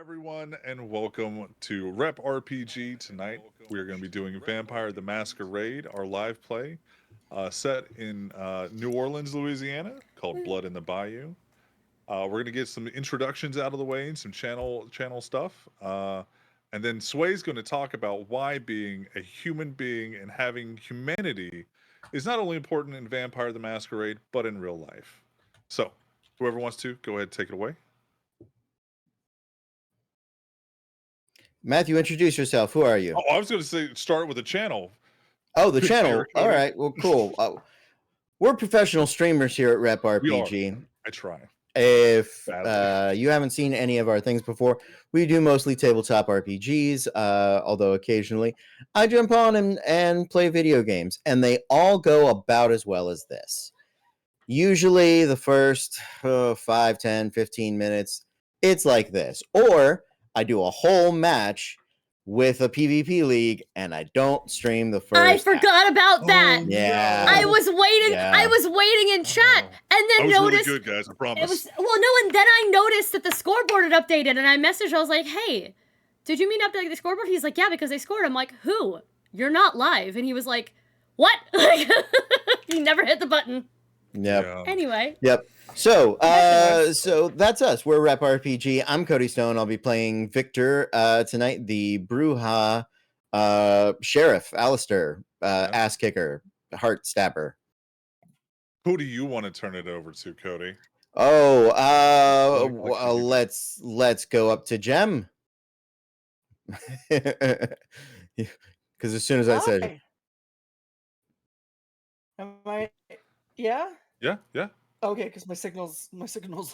everyone, and welcome to Rep RPG. Tonight, we are going to be doing Vampire the Masquerade, our live play, set in New Orleans, Louisiana, called Blood in the Bayou. We're going to get some introductions out of the way and some channel stuff, and then Sway's going to talk about why being a human being and having humanity is not only important in Vampire the Masquerade, but in real life. So, whoever wants to, go ahead and take it away. Matthew, introduce yourself. Who are you? Oh, I was going to say start with the channel. Oh, the channel. All right. Well, cool. We're professional streamers here at Rep RPG. We are. I try. If you haven't seen any of our things before, we do mostly tabletop RPGs, although occasionally I jump on and play video games, and they all go about as well as this. Usually the first 5, 10, 15 minutes, it's like this. Or I do a whole match with a PvP league, and I don't stream the first. I forgot about that. Yeah, I was waiting. Yeah. I was waiting in chat, and then noticed really good, guys. I promise. it was and then I noticed that the scoreboard had updated, and I messaged. I was like, "Hey, did you mean to update the scoreboard?" He's like, "Yeah, because they scored." I'm like, "Who? You're not live." And he was like, "What?" Like, he never hit the button. Yep. Yeah. Anyway. Yep. So, so that's us. We're Rep RPG. I'm Cody Stone. I'll be playing Victor tonight, the Bruja sheriff, Alistair, ass kicker, heart stabber. Who do you want to turn it over to, Cody? Oh, well, let's go up to Jem. Because as soon as I said, am I? Yeah. Yeah. Okay, because my signal's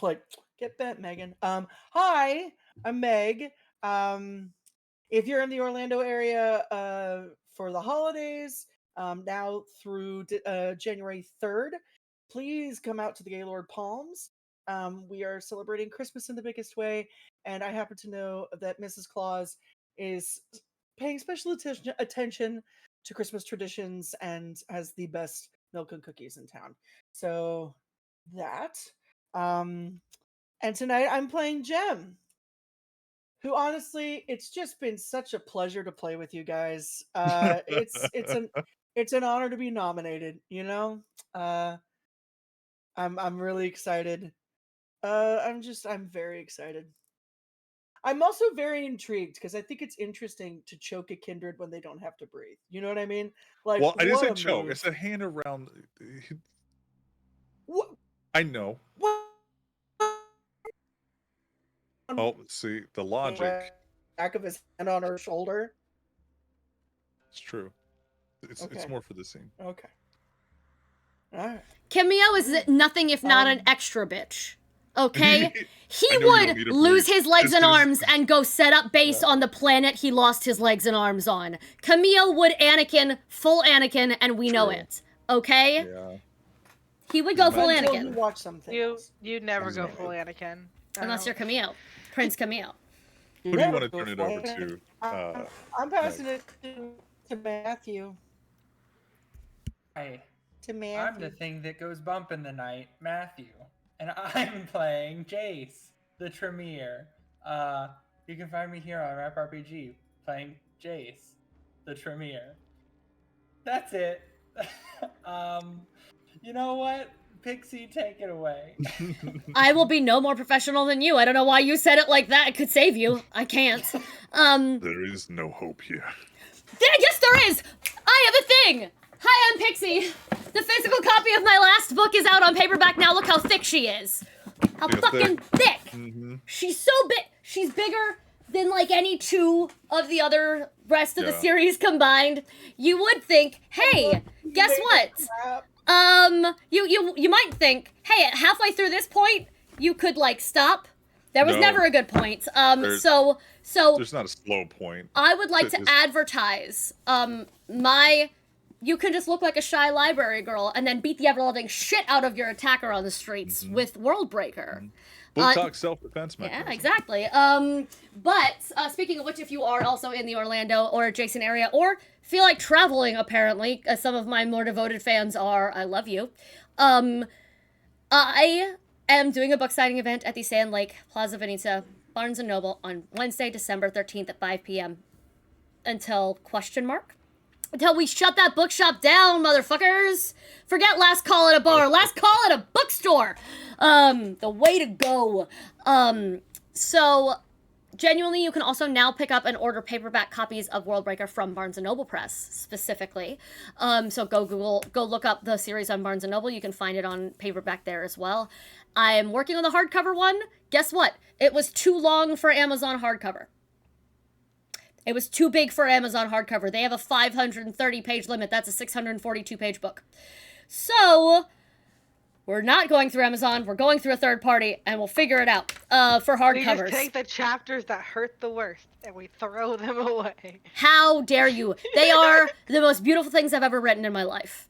like, get bent, Megan. Hi, I'm Meg. If you're in the Orlando area for the holidays, now through January 3rd, please come out to the Gaylord Palms. We are celebrating Christmas in the biggest way, and I happen to know that Mrs. Claus is paying special attention to Christmas traditions and has the best milk and cookies in town. So that. And tonight I'm playing Jem, who honestly, it's just been such a pleasure to play with you guys. It's an honor to be nominated, you know? I'm really excited. I'm very excited. I'm also very intrigued because I think it's interesting to choke a kindred when they don't have to breathe. You know what I mean? Like, Well, I didn't say what a choke. move. I said hand around. What? I know. What? Oh, see the logic. Back of his hand on her shoulder. It's true. It's Okay. more for the scene. Okay. All right. Camille is nothing if not an extra bitch. Okay? He I know you don't would need to lose breathe. his legs Just and 'cause- arms and go set up base on the planet he lost his legs and arms on. Camille would Anakin, full Anakin, and we know True. it. Okay? Yeah. He would go full Until you Anakin. watch something. You never go Exactly. full Anakin. Unless you're Camille. Prince Camille. Who do you want to turn it over to? I'm passing it to Matthew. Hi, To I'm the Matthew. thing that goes bump in the night, Matthew, and I'm playing Jace, the Tremere. You can find me here on Rap RPG playing Jace, the Tremere. That's it. You know what? Pixie, take it away. I will be no more professional than you. I don't know why you said it like that. It could save you. I can't. There is no hope here. Yes, there is! I have a thing! Hi, I'm Pixie. The physical copy of my last book is out on paperback now. Look how thick she is. How Yeah, fucking thick. Mm-hmm. She's so big. She's bigger than like any two of the other rest of the Yeah. series combined. You would think, hey, guess what? You might think, hey, halfway through this point, you could like stop. There was No. never a good point. There's- So There's not a slow point. I would like to Just- advertise you can just look like a shy library girl and then beat the ever-loving shit out of your attacker on the streets with Worldbreaker. Book talk self-defense Yeah, mechanism. exactly. But speaking of which, if you are also in the Orlando or adjacent area, or feel like traveling, apparently, as some of my more devoted fans are, I love you. I am doing a book signing event at the Sand Lake Plaza Veneta Barnes & Noble on Wednesday, December 13th at 5 p.m. until ? Until we shut that bookshop down, motherfuckers! Forget last call at a bar, last call at a bookstore! The way to go. So, genuinely, you can also now pick up and order paperback copies of Worldbreaker from Barnes & Noble Press, specifically. So go look up the series on Barnes & Noble. You can find it on paperback there as well. I am working on the hardcover one. Guess what? It was too long for Amazon hardcover. It was too big for Amazon hardcover. They have a 530-page limit. That's a 642-page book. So, we're not going through Amazon. We're going through a third party, and we'll figure it out for hardcovers. We just take the chapters that hurt the worst, and we throw them away. How dare you? They are the most beautiful things I've ever written in my life.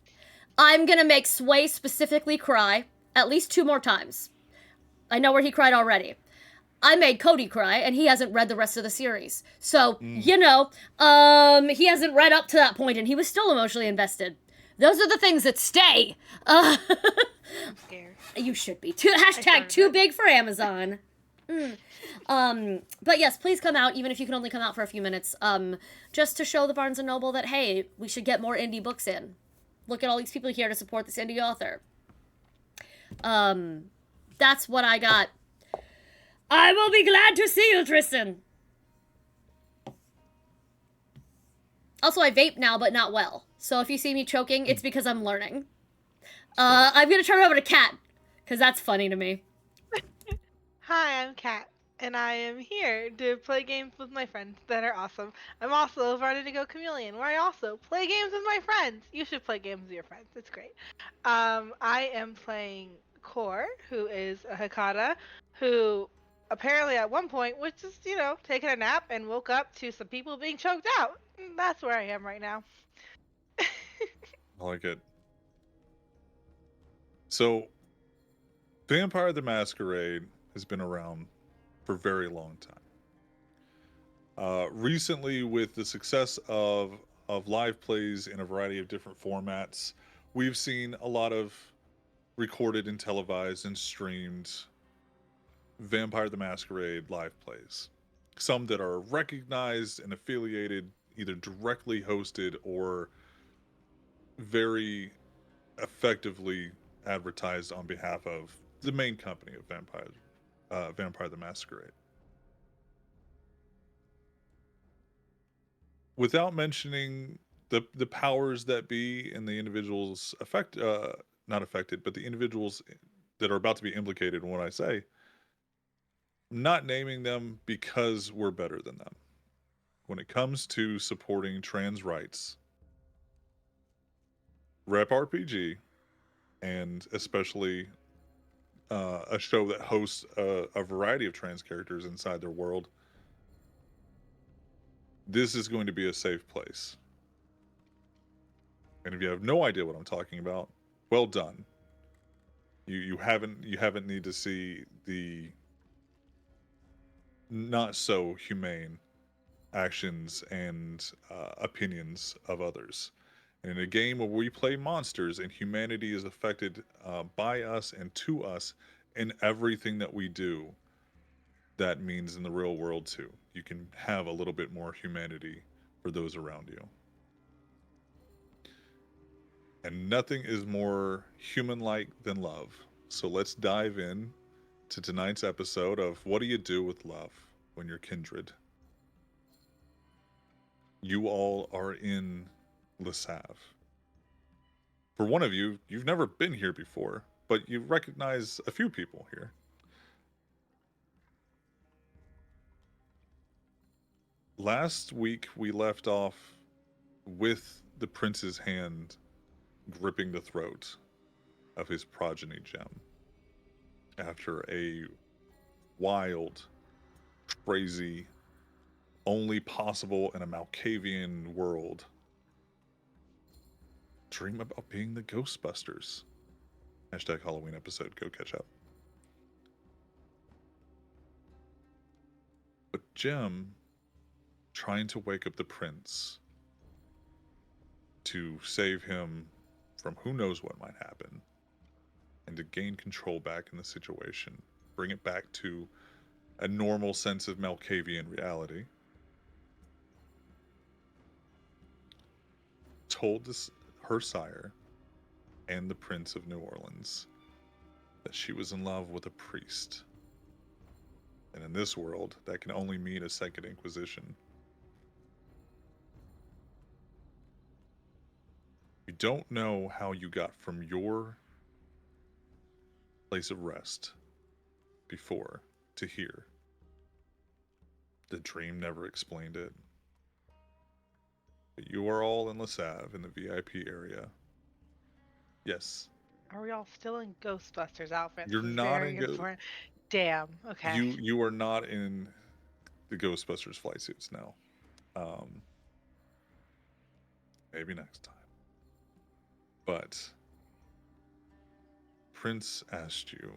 I'm going to make Sway specifically cry at least 2 more times. I know where he cried already. I made Cody cry, and he hasn't read the rest of the series. So, he hasn't read up to that point, and he was still emotionally invested. Those are the things that stay. I'm scared. You should be. Hashtag too big for Amazon. But yes, please come out, even if you can only come out for a few minutes, just to show the Barnes & Noble that, hey, we should get more indie books in. Look at all these people here to support this indie author. That's what I got. I will be glad to see you, Tristan. Also, I vape now, but not well. So if you see me choking, it's because I'm learning. I'm gonna turn it over to Kat, because that's funny to me. Hi, I'm Kat, and I am here to play games with my friends that are awesome. I'm also over on Indigo Chameleon, where I also play games with my friends. You should play games with your friends. It's great. I am playing Gore, who is a Hikata, who apparently at one point was just, taking a nap and woke up to some people being choked out. That's where I am right now. I like it. So, Vampire the Masquerade has been around for a very long time. Recently, with the success of live plays in a variety of different formats, we've seen a lot of recorded and televised and streamed Vampire the Masquerade live plays. Some that are recognized and affiliated, either directly hosted or very effectively advertised on behalf of the main company of Vampire the Masquerade. Without mentioning the powers that be and the individuals not affected, but the individuals that are about to be implicated in what I say, not naming them because we're better than them. When it comes to supporting trans rights, Rep RPG, and especially a show that hosts a variety of trans characters inside their world, this is going to be a safe place. And if you have no idea what I'm talking about, well done. You haven't need to see the not so humane actions and opinions of others. In a game where we play monsters and humanity is affected by us and to us in everything that we do, that means in the real world too. You can have a little bit more humanity for those around you. And nothing is more human-like than love. So let's dive in to tonight's episode of What Do You Do with Love When You're Kindred? You all are in Le Save. For one of you, you've never been here before, but you recognize a few people here. Last week, we left off with the prince's hand gripping the throat of his progeny gem after a wild, crazy, only possible in a Malkavian world dream about being the Ghostbusters. Hashtag Halloween episode, go catch up. But Jem, trying to wake up the prince to save him from who knows what might happen, and to gain control back in the situation, bring it back to a normal sense of Malkavian reality, told her sire and the Prince of New Orleans that she was in love with a priest. And in this world, that can only mean a Second Inquisition. You don't know how you got from your place of rest before to here. The dream never explained it. But you are all in La Save in the VIP area. Yes. Are we all still in Ghostbusters outfits? You're This is not very in important. Damn. Okay. You are not in the Ghostbusters flight suits now. Maybe next time. But Prince asked you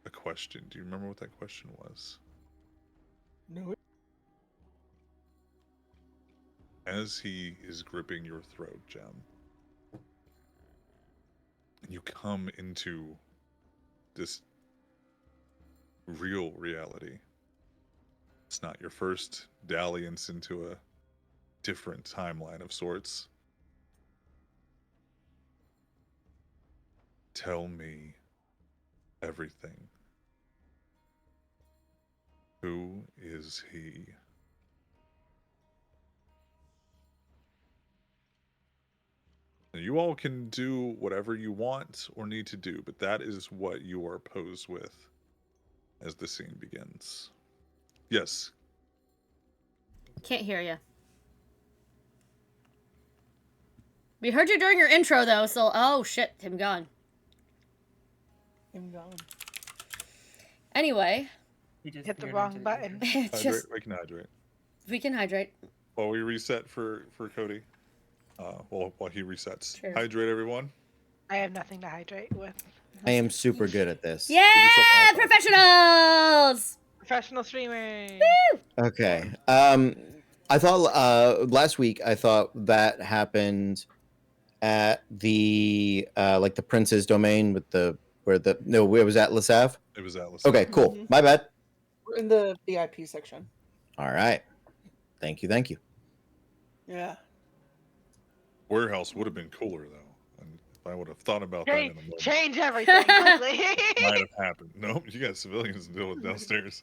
a question. Do you remember what that question was? No. As he is gripping your throat, Gem, and you come into this real reality. It's not your first dalliance into a different timeline of sorts. Tell me everything. Who is he? Now, you all can do whatever you want or need to do, but that is what you are posed with as the scene begins. Yes. Can't hear you. We heard you during your intro, though, so... Oh, shit. Him gone. I'm gone. Anyway. He just Hit the peered wrong into the button. intro. It's just... We can hydrate. We can hydrate. While we reset for Cody. While he resets. Sure. Hydrate, everyone. I have nothing to hydrate with. I am super good at this. Yeah! yourself a high five. Professionals! Professional streamers. Okay. I thought last week I thought that happened at the like the Prince's domain with where it was at La Save. It was Atlas. Okay, cool. Mhm. My bad. We're in the VIP section. All right. Thank you. Yeah. Warehouse would have been cooler though, and if I would have thought about that in the moment, Change everything quickly. might have happened. Nope, you got civilians to deal with downstairs,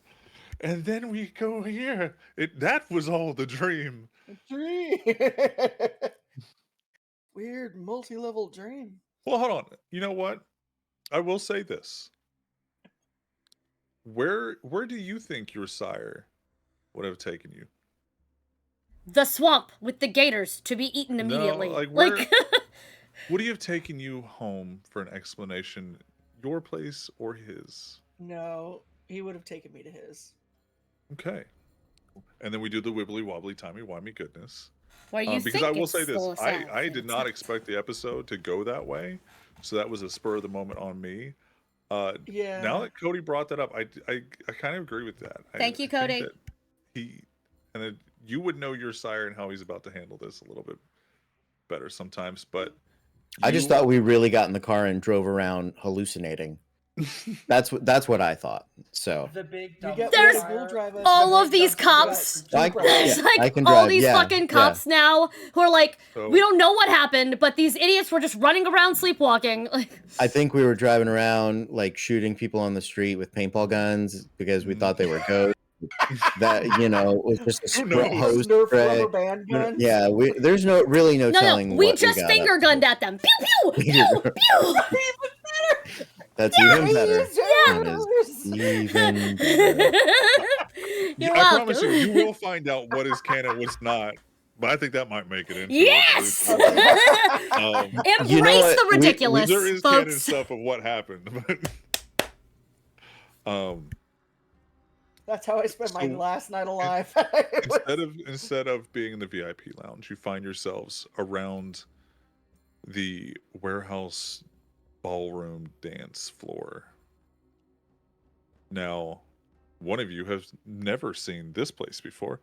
and then we go here. That was all the dream. Dream. Weird multi-level dream. Well, hold on. You know what? I will say this. Where do you think your sire would have taken you? The swamp with the gators to be eaten No, immediately. like, where- Would he have taken you home for an explanation? Your place or his? No, he would have taken me to his. Okay. And then we do the wibbly wobbly timey wimey goodness. Where you Because think I will it's say this, still a South, I and did it's not expect the episode to go that way, so that was a spur of the moment on me. Yeah. Now that Cody brought that up, I kind of agree with that. Thank you, I think Cody. that you would know your sire and how he's about to handle this a little bit better sometimes, but I just thought we really got in the car and drove around hallucinating. That's what I thought. So The big You dumb get There's Woody will drive us. all The of big these dumb cops. drive us. There's I like can all drive, these yeah, fucking yeah. cops now who are like, So- we don't know what happened, but these idiots were just running around sleepwalking. Like, I think we were driving around like shooting people on the street with paintball guns because we thought they were ghosts. That was just a Who knows? hose Nerf spray. rubber band guns. Yeah, there's no telling. no, we what just got finger up gunned to. at them. Pew pew pew pew. That's even better. Yeah. That is even better. You're I welcome. promise you will find out what is canon, what's not. But I think that might make it into Yes. it. Embrace You know what? the ridiculous, There is canon folks. stuff of what happened, but That's how I spent my So- last night alive. instead of being in the VIP lounge, you find yourselves around the warehouse ballroom dance floor. Now, one of you has never seen this place before,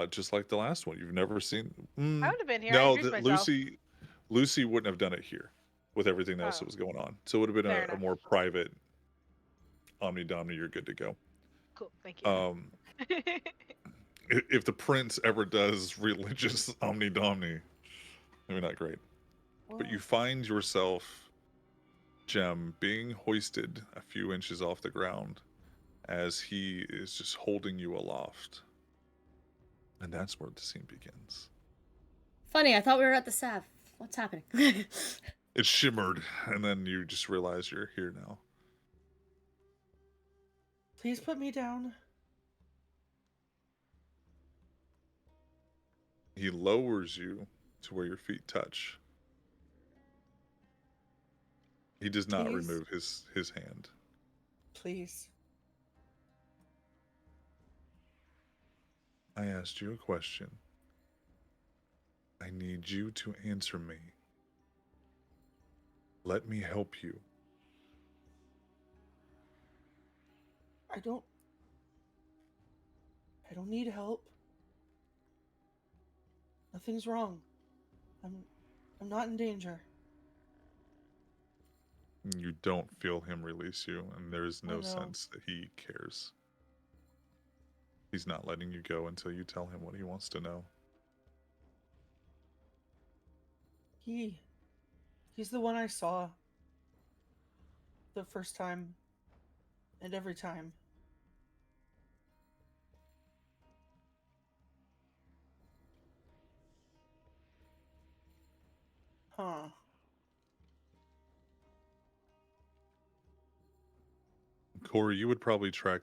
just like the last one. You've never seen. I would have been here. I No, introduced myself. Lucy wouldn't have done it here with everything else Oh. that was going on. So it would have been Fair a enough. more private Omni Domni, you're good to go. Cool, thank you. If the prince ever does religious Omni Domni, maybe not great. But you find yourself, Jem, being hoisted a few inches off the ground as he is just holding you aloft. And that's where the scene begins. Funny, I thought we were at the Sav. What's happening? It shimmered, and then you just realize you're here now. Please put me down. He lowers you to where your feet touch. He does not Please? remove his hand. Please. I asked you a question. I need you to answer me. Let me help you. I don't need help. Nothing's wrong. I'm not in danger. You don't feel him release you, and there is I no know. sense that he cares. He's not letting you go until you tell him what he wants to know. He's the one I saw the first time and every time. Huh. Corey, you would probably track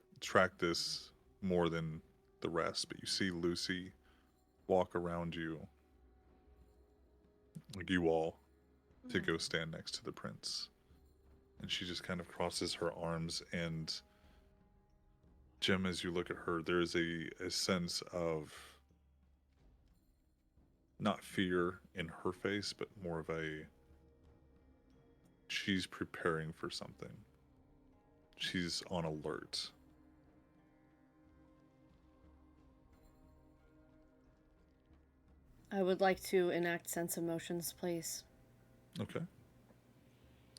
this more than the rest, but you see Lucy walk around you, like you all, to go stand next to the prince. And she just kind of crosses her arms, and Jem, as you look at her, there is a sense of not fear in her face, but more of she's preparing for something. She's on alert. I would like to enact sense emotions, please. Okay.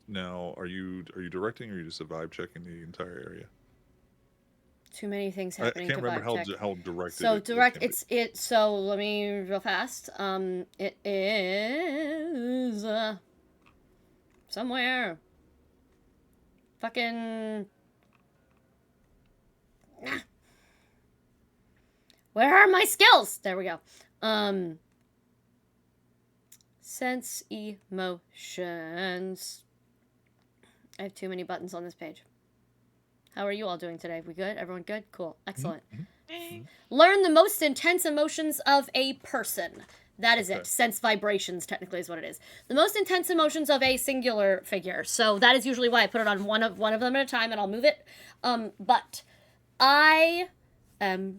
Now, are you directing, or are you just a vibe checking the entire area? Too many things I happening. can't to remember vibe check. how directed. So direct. can be. So let me real fast. It is somewhere. Fucking. Where are my skills? There we go. Sense emotions. I have too many buttons on this page. How are you all doing today? We good? Everyone good? Cool. Excellent. Hey. Learn the most intense emotions of a person. That is Okay. it. Sense vibrations, technically, is what it is. The most intense emotions of a singular figure. So that is usually why I put it on one of them at a time, and I'll move it. But I am.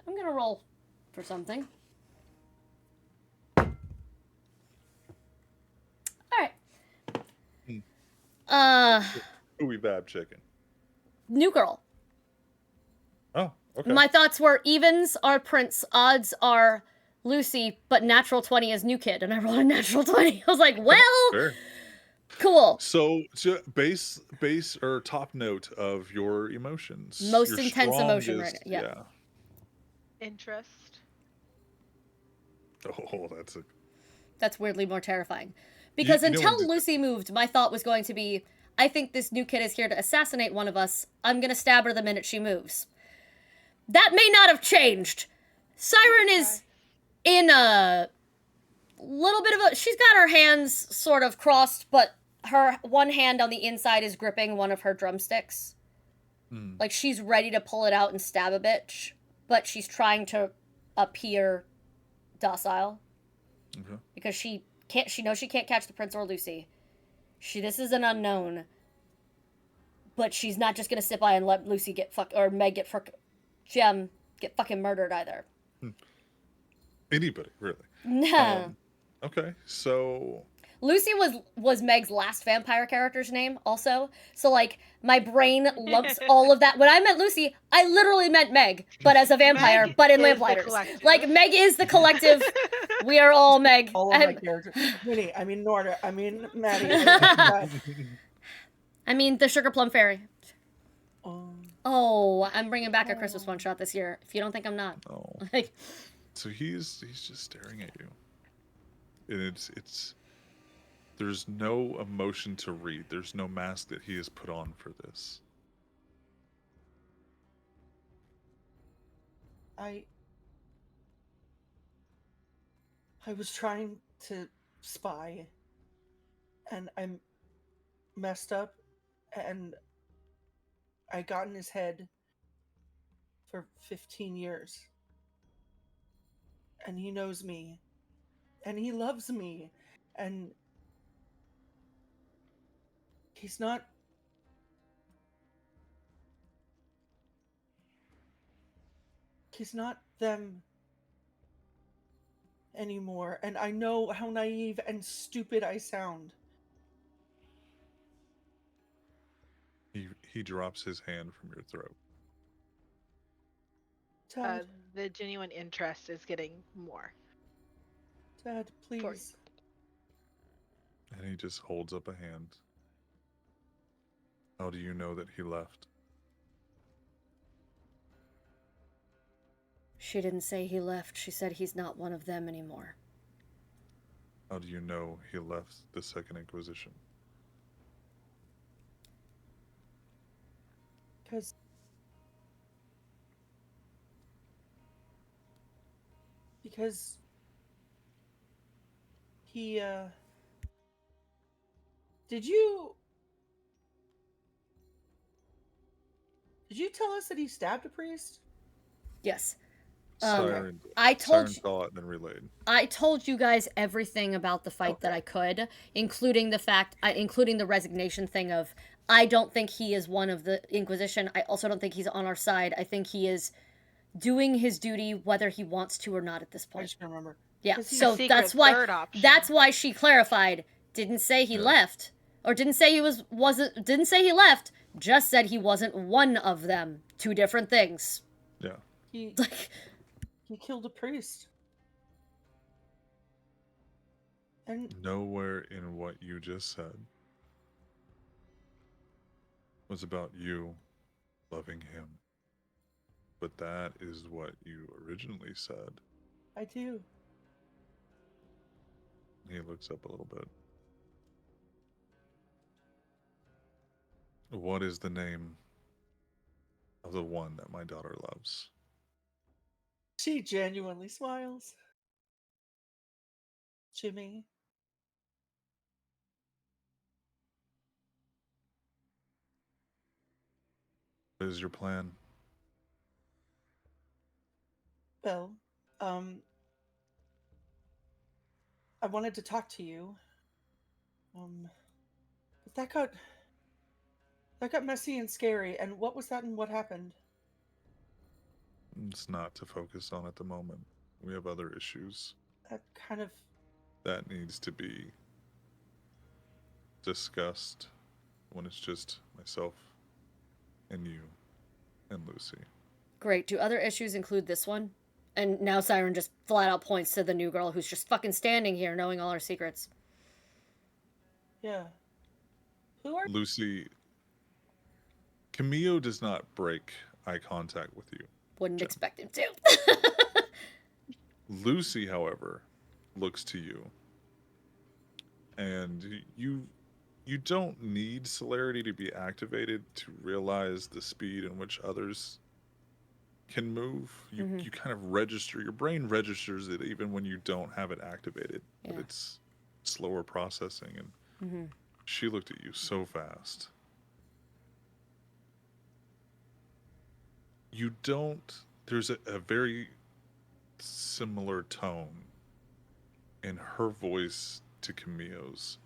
I'm gonna roll for something. All right. Who we vibe checking? New girl. Oh, okay. My thoughts were evens are Prince, odds are Lucy, but natural 20 is new kid, and I rolled a natural 20. I was like, well, Fair. cool. So, base or top note of your emotions. Most Your intense emotion right strongest- now, yeah. Interest. Oh, That's weirdly more terrifying. Because you know until when- Lucy moved, my thought was going to be, I think this new kid is here to assassinate one of us. I'm going to stab her the minute she moves. That may not have changed. Siren is in a little bit of a... She's got her hands sort of crossed, but her one hand on the inside is gripping one of her drumsticks. Like, she's ready to pull it out and stab a bitch, but she's trying to appear docile. Okay. Because she knows she can't catch the prince or Lucy. This is an unknown. But she's not just gonna sit by and let Lucy or Meg Jem get fucking murdered either. Anybody, really. No. Okay, so Lucy was Meg's last vampire character's name also. So like my brain lumps all of that. When I meant Lucy, I literally meant Meg, but as a vampire, Meg but in is the Lamplighters. collective. Like Meg is the collective. We are all Meg. All of my characters. Minnie, I mean Norda, I mean Maddie. I mean, the Sugar Plum Fairy. Um, Oh, I'm bringing back a Christmas one shot this year. If you don't think I'm not, Oh, like, so he's just staring at you, and it's there's no emotion to read. There's no mask that he has put on for this. I was trying to spy, and I messed up, and I got in his head for 15 years. And he knows me, and he loves me, and he's not them anymore, and I know how naive and stupid I sound. He drops his hand from your throat. Dad, The genuine interest is getting more. Dad, please. And he just holds up a hand. How do you know that he left? she didn't say he left. She said he's not one of them anymore. How do you know he left the Second Inquisition? Because he did you tell us that he stabbed a priest? Yes. Siren, I told Siren you, saw it and then relayed. I told you guys everything about the fight that I could, including the fact, including the resignation thing of, I don't think he is one of the Inquisition. I also don't think he's on our side. I think he is doing his duty whether he wants to or not at this I point. just can't remember. Yeah, 'Cause he's so a secret that's why third option. that's why she clarified. Didn't say he Yeah. left, or didn't say he wasn't. Didn't say he left. Just said he wasn't one of them. Two different things. Yeah. He Like, he killed a priest. And Nowhere in what you just said was about you loving him. But that is what you originally said. I do. He looks up a little bit. What is the name of the one that my daughter loves? She genuinely smiles. Jimmy. What is your plan? Well, I wanted to talk to you. But that got messy and scary. And what was that and what happened? It's not to focus on at the moment. We have other issues. That kind of That needs to be discussed when it's just myself and you and Lucy. great. Do other issues include this one? And now Siren just flat out points to the new girl who's just fucking standing here knowing all our secrets. yeah. Who are Lucy, Camillo does not break eye contact with you. Wouldn't Jen. expect him to. Lucy, however, looks to you, and you don't need celerity to be activated to realize the speed in which others can move. You kind of register, your brain registers it even when you don't have it activated, but Yeah. it's slower processing. And Mm-hmm. she looked at you so fast. You don't, there's a very similar tone in her voice to Camille's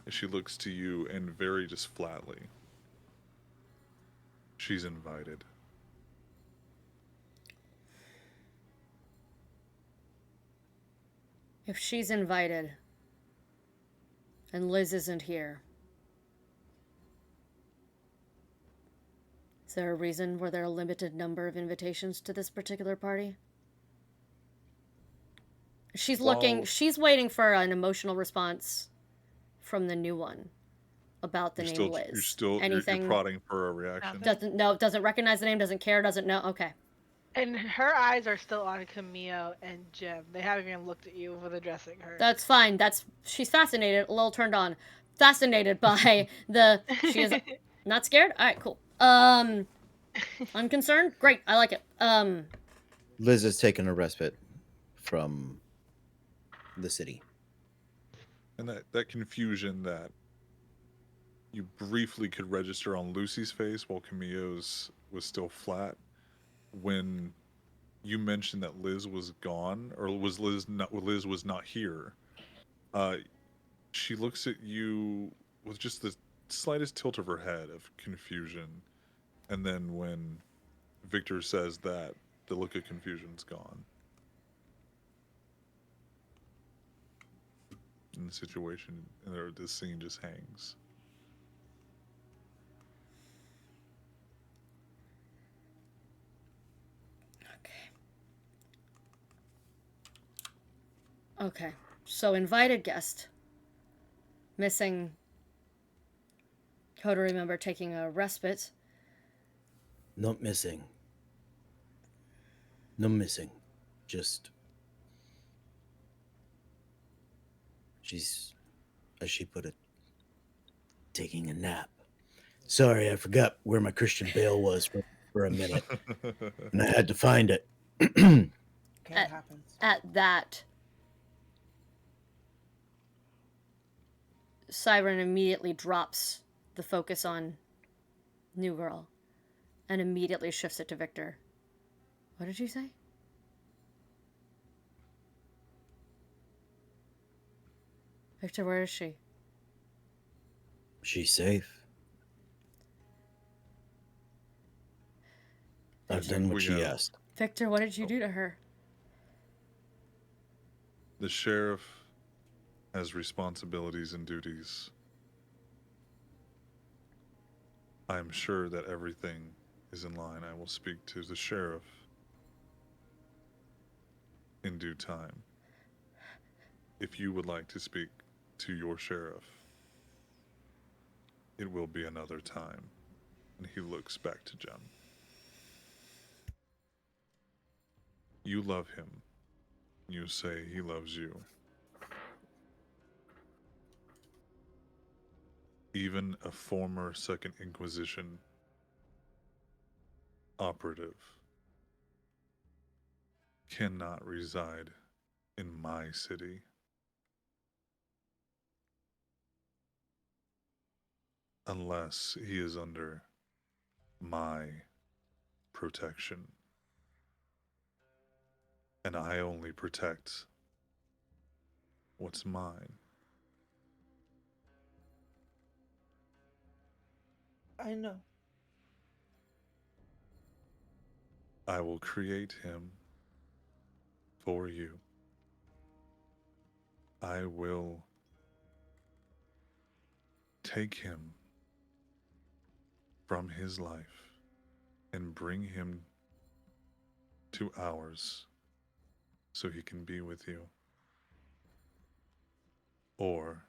as she looks to you, and very just flatly, she's invited. If she's invited and Liz isn't here, is there a reason were there a limited number of invitations to this particular party? She's looking, Well- she's waiting for an emotional response from the new one. about the You're name still Liz. you're Anything? prodding for a reaction. Doesn't recognize the name. Doesn't care. Doesn't know. Okay. And her eyes are still on Camille and Jim. They haven't even looked at you with addressing her. That's fine. She's fascinated, a little turned on, fascinated by she is not scared. All right, cool. Unconcerned. Great, I like it. Liz has taken a respite from the city. And that confusion that you briefly could register on Lucy's face while Camille's was still flat when you mentioned that Liz was gone, or was Liz was not here. She looks at you with just the slightest tilt of her head of confusion, and then when Victor says that, the look of confusion's gone. And the situation, or the scene just hangs. Okay. So invited guest. Missing coterie member taking a respite. Not missing. No missing. Just... she's, as she put it, taking a nap. Sorry, I forgot where my Christian Bale was for a minute. And I had to find it. Okay, it happens. At that, Siren immediately drops the focus on New Girl and immediately shifts it to Victor. What did you say? Victor, where is she? She's safe. I've done what she asked. Victor, what did you do to her? The sheriff has responsibilities and duties. I am sure that everything is in line. I will speak to the sheriff in due time. If you would like to speak to your sheriff, it will be another time. And he looks back to Jem. You love him. You say he loves you. Even a former Second Inquisition operative cannot reside in my city. Unless he is under my protection. And I only protect what's mine. I know. I will create him for you. I will take him from his life and bring him to ours so he can be with you. Or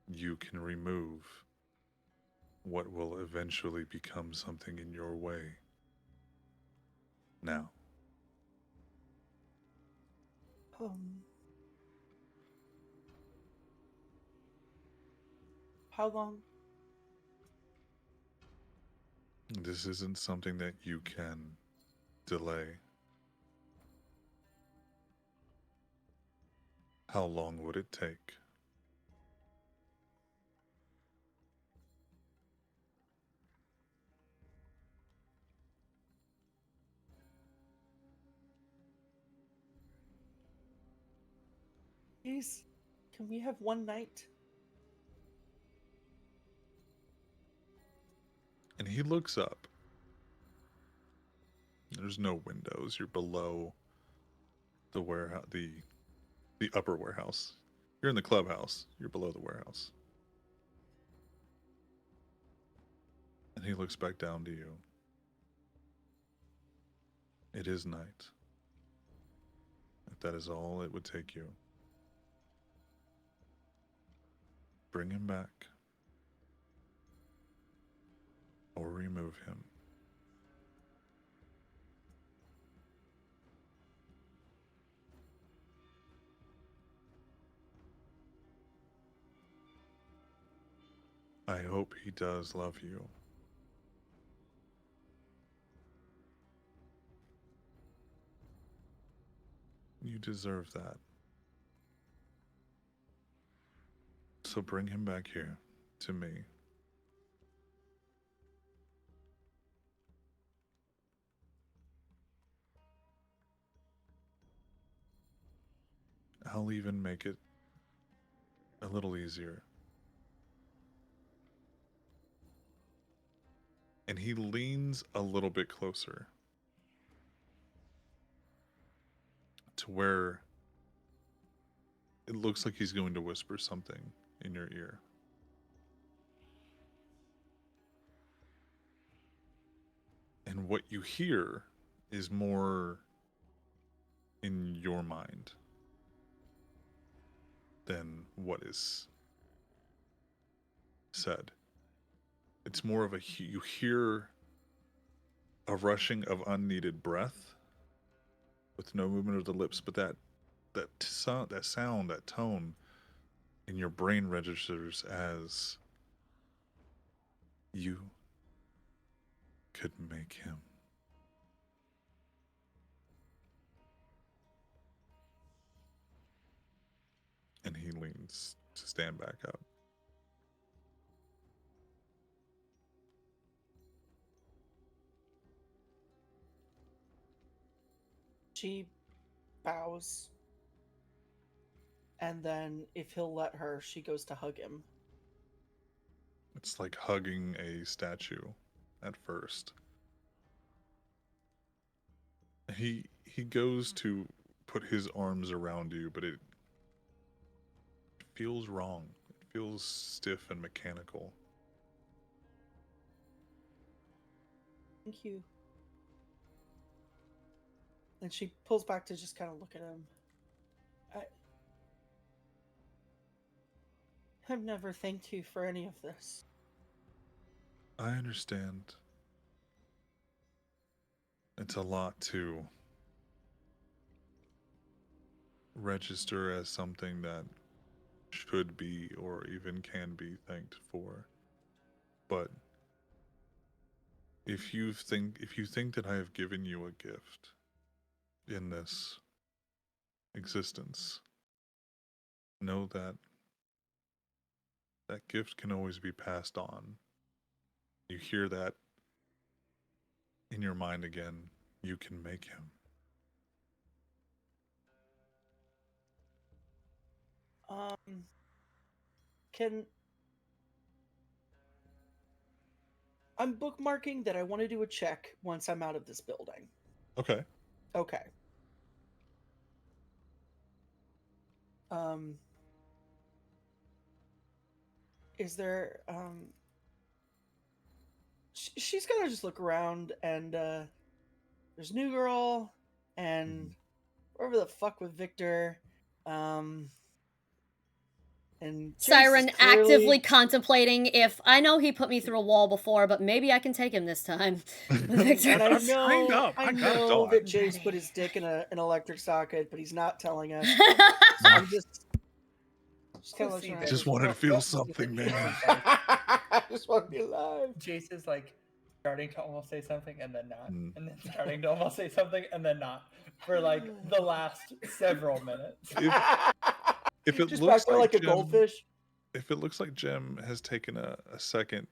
you can remove what will eventually become something in your way. Now. How long? This isn't something that you can delay. How long would it take? Please, can we have one night? And he looks up. There's no windows. You're below the warehouse, the upper warehouse. You're in the clubhouse. You're below the warehouse. And he looks back down to you. It is night. If that is all it would take you, bring him back. or remove him. I hope he does love you. You deserve that. So bring him back here to me. I'll even make it a little easier. And he leans a little bit closer to where it looks like he's going to whisper something in your ear. And what you hear is more in your mind than what is said. It's more of you hear a rushing of unneeded breath with no movement of the lips, but that sound, that tone in your brain registers as you could make him. And he leans to stand back up. She bows. And then, if he'll let her, she goes to hug him. It's like hugging a statue at first. He goes to put his arms around you, but it feels wrong. It feels stiff and mechanical. Thank you. And she pulls back to just kind of look at him. I've never thanked you for any of this. I understand. It's a lot to register as something that should be or even can be thanked for. But if you think that I have given you a gift in this existence, know that that gift can always be passed on. You hear that in your mind again. You can make him. I'm bookmarking that I want to do a check once I'm out of this building. Okay. Okay. Is there, she's gonna just look around and, there's New Girl and wherever the fuck with Victor, and Jace Siren is clearly... actively contemplating if I know he put me through a wall before, but maybe I can take him this time. Victor. And I I'm trained know, up. I I got know it that done. Jace put his dick in an electric socket, but he's not telling us. So I'm just kind of looking around. Just wanted to feel something, man. I just want to be alive. Jace is like starting to almost say something and then not, Mm. and then starting to almost say something and then not for like the last several minutes. If it Just looks back there like a Jem, goldfish. if it looks like Jem has taken a second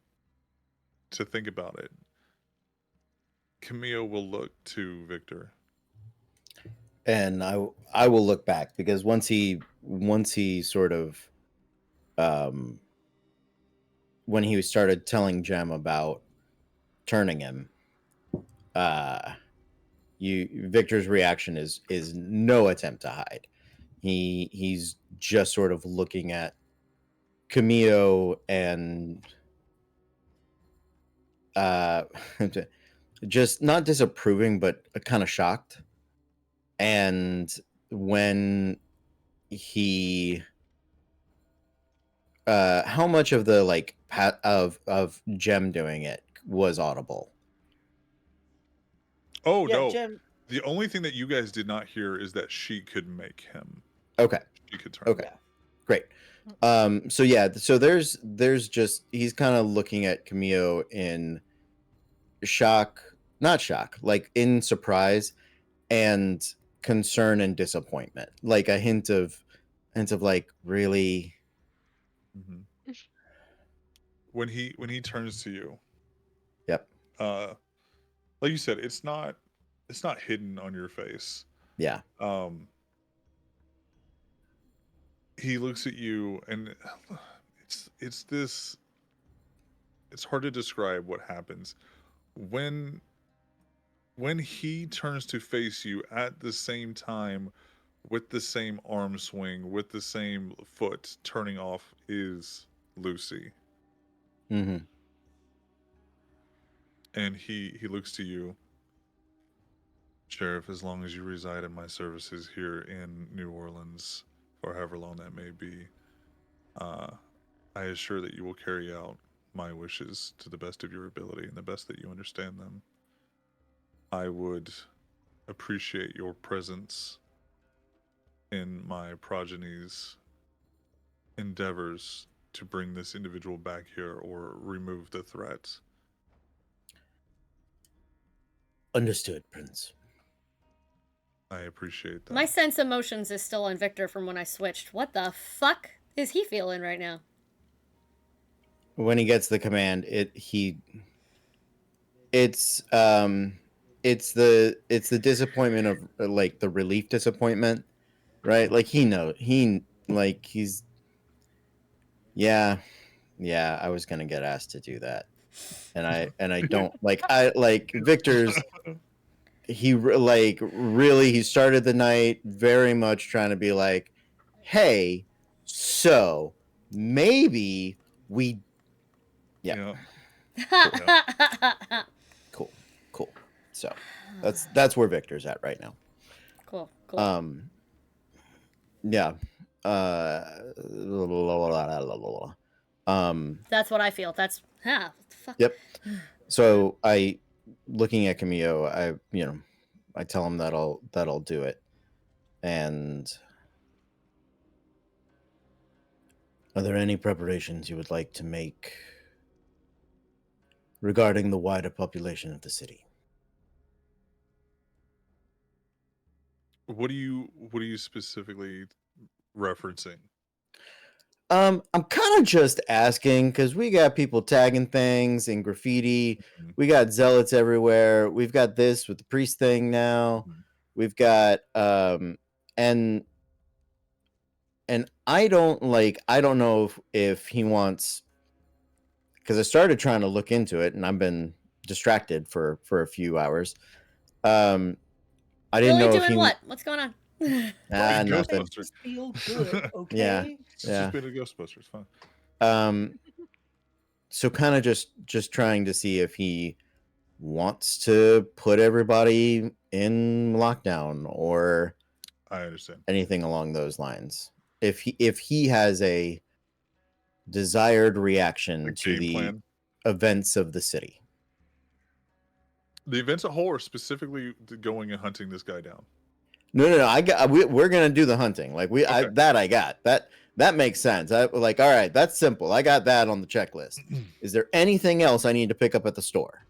to think about it, Camille will look to Victor. And I will look back, because once he sort of when he started telling Jem about turning him, Victor's reaction is no attempt to hide. He's just sort of looking at Camille and just not disapproving, but kind of shocked. And when he how much of the like of Jem doing it was audible. Oh Yeah, no. Jen. The only thing that you guys did not hear is that she could make him. Okay. She could turn. Okay. Yeah. Great. So yeah, so there's just he's kind of looking at Camille in shock, not shock, like in surprise and concern and disappointment, like a hint of like, really. Mhm. When he turns to you, Yep. like you said, it's not hidden on your face. Yeah. He looks at you, and it's this. It's hard to describe what happens when he turns to face you at the same time, with the same arm swing, with the same foot turning off, is Lucy. Mm-hmm. And he looks to you, Sheriff, as long as you reside in my services here in New Orleans, for however long that may be, I assure that you will carry out my wishes to the best of your ability and the best that you understand them. I would appreciate your presence in my progeny's endeavors to bring this individual back here or remove the threat. Understood, Prince. I appreciate that. My sense emotions is still on Victor from when I switched. What the fuck is he feeling right now? When he gets the command, it's the disappointment of, like, the relief disappointment, right? Like, he's yeah, I was gonna get asked to do that, and I don't like Victor's. He started the night very much trying to be like, hey, so maybe we. Yeah. Cool. So that's where Victor's at right now. Cool. Yeah. That's what I feel. That's fuck. Yep. So looking at Camillo, I tell him that I'll do it. And are there any preparations you would like to make regarding the wider population of the city? What are you specifically referencing? I'm kind of just asking because we got people tagging things in graffiti. Mhm. We got zealots everywhere. We've got this with the priest thing now. Mhm. We've got and I don't know if he wants, because I started trying to look into it and I've been distracted for a few hours. I didn't Really know if doing he what? What's going on? Fucking nothing. Ghostbusters. Feel good, okay? Yeah. It's just been a Ghostbusters. Fine. So kind of just trying to see if he wants to put everybody in lockdown or I understand. anything along those lines. If he has a desired reaction The to game the plan. events of the city. The events at whole are specifically going and hunting this guy down. No. We're gonna do the hunting. Like I got that makes sense. All right, that's simple. I got that on the checklist. Is there anything else I need to pick up at the store?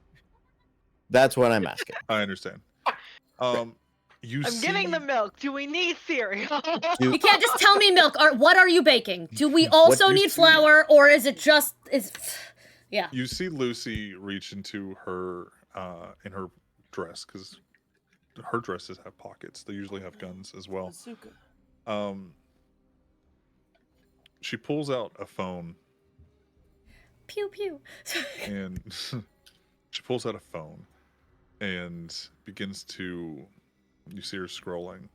That's what I'm asking. I understand. I'm getting the milk. Do we need cereal? You can't just tell me milk. What are you baking? Do we also you need see- flour, or is it just Yeah. You see Lucy reach into her in her dress, because her dresses have pockets. They usually have guns as well. Bazooka. She pulls out a phone Pew pew. and she pulls out a phone and begins to. You see her scrolling,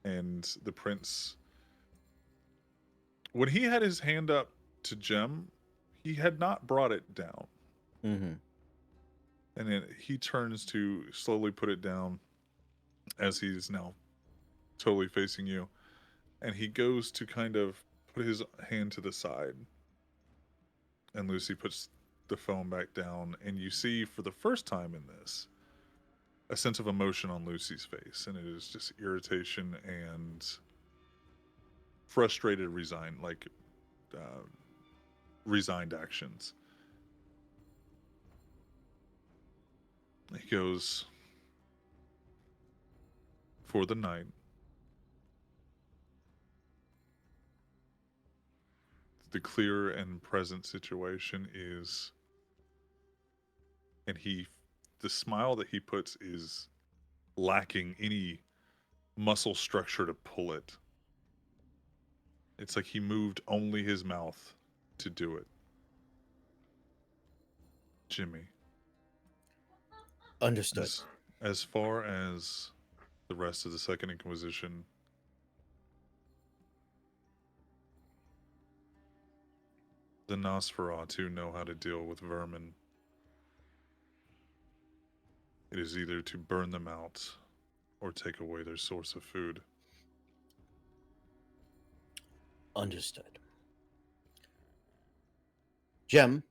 and the prince. When he had his hand up to Jem, he had not brought it down. Mm-hmm. And then he turns to slowly put it down as he's now totally facing you. And he goes to kind of put his hand to the side. And Lucy puts the phone back down, and you see for the first time in this a sense of emotion on Lucy's face, and it is just irritation and frustrated, resigned actions. He goes, for the night, the clear and present situation is, and the smile that he puts is lacking any muscle structure to pull it. It's like he moved only his mouth to do it. Jimmy, Understood. as far as the rest of the Second Inquisition, the Nosferatu know how to deal with vermin. It is either to burn them out or take away their source of food. Understood. Jem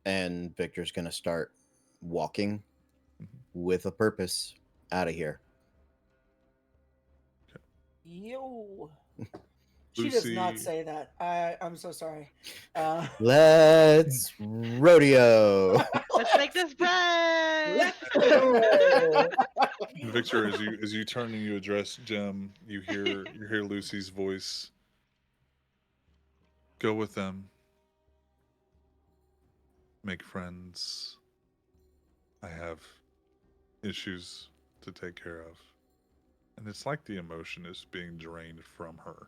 and Victor's going to start walking with a purpose out of here. Yo. She does not Lucy- say that. I'm so sorry. Let's rodeo. Let's make this bread. Let's go. Victor, as you turn and you address Jem, you hear Lucy's voice. Go with them. Make friends. I have issues to take care of. And it's like the emotion is being drained from her.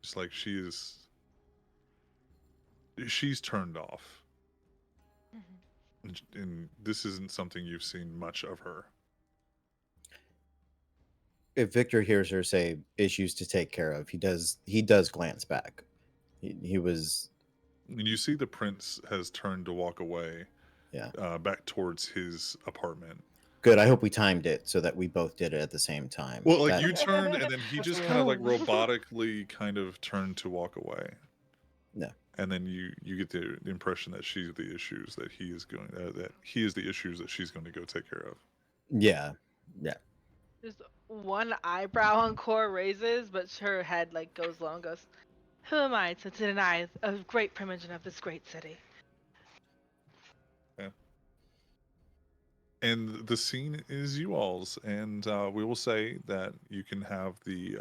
It's like she's turned off. And this isn't something you've seen much of her. If Victor hears her say issues to take care of, he does glance back. He was. And you see the prince has turned to walk away. Yeah. Back towards his apartment. Good. I hope we timed it so that we both did it at the same time. Well, like That- you turned, and then he just kind of like robotically kind of turned to walk away. Yeah. And then you get the impression that she's the issues that he is going that he is the issues that she's going to go take care of. Yeah. Just one eyebrow on Gore raises, but her head like goes low and goes, "Who am I to deny a great primogen of this great city?" And the scene is you all's, and we will say that you can have the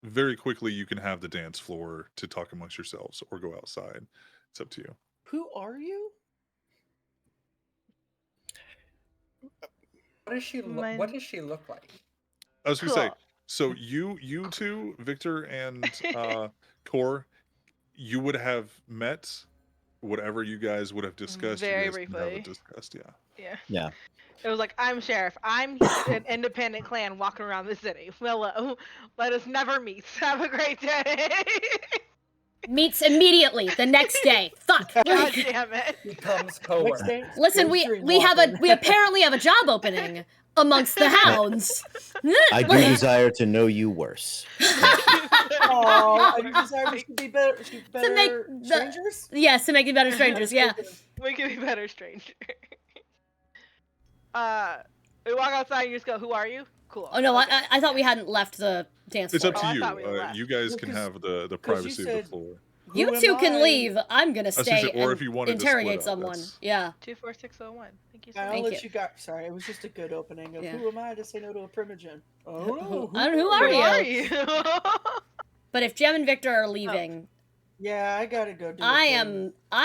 very quickly you can have the dance floor to talk amongst yourselves or go outside. It's up to you. Who are you? What does she Mine- What does she look like? I was gonna say, Cool. so you two, Victor and Core, you would have met whatever you guys would have discussed. Very you guys can have briefly. it discussed, yeah. Yeah. Yeah. It was like, I'm sheriff. I'm an independent clan walking around the city. Hello. Let us never meet. Have a great day. Meets immediately the next day. Fuck. God Like, damn it. Becomes Next coworker. day, listen, we apparently have a job opening amongst the hounds. I do desire to know you worse. Oh, I desire we should be better. make the- Strangers. Yes, to make you better strangers. Yeah. We can be better, stranger. We walk outside and you just go, "Who are you?" Cool. Oh no, Okay. I thought we hadn't left the dance It's floor. up to Oh, I you. thought we left. You guys Well, can 'cause- have the 'cause you privacy of said- the floor. You Who two am can I? leave. I'm gonna was gonna stay say, or and if you wanted to interrogate split up, someone. that's- Yeah. 24601. Thank you so I'll much. Thank let you. you go. Sorry, it was just a good opening of Yeah. who am I to say no to a primogen? Oh, Who are Who you? are you? But if Jem and Victor are leaving, Yeah, I gotta go do. I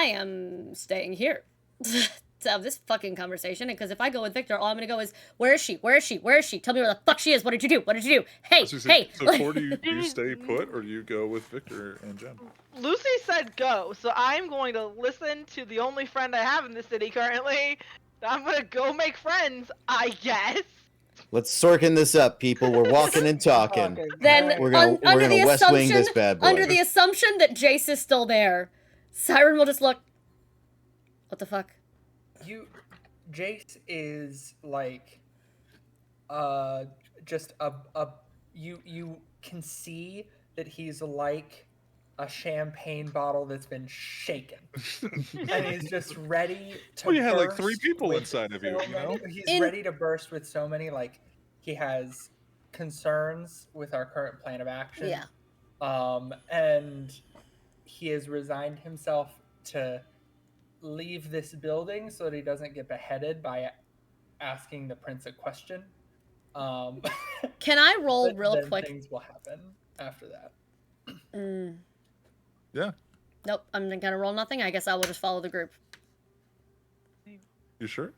am staying here to have this fucking conversation. Because if I go with Victor, all I'm gonna go is, where is she? Where is she? Where is she? Tell me where the fuck she is. What did you do? What did you do? Hey, So, hey. Core, do you stay put or do you go with Victor and Jem? Lucy said go, so I'm going to listen to the only friend I have in the city currently. I'm gonna go make friends, I guess. Let's sorkin this up, people. We're walking and talking. Then We're gonna under the West Wing this assumption bad boy. under the assumption that Jace is still there, Siren will just look. What the fuck? Jace is like, just you can see that he's like a champagne bottle that's been shaken. And he's just ready to Well, you had like burst 3 people with inside of you, so you know? many- He's In- ready to burst with so many, like, he has concerns with our current plan of action. Yeah. And he has resigned himself to leave this building so that he doesn't get beheaded by asking the prince a question. Can I roll But real then quick? things will happen after that. Yeah. Nope, I'm not gonna roll nothing. I guess I will just follow the group. You sure?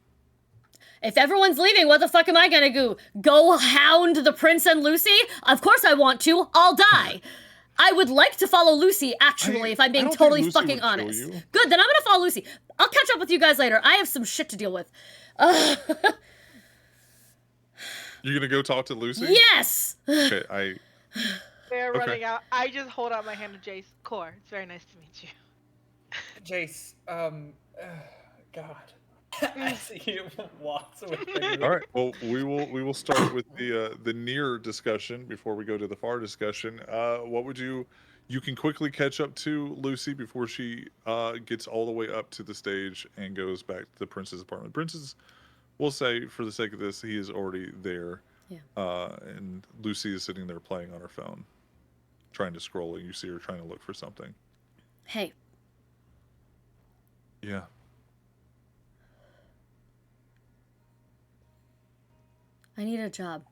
If everyone's leaving, what the fuck am I gonna do? Go hound the prince and Lucy? Of course I want to. I'll die. I would like to follow Lucy, actually, if I'm I being don't think totally Lucy fucking would kill honest. you. Good, then I'm gonna follow Lucy. I'll catch up with you guys later. I have some shit to deal with. You're gonna go talk to Lucy? Yes! Okay, They're Okay. running out. I just hold out my hand to Jace. Core, it's very nice to meet you. Jace, God. As he walks with the group. All right. Well, we will start with the near discussion before we go to the far discussion. What would you can quickly catch up to Lucy before she gets all the way up to the stage and goes back to the prince's apartment. Princess, we'll say for the sake of this, he is already there. Yeah. And Lucy is sitting there playing on her phone, trying to scroll, and you see her trying to look for something. Hey, Yeah. I need a job.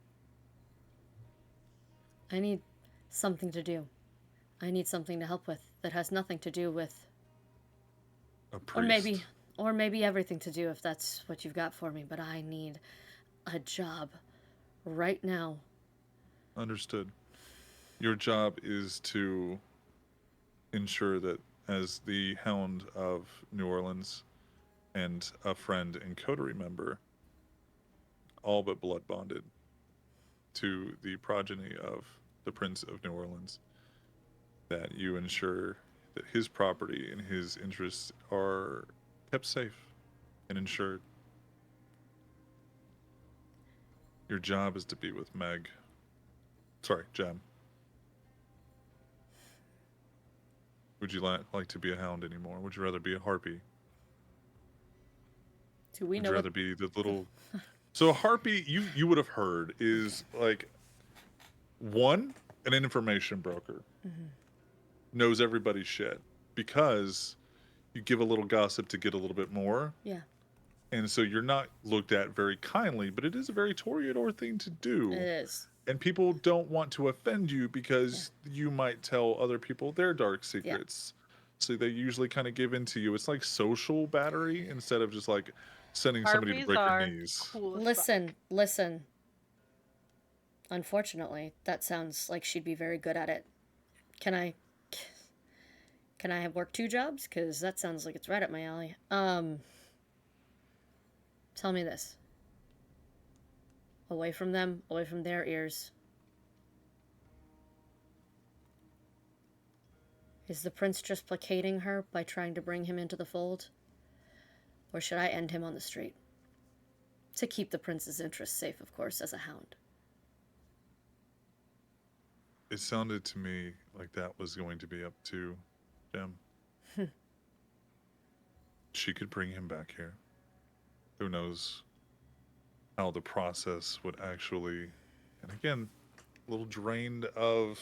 I need something to do. I need something to help with that has nothing to do with, A priest. or maybe everything to do if that's what you've got for me, but I need a job right now. Understood. Your job is to ensure that as the Hound of New Orleans and a friend and coterie member, all but blood bonded to the progeny of the Prince of New Orleans, that you ensure that his property and his interests are kept safe and insured. Your job is to be with Meg. Sorry, Jem. Would you like to be a hound anymore? Would you rather be a harpy? Do we Would know you what rather be the little? So a harpy, you would have heard, is like an information broker, knows everybody's shit because you give a little gossip to get a little bit more, Yeah, and so you're not looked at very kindly. But it is a very Toreador thing to do, it is. and people don't want to offend you because you might tell other people their dark secrets. So they usually kind of give in to you. It's like social battery instead of just like sending somebody to Harpies break your are knees. cool as Listen. Unfortunately, that sounds like she'd be very good at it. Can I work 2 jobs? Because that sounds like it's right up my alley. Tell me this. Away from them, away from their ears. Is the prince just placating her by trying to bring him into the fold? Or should I end him on the street? To keep the prince's interests safe, of course, as a hound. It sounded to me like that was going to be up to Jem. She could bring him back here. Who knows how the process would actually, and again, a little drained of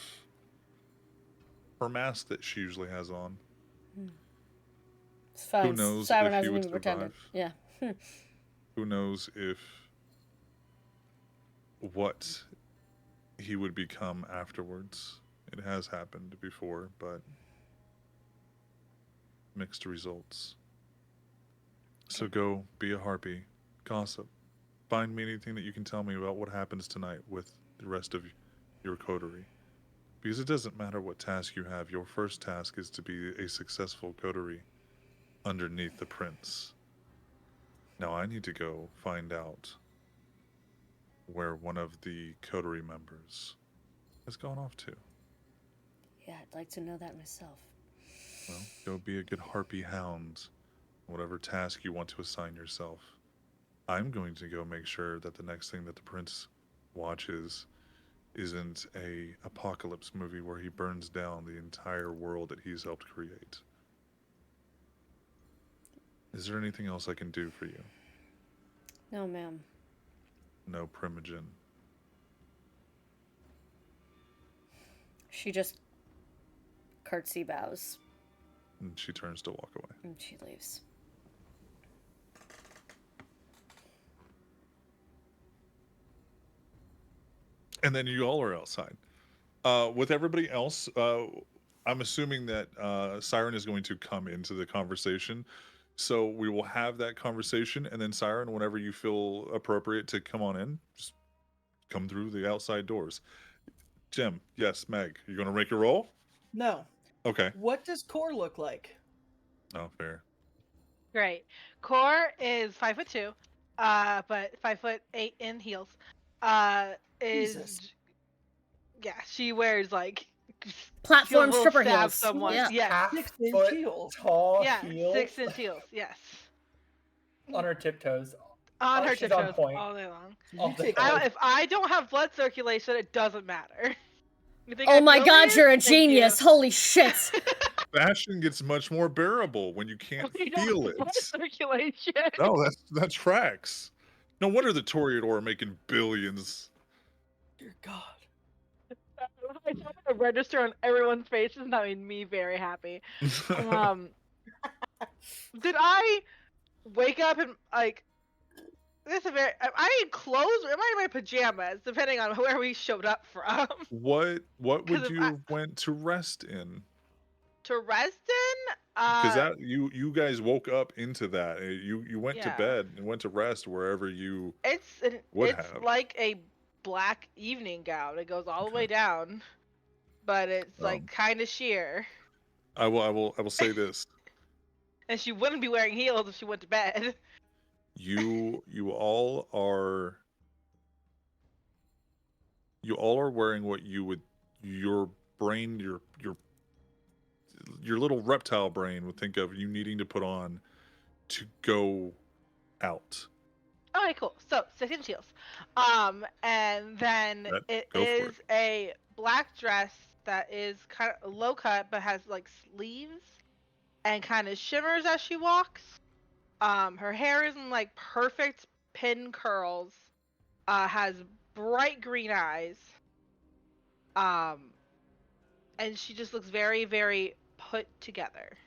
her mask that she usually has on. It's fine. Who knows Siren if he hasn't would even pretended. survive? Yeah. Who knows if what he would become afterwards. It has happened before, but mixed results. So go be a harpy, gossip, find me anything that you can tell me about what happens tonight with the rest of your coterie. Because it doesn't matter what task you have, your first task is to be a successful coterie underneath the prince. Now I need to go find out where one of the coterie members has gone off to. Yeah, I'd like to know that myself. Well, go be a good harpy hound, whatever task you want to assign yourself. I'm going to go make sure that the next thing that the prince watches isn't a apocalypse movie where he burns down the entire world that he's helped create. Is there anything else I can do for you? No, ma'am. No, Primogen. She just curtsy bows And she turns to walk away. and she leaves. And then you all are outside. With everybody else, I'm assuming that Siren is going to come into the conversation. So we will have that conversation, and then Siren, whenever you feel appropriate to come on in, just come through the outside doors. Jim, yes, Meg, you going to make your roll? No. Okay. What does Core look like? Oh, fair. Great. Core is 5'2", but 5'8" in heels. Is Jesus. yeah, she wears like Platform will stripper stab heels. someone. Yeah. Yes. Half 6-inch foot heels. tall Yeah, heels 6-inch heels. Yes. on her tiptoes. On Oh, her she's on tiptoes point. all day long. So All you the take time. If I don't have blood circulation, it doesn't matter. You think Oh I'm my the god, alien? you're a Thank you. genius. Holy shit. Fashion gets much more bearable when you can't We don't feel have blood it. circulation. No, that tracks. No wonder the Toreador are making billions. Dear God. I saw the register on everyone's faces, and that made me very happy. Did I wake up and like? This is very. I need clothes, or am I in my pajamas? Depending on where we showed up from. What 'Cause would if you have went to rest in? To rest in, Because that you guys woke up into that. You went to Yeah. bed and went to rest wherever you it's would it's have. like a black evening gown. It goes all the way Okay. down, but it's like Um, kind of sheer. I will say this. And she wouldn't be wearing heels if she went to bed. You all are wearing what you would your brain your little reptile brain would think of you needing to put on to go out. Okay, cool. So 6-inch heels. And then it Go for is a black dress that is kind of low cut, but has like sleeves and kind of shimmers as she walks. Her hair is in like perfect pin curls. Has bright green eyes. And she just looks very, very put together.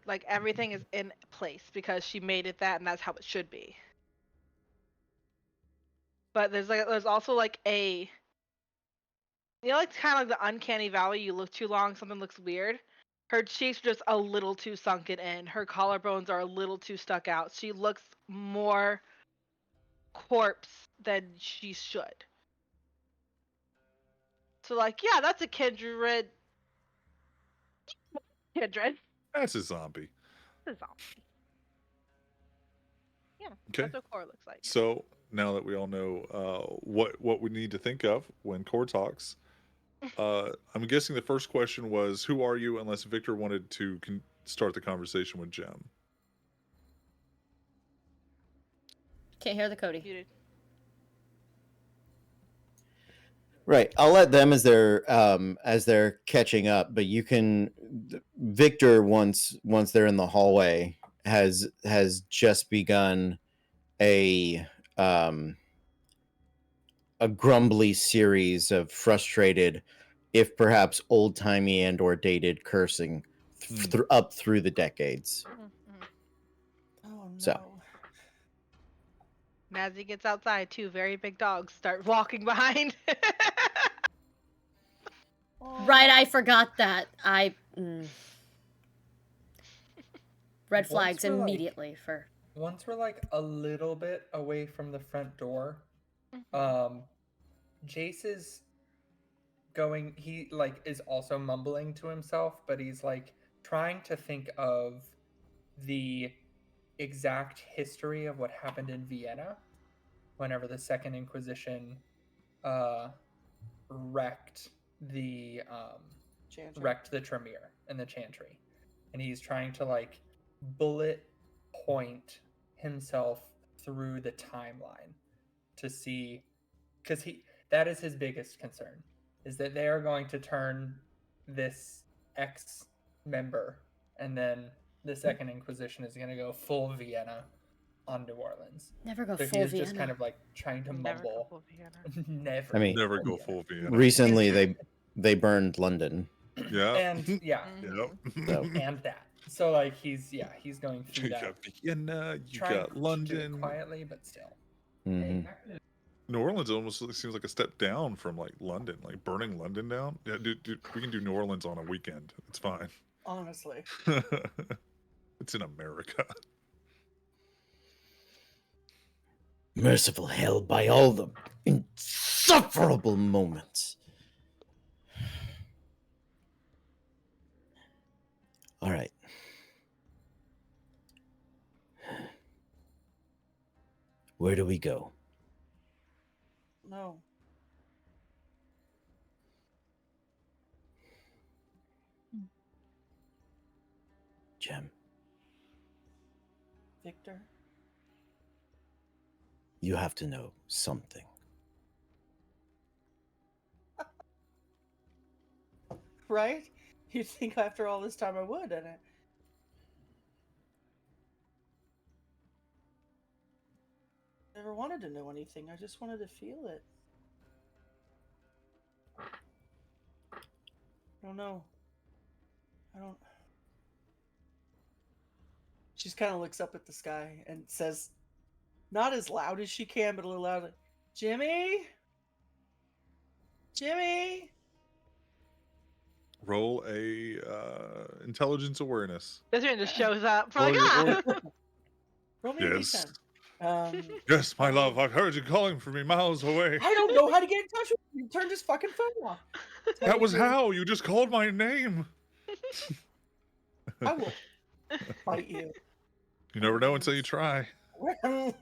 Like everything is in place because she made it that, and that's how it should be. But there's also like a, like kind of like the uncanny valley. You look too long, something looks weird. Her cheeks are just a little too sunken in. Her collarbones are a little too stuck out. She looks more corpse than she should. So like, yeah, that's a kindred. Kindred. That's a zombie. It's a zombie. Yeah, Okay. that's what Core looks like. So now that we all know what we need to think of when Core talks, I'm guessing the first question was, "Who are you?" Unless Victor wanted to start the conversation with Jem. Can't hear the Cody. Muted. Right. I'll let them as they're catching up, but you can Victor once they're in the hallway has just begun a grumbly series of frustrated, if perhaps old-timey and or dated cursing up through the decades. Mm-hmm. Oh no. So. As he gets outside, two very big dogs start walking behind. Right, I forgot that. Red flags we're, like- immediately for. Once we're like a little bit away from the front door, Jace is going, he like is also mumbling to himself, but he's like trying to think of the exact history of what happened in Vienna whenever the Second Inquisition wrecked the Tremere and the Chantry. And he's trying to like bullet point himself through the timeline to see, because that is his biggest concern, is that they are going to turn this ex-member, and then the Second Inquisition is going to go full Vienna on New Orleans. Never go So full he's just kind Vienna. of like trying to Never go mumble. full Vienna. Never. I mean, Never full go Vienna. full Vienna. Recently, they burned London. Yeah. And yeah, Yep. So and that. So like he's going through You that. got Vienna, you Trying got to do it London. quietly, but still. mhm. New Orleans almost seems like a step down from like London, like burning London down. Yeah, dude, we can do New Orleans on a weekend. It's fine. Honestly. It's in America. Merciful hell, by all the insufferable moments. All right. Where do we go? No. Jem, Victor? you have to know something. Right? You'd think after all this time I would, and I never wanted to know anything. I just wanted to feel it. I don't know. I don't. She just kind of looks up at the sky and says, not as loud as she can, but a little louder, Jimmy? Jimmy? Roll a intelligence awareness. This man just shows up. Or Like, you- ah! Roll me a Yes. d10. Yes, my love. I've heard you calling for me miles away. I don't know how to get in touch with you. Turned his fucking phone off. That was how you just called my name. I will fight you. You never know until you try. Okay,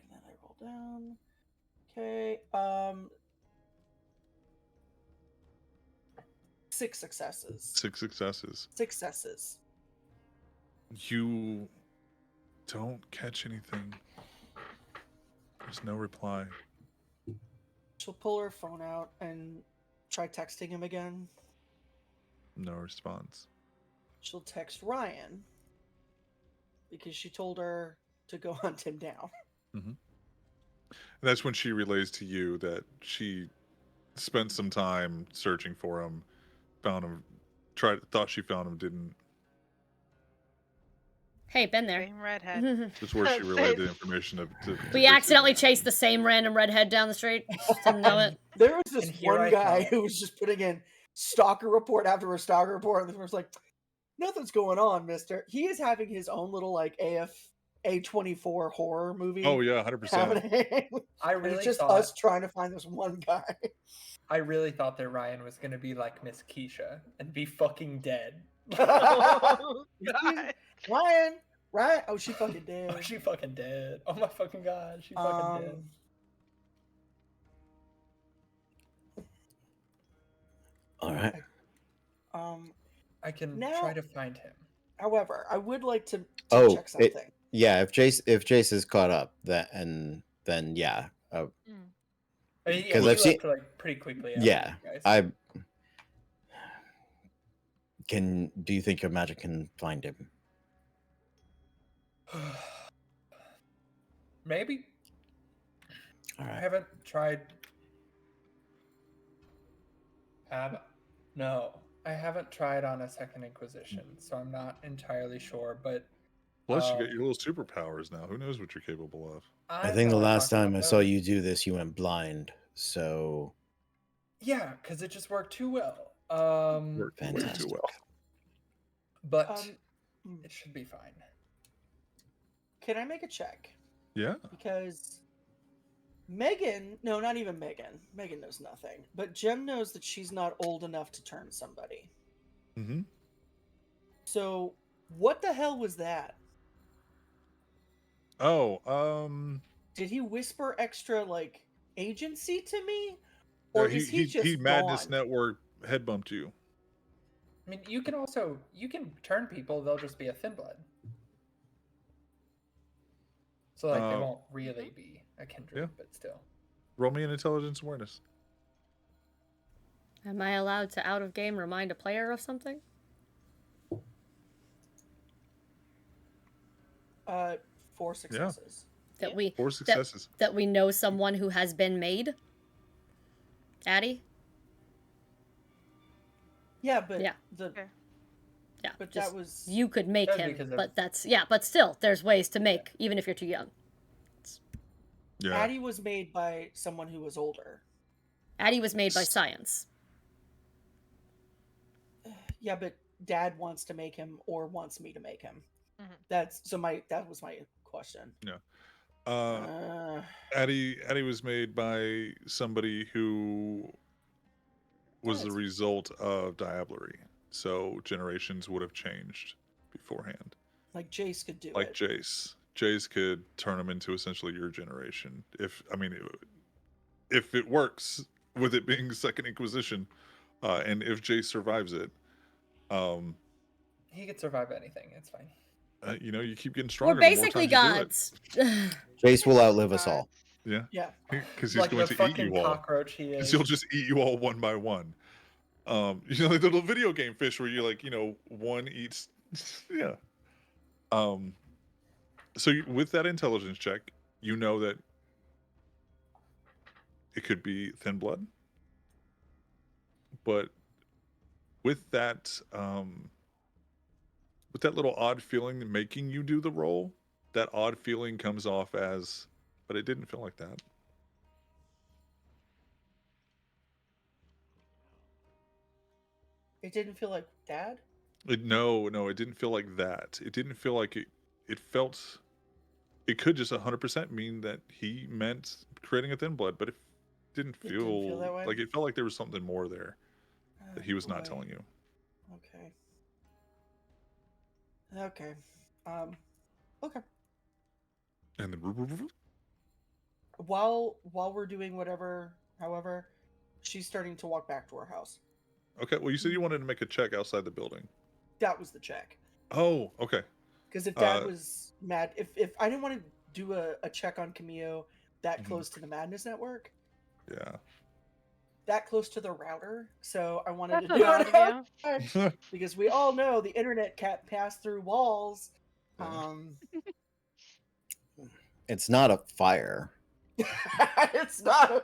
then I roll down. Okay, 6 successes. 6 successes. Successes. You don't catch anything. There's no reply. She'll pull her phone out and try texting him again. No response. She'll text Ryan because she told her to go hunt him down. And that's when she relays to you that she spent some time searching for him, found him, thought she found him, didn't. Hey, been there. Same redhead. That's where she relayed the information to We accidentally chased the same random redhead down the street. Just didn't know it. There was this And here one I guy come. who was just putting in stalker report after a stalker report, and the was like, nothing's going on, mister. He is having his own little like A24 horror movie. Oh yeah, 100%. happening. I And really it's just thought us trying to find this one guy. I really thought that Ryan was gonna be like Miss Keisha and be fucking dead. Oh, God. Ryan, oh, she fucking dead. Oh, she fucking dead. Oh my fucking god, she fucking dead. All right. I can now- try to find him. However, I would like to Oh, check something. Yeah, if Jace is caught up, then yeah. I mean, yeah, 'Cause he I've seen- left, like pretty quickly. after Yeah, you guys. do you think your magic can find him? Maybe. All I right. haven't tried. No, I haven't tried on a Second Inquisition, so I'm not entirely sure. But Plus, you get your little superpowers now. Who knows what you're capable of? I think the thought last talked time I about saw that. you do this, you went blind. So Yeah, because it just worked too well. Worked way too fantastic. well. But Hmm, it should be fine. can I make a check? Yeah. Because Megan, no, not even Megan. Megan knows nothing. But Jem knows that she's not old enough to turn somebody. Mm-hmm. So, what the hell was that? Oh, Did he whisper extra, like, agency to me? no, Or is he just Madness gone? Network head bumped you. I mean, you can turn people; they'll just be a thin blood. So like it won't really be a kindred, Yeah. but still. Roll me an intelligence awareness. Am I allowed to out of game remind a player of something? 4 successes. That Yeah. we 4 successes. that we know someone who has been made? Addie? Yeah, but Yeah. Yeah. But just- that was you could make That'd him, because of- but but still, there's ways to make, even if you're too young. Yeah. Addie was made by someone who was older. Addie was made by science. Yeah, but Dad wants to make him or wants me to make him. Mhm. That was my question. Addie was made by somebody who was the What? result of diablerie. So generations would have changed beforehand. Like Jace could do Like it. Jace. Jace could turn him into essentially your generation. If it works with it being Second Inquisition, and if Jace survives it, He could survive anything. It's fine. you keep getting stronger. We're the more basically times you do it. gods. Jace will outlive us all. Yeah, Yeah. because he's Like going the to eat fucking you all. cockroach he Because is. he'll just eat you all one by one. Like the little video game fish where you one eats. Yeah. So with that intelligence check, you know that it could be thin blood, but with that little odd feeling making you do the roll, that odd feeling comes off as, but it didn't feel like that. It didn't feel like Dad? No, it didn't feel like that. It didn't feel like it. It felt. It could just 100% mean that he meant creating a thin blood, but it didn't It didn't feel that way? like it felt like there was something more there that he was not boy. telling you. Okay. Okay. Okay. And then While we're doing however, she's starting to walk back to her house. okay. Well, you said you wanted to make a check outside the building. That was the check. Oh, okay. Because if Dad was mad, if I didn't want to do a check on Camille that close to the Madness Network, Yeah. that close to the router, so I wanted That's to do odd it of you. outside, because we all know the internet can't pass through walls. It's not a fire. It's not a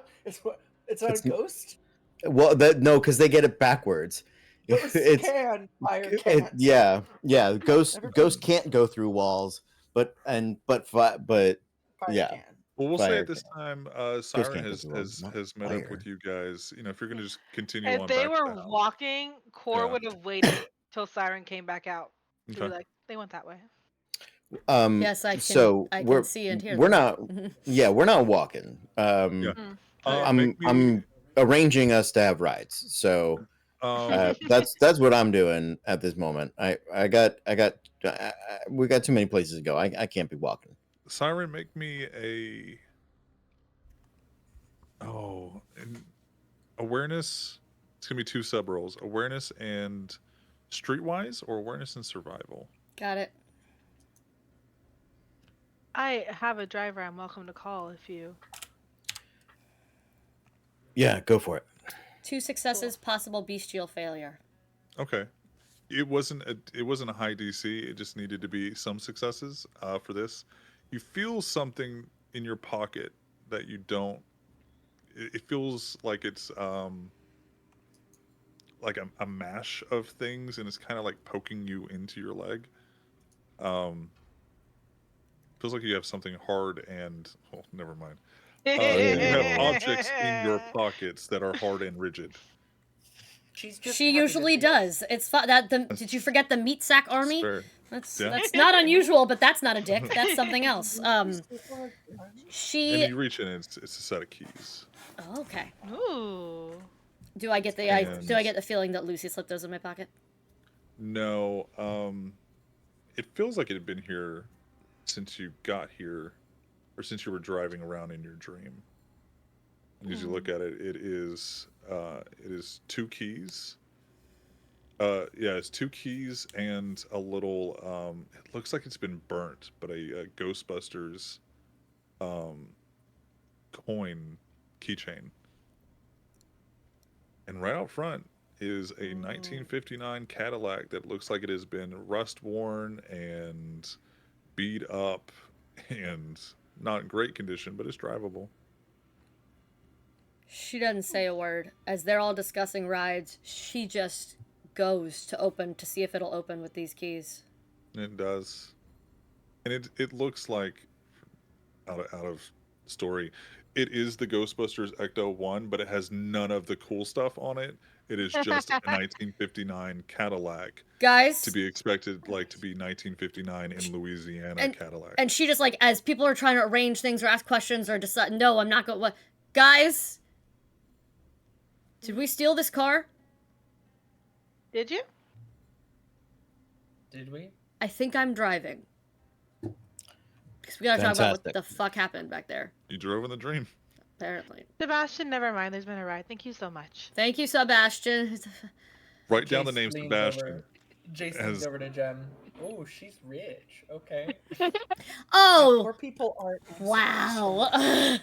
It's- ghost. Well, no, because they get it backwards. Ghosts can, fire can't. Yeah. Ghost Everybody- can't go through walls, but Fire yeah. can. Well, we'll say Fire at this time, Siren can't go has through walls, not has met up fire. with you guys. If you're gonna just continue If on they back were to the house. walking, Core Yeah. would have waited till Siren came back out. To be Okay. like, they went that way. Yes, I can. So I we're can see and hear. we're them. not. Yeah, we're not walking. Yeah. I'm arranging us to have rides. So that's what I'm doing at this moment. We got too many places to go. I can't be walking. Siren, make me awareness. It's gonna be 2 sub roles: awareness and streetwise, or awareness and survival. Got it. I have a driver I'm welcome to call if you. Yeah, go for it. 2 successes, possible bestial failure. Okay. It wasn't a high DC. It just needed to be some successes for this. You feel something in your pocket that you don't. It feels like it's like a mash of things, and it's kind of like poking you into your leg. Feels like you have something hard and never mind. You have objects in your pockets that are hard and rigid. She's just She happy to usually see it. does. It's did you forget the meat sack army? Fair. That's Yeah. that's not unusual, but that's not a dick. That's something else. And She. you reach in, and it's a set of keys. Oh, okay. Ooh. Do I get the And- do I get the feeling that Lucy slipped those in my pocket? No, it feels like it had been here since you got here, or since you were driving around in your dream. And as you look at it, it is 2 keys. Yeah, it's 2 keys and a little. It looks like it's been burnt, but a Ghostbusters coin keychain. And right out front is a 1959 Cadillac that looks like it has been rust worn and beat up and not in great condition, but it's drivable. She doesn't say a word. As they're all discussing rides, she just goes to see if it'll open with these keys. It does. And it looks like, out of story, it is the Ghostbusters Ecto 1, but it has none of the cool stuff on it. It is just a 1959 Cadillac. Guys, To be expected, like, to be 1959 in Louisiana Cadillac. and she just, like, as people are trying to arrange things or ask questions or decide, no, I'm not going. What, guys? Did we steal this car? Did you? Did we? I think I'm driving. Because we gotta talk about what Fantastic. the fuck happened back there. You drove in the dream. Apparently. Sebastian, never mind. There's been a ride. Thank you so much. Thank you, Sebastian. Write down the Jace name leans Sebastian. over- Jace as- leans over to Jem. Oh, she's rich. Okay. Oh, Poor people aren't. wow.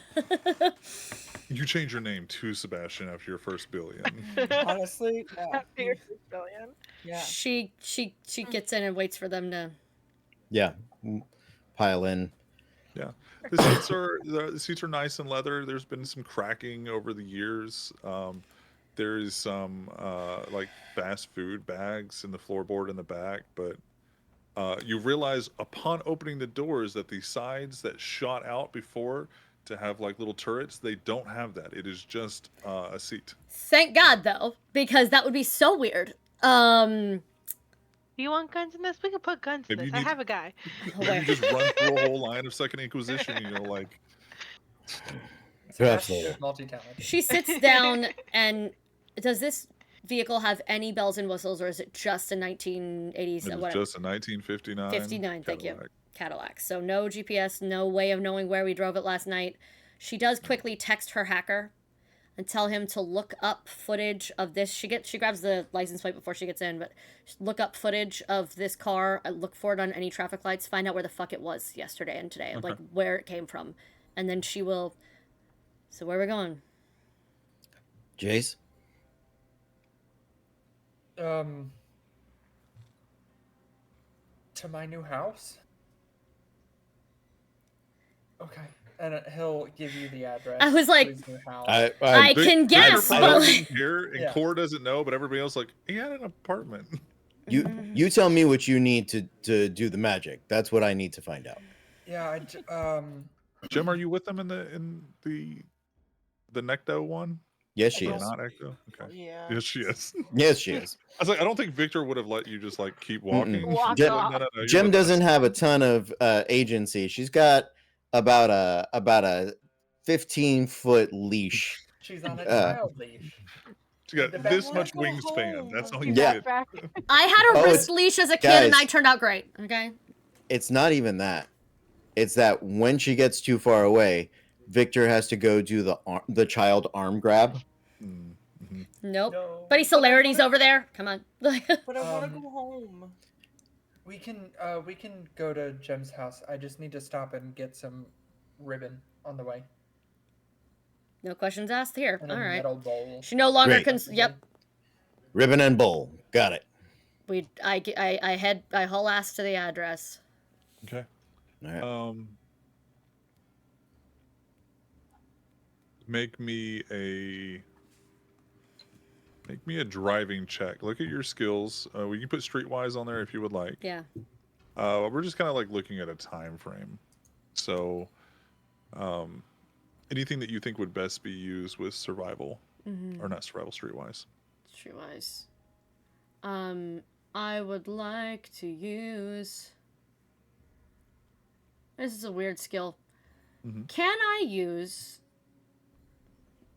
You change your name to Sebastian after your first billion. Honestly, yeah. Figure 6 billion. Yeah. She gets in and waits for them to. Yeah, pile in. The seats are nice and leather. There's been some cracking over the years. There's some like fast food bags in the floorboard in the back, but you realize upon opening the doors that the sides that shot out before to have like little turrets, they don't have that. It is just a seat. Thank God, though, because that would be so weird. Do you want guns in this? We could put guns in Maybe this. you I need- have a guy. Maybe you just run through a whole line of Second Inquisition, like Perhaps Sebastian later. is multi-talented. She sits down and does this vehicle have any bells and whistles, or is it just a 1980s? it is Whatever. just a 1959 59, thank you. Cadillac. Cadillac. So no GPS, no way of knowing where we drove it last night. She does quickly text her hacker and tell him to look up footage of this. She grabs the license plate before she gets in, but look up footage of this car, look for it on any traffic lights, find out where the fuck it was yesterday and today, Okay. like where it came from. And then she will. So where are we going? Jace? To my new house. Okay, and he'll give you the address. I was to like- his new house. I can guess, Tyler but- didn't hear, and Yeah. Core doesn't know, but everybody else like he had an apartment. You tell me what you need to do the magic. That's what I need to find out. Yeah, Jim, are you with them in the Necto one? Yes, she Or is. not Ecto? Okay. Yeah. Yes, she is. Yes, she is. I was like, I don't think Victor would have let you just like keep walking. Walk Jim- off. No, you're Jim with us. doesn't have a ton of agency. She's got about a 15-foot leash. she's on a Uh, child leash. She got The this back- much Go wingspan. home. That's all Let's you Yeah. get. back. I had a Oh, wrist it's- leash as a kid, and I guys. turned out great. Okay. It's not even that. It's that when she gets too far away, Victor has to go do the child arm grab. Mhm. Nope. No. But he's hilarities over there. Come on. But I want to Um, go home. We can go to Jem's house. I just need to stop and get some ribbon on the way. No questions asked here. And a All right. metal bowl. She no longer Great. Yep. Ribbon and bowl. Got it. I haul ass to the address. Okay. All right. Make me a driving check. Look at your skills. We can put streetwise on there if you would like. Yeah. We're just kind of like looking at a time frame. So, anything that you think would best be used with survival, or not survival, streetwise. Streetwise. I would like to use. This is a weird skill. Mhm. Can I use?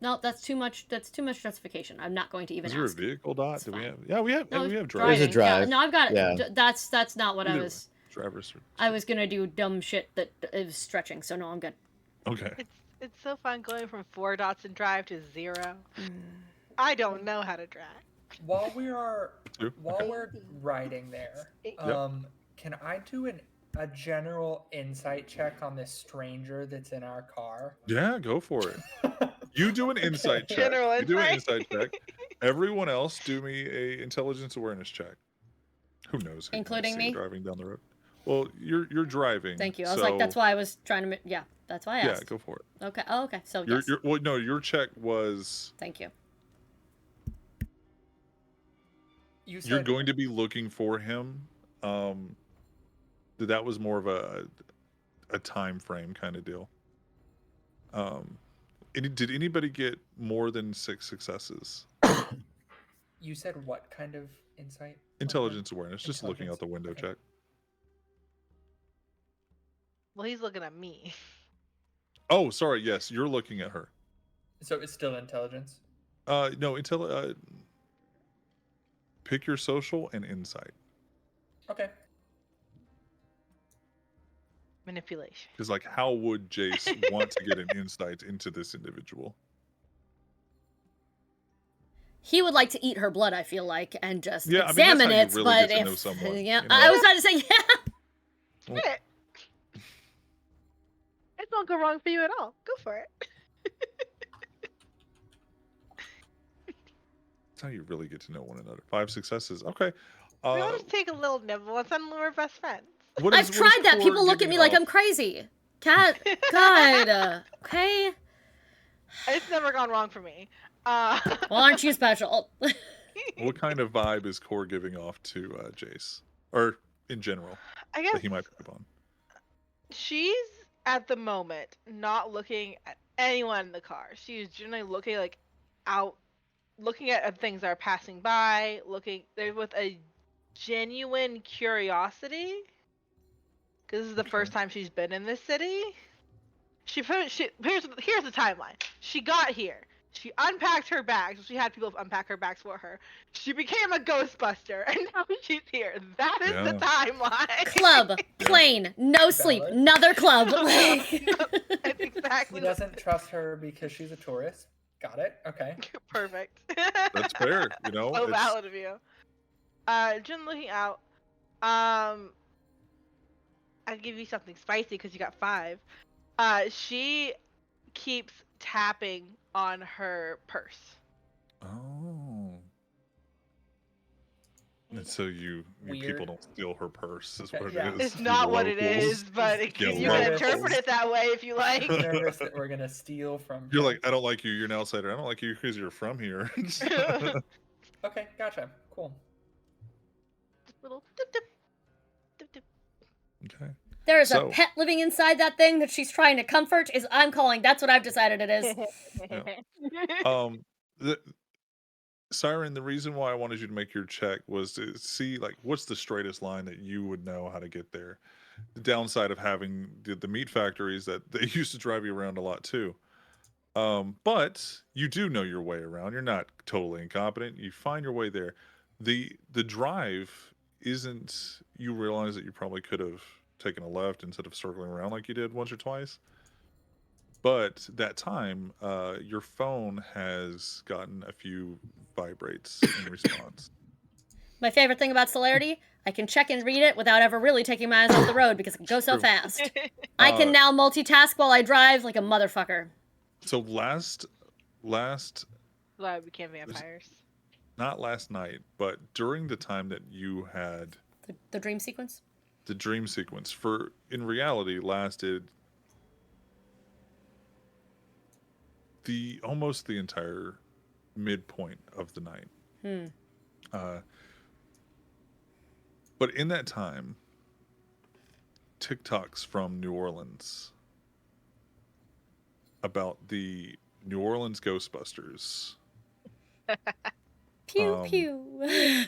No, that's too much. That's too much justification. I'm not going to even Is there a ask. vehicle dot? It's Do we fine. have? Yeah, we have. No, we have There's a driving. drive. Yeah, no, I've got it. Yeah. That's not what I Either way. was. Drivers. I was gonna do dumb shit that is stretching. So no, I'm good. Okay. It's so fun going from 4 dots and drive to 0. I don't know how to drive. While we are Two. while Okay. we're riding there, Yep. can I do an a general insight check on this stranger that's in our car? Yeah, go for it. You do an insight check. General You do an insight. insight check. Everyone else, do me a intelligence awareness check. Who knows? Who Including might see me? driving down the road. Well, you're driving. Thank you. I was like, that's so- why I was trying to. Yeah, that's why I Yeah, asked. go for it. Okay. Oh, okay. So Your yes. well, no, your check was. Thank you. You said You're going to be looking for him. That was more of a time frame kind of deal. Did anybody get more than 6 successes? you said what kind of insight? Intelligence awareness, just looking out Intelligence, the window okay. check. Well, he's looking at me. Oh, sorry. Yes, you're looking at her. So it's still intelligence. No, pick your social and insight. Okay. Manipulation. Because, like, how would Jace want to get an insight into this individual? He would like to eat her blood, I feel like, and just Yeah, I mean, that's examine how you it. really But get to if know someone, yeah, you know? I was about to say yeah. Well, Shit. It won't go wrong for you at all. Go for it. that's how you really get to know one another. 5 successes. Okay. We want to take a little nibble. Let's suddenly we're best friends. I've tried that. People look at me like I'm crazy. Cat, God, okay. It's never gone wrong for me. Well, aren't you special? What kind of vibe is Core giving off to Jace, or in general, I that guess he might pick up on? she's at the moment not looking at anyone in the car. She's generally looking like out, looking at things that are passing by, looking there with a genuine curiosity. Because this is the Okay. first time she's been in this city. Here's the timeline. She got here. She unpacked her bags. She had people unpack her bags for her. She became a Ghostbuster, and now she's here. That is the Yeah. timeline. Club, plane, no sleep, Valid. another club. Like, That's He exactly what- doesn't trust her because she's a tourist. Got it. Okay. perfect. That's fair, you know. So it's- valid of you. Jin looking out. I'll give you something spicy because you got 5. She keeps tapping on her purse. Oh. And so you people Weird. don't steal her purse, is Okay, what yeah. it is. It's you not what it locals. is, but it, Yeah, you can locals. interpret it that way if you like. Nervous that we're gonna steal from. You're her. like, I don't like you. You're an outsider. I don't like you because you're from here. Okay, gotcha. Cool. Just little dip dip. Dip dip. Okay. there is So- a pet living inside that thing that she's trying to comfort. Is I'm calling. That's what I've decided it is. The Siren, the reason why I wanted you to make your check was to see, like, what's the straightest line that you would know how to get there. The downside of having the meat factories that they used to drive you around a lot too. But you do know your way around. You're not totally incompetent. You find your way there. The drive isn't. You realize that you probably could have taken a left instead of circling around like you did once or twice. But that time, your phone has gotten a few vibrates in response. My favorite thing about Celerity, I can check and read it without ever really taking my eyes off the road because it can go so True. fast. I can Uh, now multitask while I drive like a motherfucker. So last, Glad we became vampires. not last night, but during the time that you had The dream sequence. the dream sequence, in reality lasted almost the entire midpoint of the night. But in that time, TikToks from New Orleans about the New Orleans Ghostbusters. Pew Um, pew.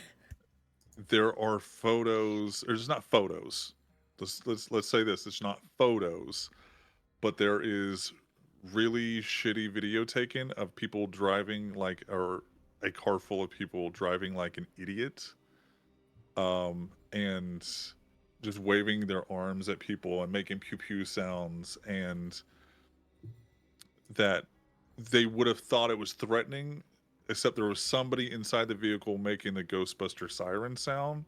There are photos. There's not photos. Let's say this. It's not photos, but there is really shitty video taken of people driving like, or a car full of people driving like an idiot, and just waving their arms at people and making pew pew sounds, and that they would have thought it was threatening, except there was somebody inside the vehicle making the Ghostbuster siren sound.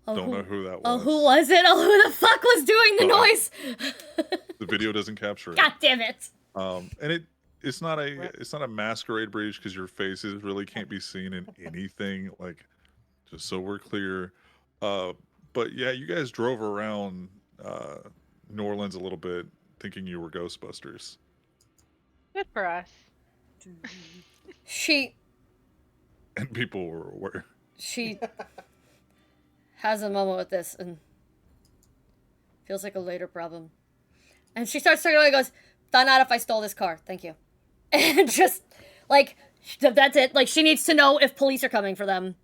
Oh, Don't know who that was. Oh, who was it? Oh, who the fuck was doing the noise? The video doesn't capture it. God damn it. And it's not a masquerade breach because your faces really can't be seen in anything. Like, just so we're clear. But yeah, you guys drove around New Orleans a little bit, thinking you were Ghostbusters. Good for us. She And people were aware. has a moment with this and feels like a later problem. And she starts talking and goes, "Find out if I stole this car. Thank you." And just like that's it. Like she needs to know if police are coming for them.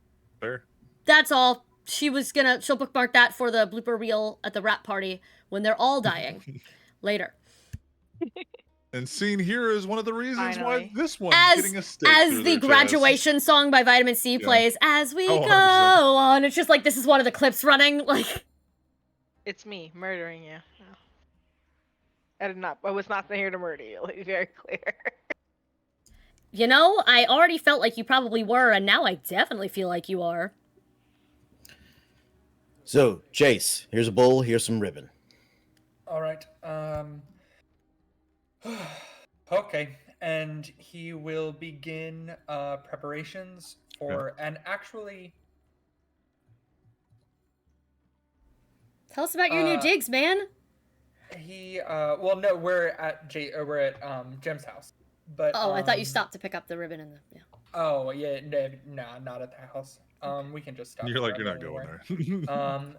Fair. That's all. She'll bookmark that for the blooper reel at the rap party when they're all dying later. And scene here is one of the reasons Finally. why this one's getting a stake As through the their graduation chest. song by Vitamin C plays, as we Oh, go 100%. on. It's just like this is one of the clips running. Like It's me murdering you. No. I was not here to murder you. Let me be very clear. you know, I already felt like you probably were, and now I definitely feel like you are. So, Jace, here's a bowl, here's some ribbon. All right. Okay, and he will begin preparations for, and actually, Tell us about your new digs, man. he well, no, we're at Jim's house, but Oh, I thought you stopped to pick up the ribbon and the yeah. Oh yeah, no, not at the house. We can just stop. You're like, at you're not anywhere. going there.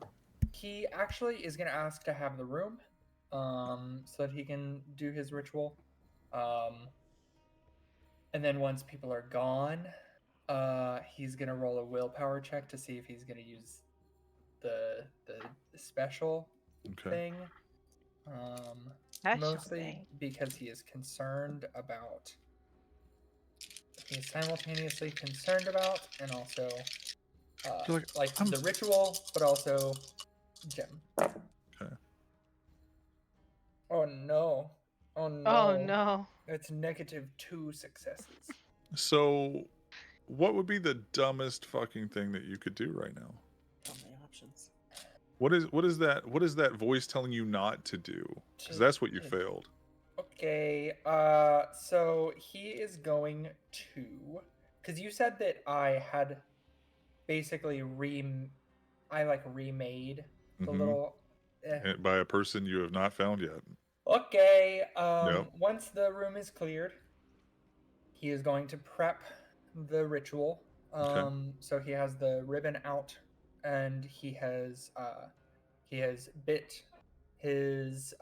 He actually is gonna ask to have the room, so that he can do his ritual. And then once people are gone, he's gonna roll a willpower check to see if he's gonna use the special thing. Mostly because he is concerned about. He's simultaneously concerned about and also like the ritual, but also Jim. Okay. Oh no. Oh no. Oh no. It's -2 successes. So, what would be the dumbest fucking thing that you could do right now? Tell me options. What is that voice telling you not to do? Because that's what you failed. Okay, so he is going to, because you said that I had basically remade the little by a person you have not found yet. Okay, Yep. once the room is cleared, he is going to prep the ritual. So he has the ribbon out, and he has bit his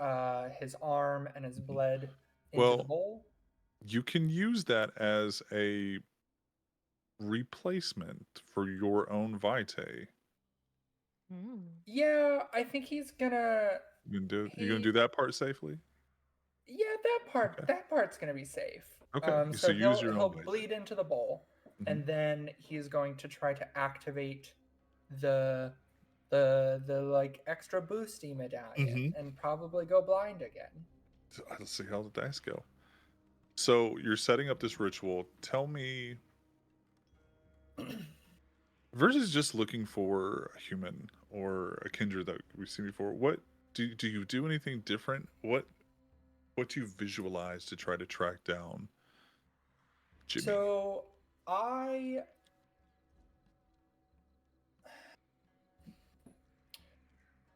arm and his bled into the bowl. You can use that as a replacement for your own vitae. Yeah, I think he's gonna. You gonna do that part safely? Yeah, that part's gonna be safe. Okay. So use your he'll own vitae. bleed into the bowl, and then he is going to try to activate the like extra boosty medallion and probably go blind again. Let's see how the dice go. So you're setting up this ritual. Tell me, versus just looking for a human or a kindred that we've seen before, what do you do anything different? What do you visualize to try to track down Jimmy?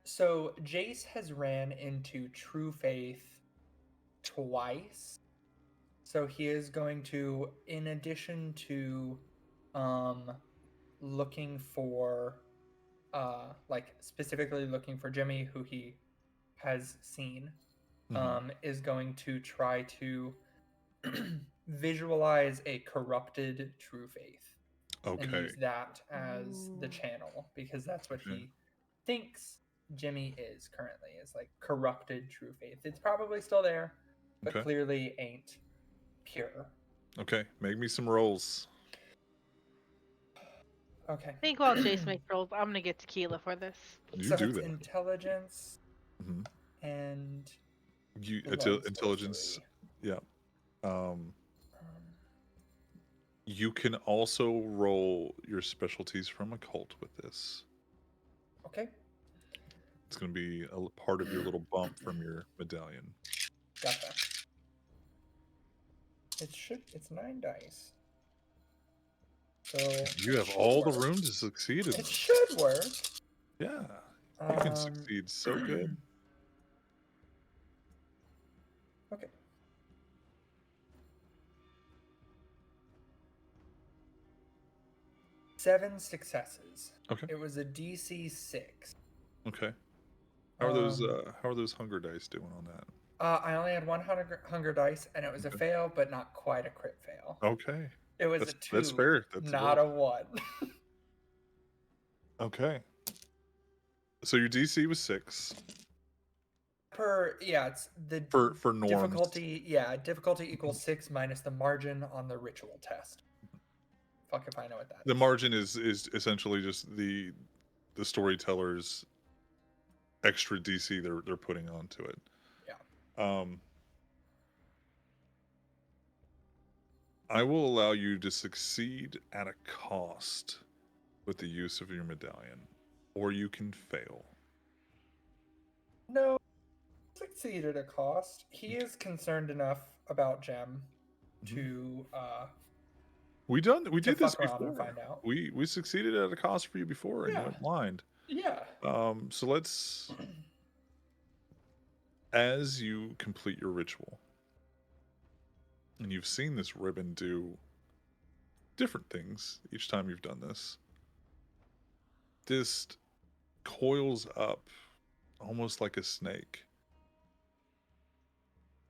So Jace has ran into True Faith twice. So he is going to, in addition to looking for like specifically looking for Jimmy, who he has seen, is going to try to visualize a corrupted True Faith. And use that as the channel, because that's what he thinks Jimmy is currently, is like corrupted True Faith. It's probably still there, but clearly ain't pure. Okay, make me some rolls. Okay. I think while Jace makes rolls, I'm gonna get tequila for this. You do that. Intelligence and intelligence. Yeah. You can also roll your specialties from occult with this. Okay. It's going to be a part of your little bump from your medallion. Gotcha. It's 9 dice. So You it have should all the work. room to succeed in It this. should work. Yeah, you can succeed so good. Okay. Seven successes. Okay. It was a DC 6. Okay. How are those? Um, How are those hunger dice doing on that? I only had one hunger dice, and it was a Okay. fail, but not quite a crit fail. Okay. It was a 2. That's fair. That's not fair. a 1. Okay. So your DC was 6 It's the for norms. difficulty. Yeah, difficulty equals 6 minus the margin on the ritual test. Fuck if I know what that The is. margin is essentially just the storyteller's extra DC they're putting onto it. Yeah. I will allow you to succeed at a cost with the use of your medallion, or you can fail. No, succeed at a cost. He is concerned enough about Gem to We did this fuck around and before. find out. We succeeded at a cost for you before, and you Yeah. went blind. Yeah. So let's, as you complete your ritual, and you've seen this ribbon do different things each time you've done this. This coils up almost like a snake,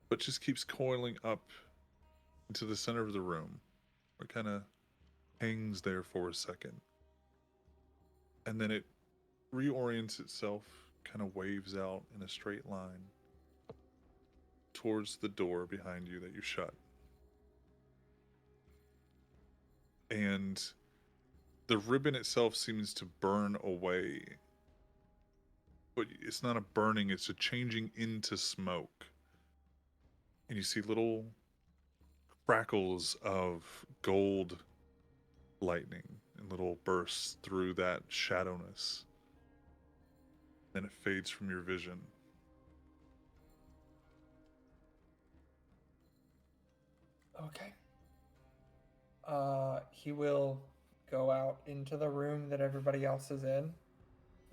but just keeps coiling up into the center of the room. It kind of hangs there for a second, and then it reorients itself, kind of waves out in a straight line towards the door behind you that you shut. And the ribbon itself seems to burn away, but it's not a burning, it's a changing into smoke. And you see little crackles of gold lightning and little bursts through that shadowness. Then it fades from your vision. Okay. He will go out into the room that everybody else is in.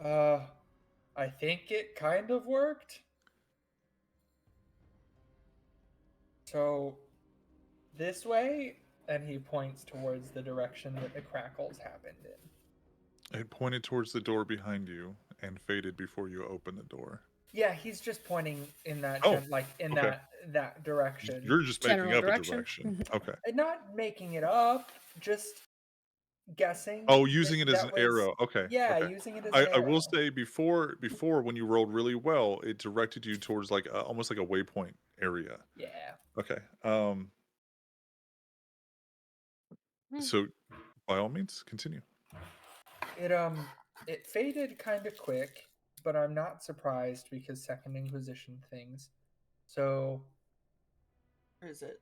I think it kind of worked. So, this way, and he points towards the direction that the crackles happened in. It pointed towards the door behind you and faded before you opened the door. Yeah, he's just pointing in that, in okay. that direction. You're just making General up direction. a direction. Okay. Not making it up, just guessing. Oh, using it as that an was- arrow. Okay. Yeah, okay. using it as an I arrow. will say before when you rolled really well, it directed you towards like almost like a waypoint area. Yeah. Okay. Hmm. So by all means, continue. It faded kind of quick, but I'm not surprised because Second Inquisition things. So Where is it?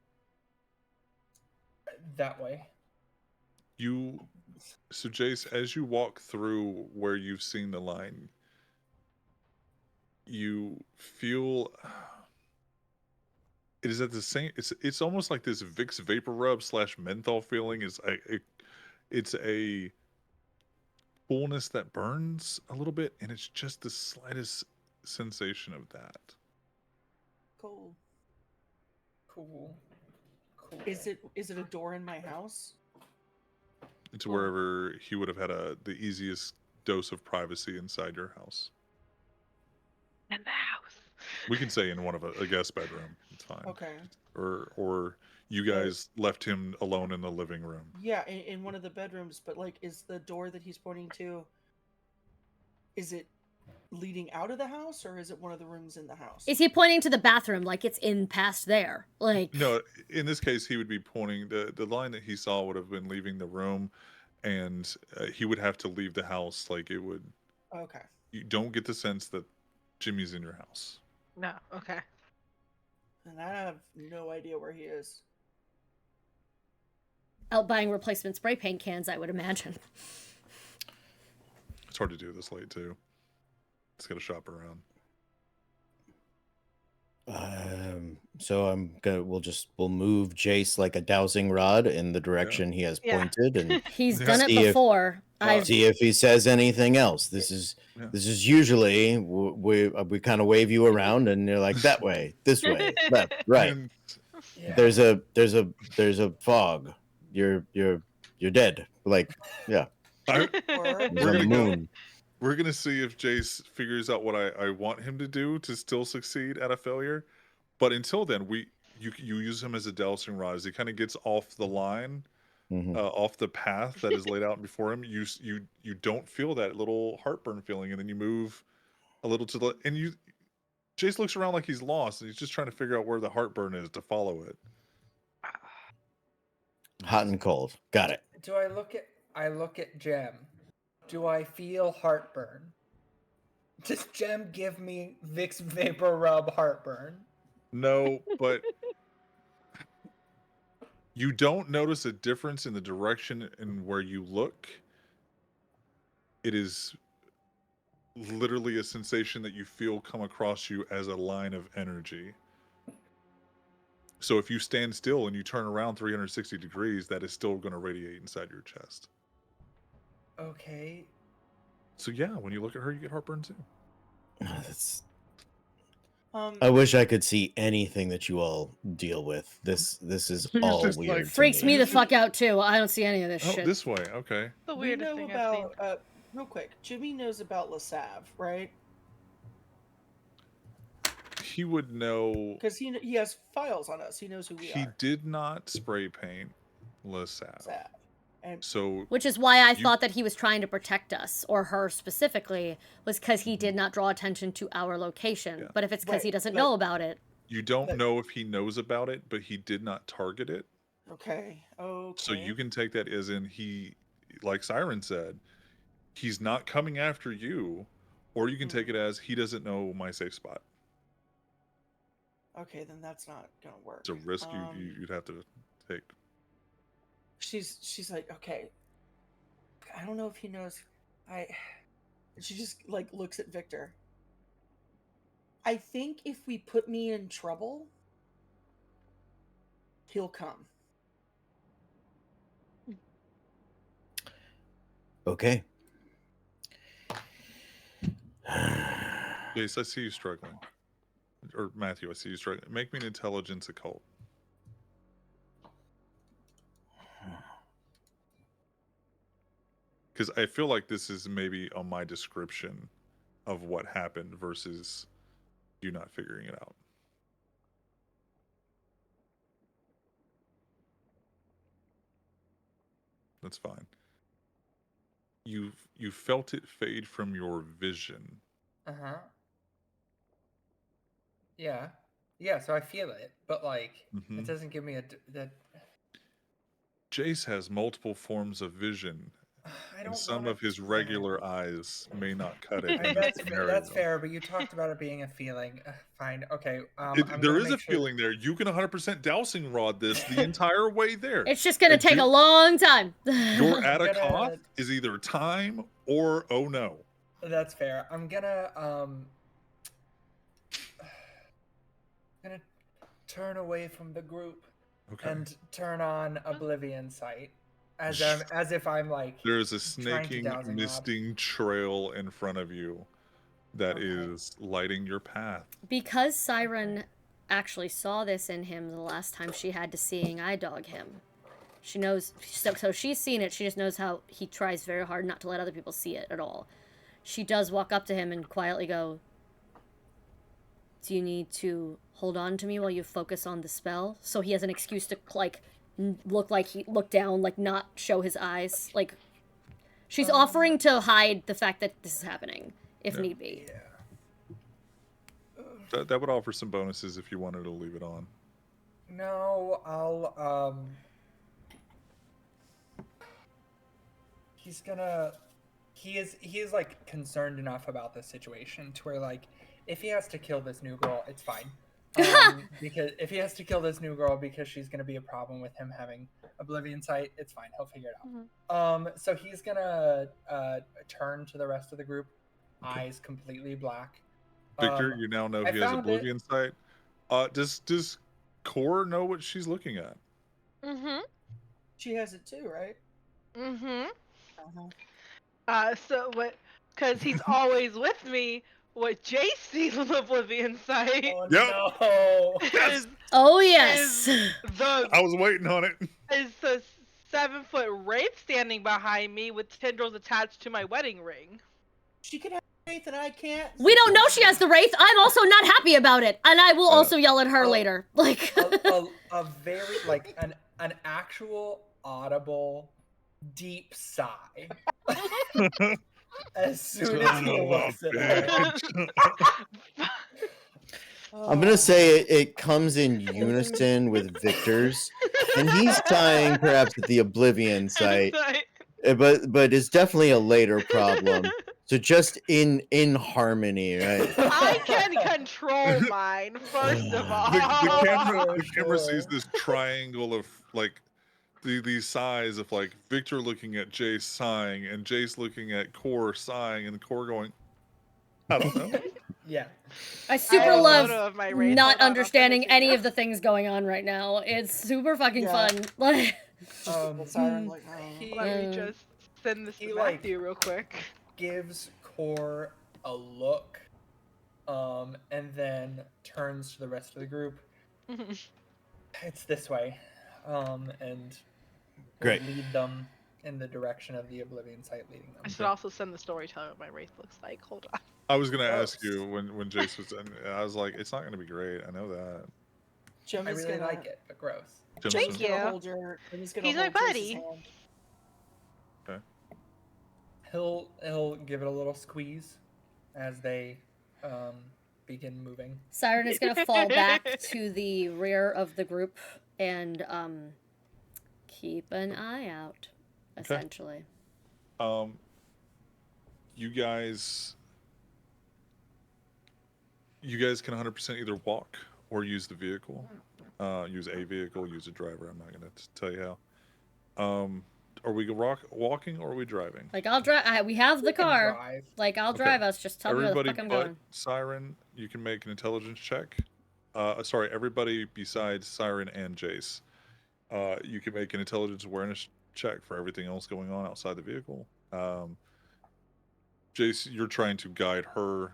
that way. So Jace, as you walk through where you've seen the line, you feel it is at the same. It's almost like this Vicks vapor rub / menthol feeling. It's a coolness that burns a little bit, and it's just the slightest sensation of that. Cool. Cool. Is it a door in my house? It's wherever he would have had the easiest dose of privacy inside your house. In the house. We can say in one of a guest bedroom. It's fine. Okay. Or you guys left him alone in the living room. Yeah, in one of the bedrooms, but like, is the door that he's pointing to, is it leading out of the house, or is it one of the rooms in the house? Is he pointing to the bathroom like it's in past there? Like No, in this case, he would be pointing, the line that he saw would have been leaving the room, and he would have to leave the house. Like it would. Okay. You don't get the sense that Jimmy's in your house. No, okay. And I have no idea where he is. out buying replacement spray paint cans, I would imagine. It's hard to do this late too. It's gonna shop around. So we'll move Jace like a dowsing rod in the direction he has Yeah. pointed, and He's Yeah. done it See if- before. I've see if he says anything else. This is usually we kind of wave you around, and you're like that way, this way, left, right. And Yeah. There's a fog. You're dead. Like yeah, I, Or there's We're a gonna go- moon. we're gonna see if Jace figures out what I want him to do to still succeed at a failure. But until then, you use him as a dowsing rod as he kind of gets off the line, Mhm. off the path that is laid out before him. You don't feel that little heartburn feeling, and then you move a little to the and you. Jace looks around like he's lost, and he's just trying to figure out where the heartburn is to follow it. Hot and cold. Got it. Do I look at Gem? Do I feel heartburn? Does Gem give me Vicks Vapor Rub heartburn? No, but you don't notice a difference in the direction and where you look. It is literally a sensation that you feel come across you as a line of energy. So if you stand still and you turn around 360 degrees, that is still going to radiate inside your chest. Okay. So yeah, when you look at her, you get heartburn too. That's, um, I wish I could see anything that you all deal with. This is He's all just weird. like- to freaks me me. the fuck out too. I don't see any of this Oh, shit. this way. Okay. The we weirdest know thing I've seen. about real quick. Jimmy knows about LaSav, right? He would know. Because he has files on us. He knows who we He are. did not spray paint LaSalle. Sav. And So Which is why I You- thought that he was trying to protect us, or her specifically, was because he did not draw attention to our location. Yeah. But if it's because he Right, doesn't but- know about it, you don't But- know if he knows about it, but he did not target it. okay, okay. So you can take that as in he, like Siren said, he's not coming after you, or you can take it as he doesn't know my safe spot. Okay, then that's not gonna work. It's a risk Um, you'd have to take. She's like, okay. I don't know if he knows. She just like looks at Victor. I think if we put me in trouble, he'll come. Okay. Jace, I see you struggling. Or Matthew, I see you struggling. Make me an intelligence occult. Because I feel like this is maybe on my description of what happened versus you not figuring it out. That's fine. You felt it fade from your vision. Uh-huh. Yeah. Yeah, so I feel it, but like Mhm. it doesn't give me that Jace has multiple forms of vision, I don't and some wanna- of his regular eyes may not cut it. I- in that's this that's scenario. fair, but you talked about it being a feeling. Fine. Okay. I'm There gonna is a make sure- feeling there. You can 100% dowsing rod this the entire way there. it's just gonna And take you- a long time. Your I'm gonna- Atacott is either time or oh no. That's fair. I'm gonna turn away from the group Okay. and turn on Oblivion Sight as if I'm like There is a trying to snaking, dowsing rod. misting trail in front of you that is Okay. lighting your path. Because Siren actually saw this in him the last time she had to seeing eye dog him. She knows, so she's seen it. She just knows how he tries very hard not to let other people see it at all. She does walk up to him and quietly go, "Do you need to hold on to me while you focus on the spell?" So he has an excuse to like look down, like not show his eyes. Like she's offering to hide the fact that this is happening if Yeah. need be. Yeah. That would offer some bonuses if you wanted to leave it on. No, I'll he is like concerned enough about this situation to where like if he has to kill this new girl, it's fine. Because if he has to kill this new girl because she's gonna be a problem with him having Oblivion Sight, it's fine. He'll figure it out. So he's gonna turn to the rest of the group eyes completely black. Victor, you now know I he has found it. oblivion sight. Does Core know what she's looking at? Mm-hmm. She has it too, right? Mm-hmm. Uh-huh. So what? Because he's always with me. What Jace sees with Oblivion Sight Oh Yep. no! Yes! Oh yes. I was waiting on it. is the 7-foot wraith standing behind me with tendrils attached to my wedding ring. She can have faith and I can't. We don't know she has the wraith. I'm also not happy about it, and I will also yell at her oh, later. Like a very like an actual audible deep sigh. As soon as Son he of a looks at her. bitch. I'm gonna say it comes in unison with Victor's, and he's sighing perhaps at the oblivion sight, but it's definitely a later problem. So just in harmony, right? I can control mine, first of all. The camera Sure. sees this triangle of like these sighs of like Victor looking at Jace sighing and Jace looking at Core sighing and Core going, I don't know. Yeah. I I super have a love photo of my wraith. not Hold on, I'll understanding send it to any you. of the things going on right now. It's super fucking Yeah. fun. Like The siren, like, oh. He Let me just send this He, to like- Matthew real quick. gives Core a look, and then turns to the rest of the group. It's this way, and will Great. lead them in the direction of the Oblivion site leading them. I should also send the storyteller what my wraith looks like. Hold on. I was gonna ask Gross. you when Jace was in, I was like, it's not gonna be great. I know that. Jim I is really gonna, like it, but gross. Jim's Thank gonna- you. gonna hold your. He's gonna He's my hold Jace's buddy. hand. He'll give it a little squeeze as they begin moving. Siren is gonna fall back to the rear of the group and keep an eye out, essentially. You guys can 100% either walk or use the vehicle. Use a vehicle, use a driver. I'm not gonna tell you how. Are we walking or are we driving? Like I'll drive. We have the We can car. drive. Like I'll Okay. drive us. Just tell me where the Everybody fuck I'm but going. Siren, you can make an intelligence check. Sorry, everybody besides Siren and Jace. You can make an intelligence awareness check for everything else going on outside the vehicle. Jace, you're trying to guide her.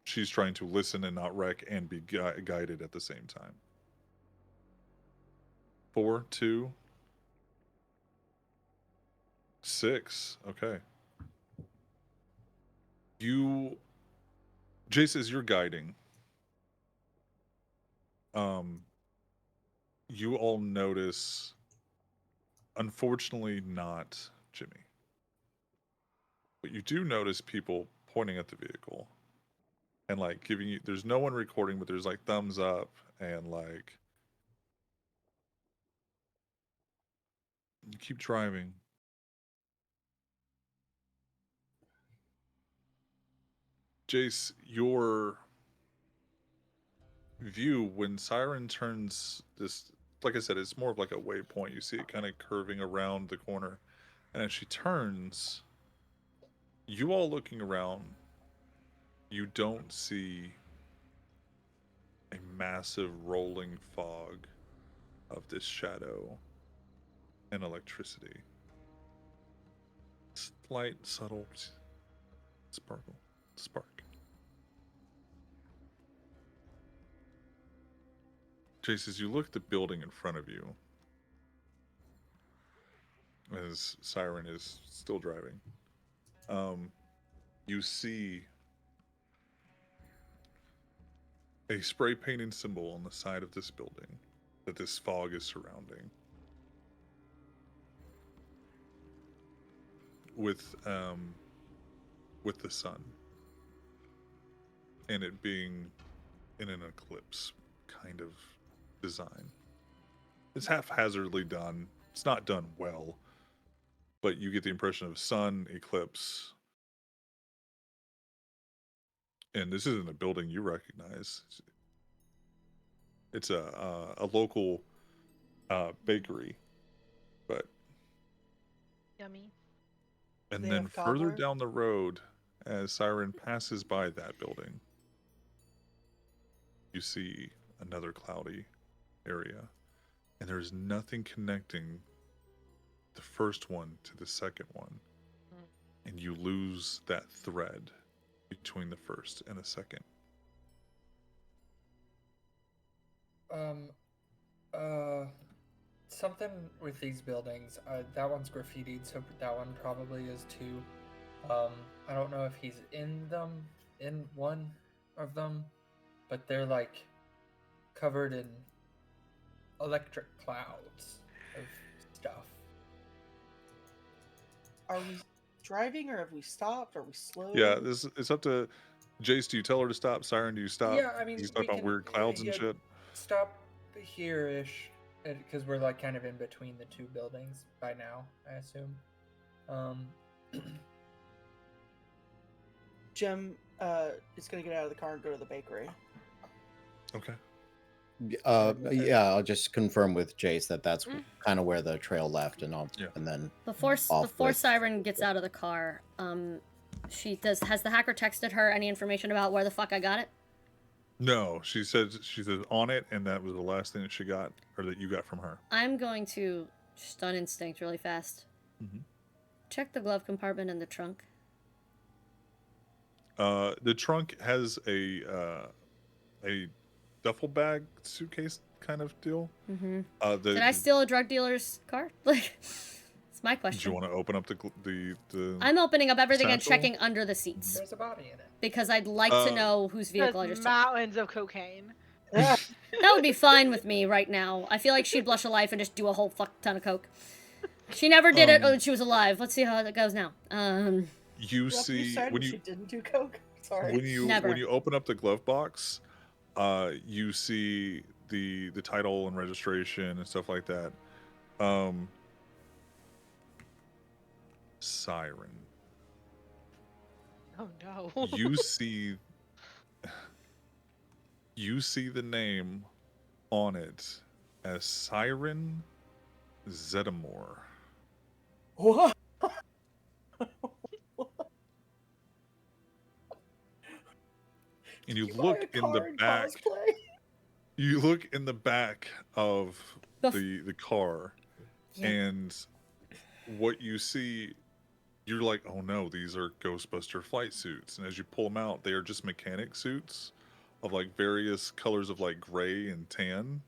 She's trying to listen and not wreck and be guided at the same time. 4, 2, 6. Okay. Jace, as you're guiding, you all notice, unfortunately not Jimmy, but you do notice people pointing at the vehicle and like giving you, there's no one recording, but there's like thumbs up and like, keep driving. Jace, your view when Siren turns this, like I said, it's more of like a waypoint. You see it kind of curving around the corner, and as she turns, you all looking around, you don't see a massive rolling fog of this shadow and electricity. Slight, subtle spark. Jace, as you look at the building in front of you, as Siren is still driving, you see a spray painted symbol on the side of this building that this fog is surrounding, with the sun, and it being in an eclipse kind of design. It's haphazardly done. It's not done well, but you get the impression of sun, eclipse, and this isn't a building you recognize. It's a local bakery, but Yummy. and They then have further cobbler? down the road, as Siren passes by that building, you see another cloudy area, and there's nothing connecting the first one to the second one, and you lose that thread between the first and the second. Something with these buildings. That one's graffitied, so that one probably is too. I don't know if he's in one of them, but they're like covered in electric clouds of stuff. Are we driving or have we stopped? Are we slow? Yeah, it's up to Jace. Do you tell her to stop? Siren, do you stop? Yeah, I mean, you stop on weird clouds and shit. Stop here-ish, because we're like kind of in between the two buildings by now, I assume. Jem is gonna get out of the car and go to the bakery. Okay. Yeah, I'll just confirm with Jace that that's kind of where the trail left, and and then Before with- Siren gets out of the car, has the hacker texted her any information about where the fuck I got it? No, she said on it, and that was the last thing that she got, or that you got from her. I'm going to stun instinct really fast. Mhm. Check the glove compartment and the trunk. The trunk has a duffel bag suitcase kind of deal. Mm-hmm. Did Did I steal a drug dealer's car? Like, it's my Did question. you want to open up the I'm opening up everything and satchel? checking under the seats There's a body in it. because I'd like to know whose vehicle I There's just took. mountains of cocaine. That would be fine with me right now. I feel like she'd blush a life and just do a whole fuck ton of coke. She never did it when she was alive. Let's see how it goes now. You see when she you didn't do coke. Sorry. Never. when you open up the glove box, you see the title and registration and stuff like that. Siren. Oh no. You see the name on it as Siren Zeddamore. What? And you look in the back. You look in the back of the car, Yeah. and what you see, you're like, oh no, these are Ghostbuster flight suits. And as you pull them out, they are just mechanic suits of like various colors of like gray and tan,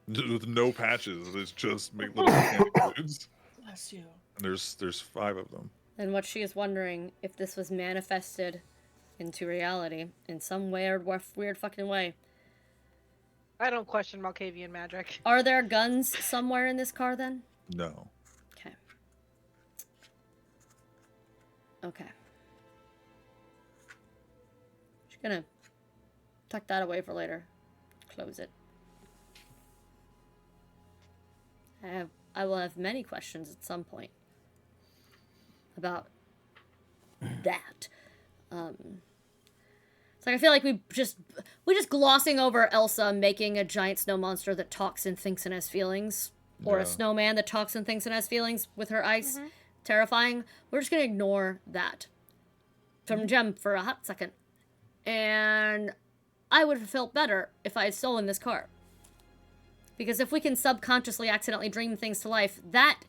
with no patches. It's just little mechanic suits. Bless you. And there's 5 of them. And what she is wondering if this was manifested into reality in some weird fucking way. I don't question Malkavian magic. Are there guns somewhere in this car then? No. Okay. Okay. She's gonna tuck that away for later. Close it. I will have many questions at some point about that. It's like I feel like we just glossing over Elsa making a giant snow monster that talks and thinks and has feelings, or a Yeah. snowman that talks and thinks and has feelings with her ice. Terrifying. We're just gonna ignore that from Jem for a hot second, and I would have felt better if I had stolen this car. Because if we can subconsciously accidentally dream things to life, that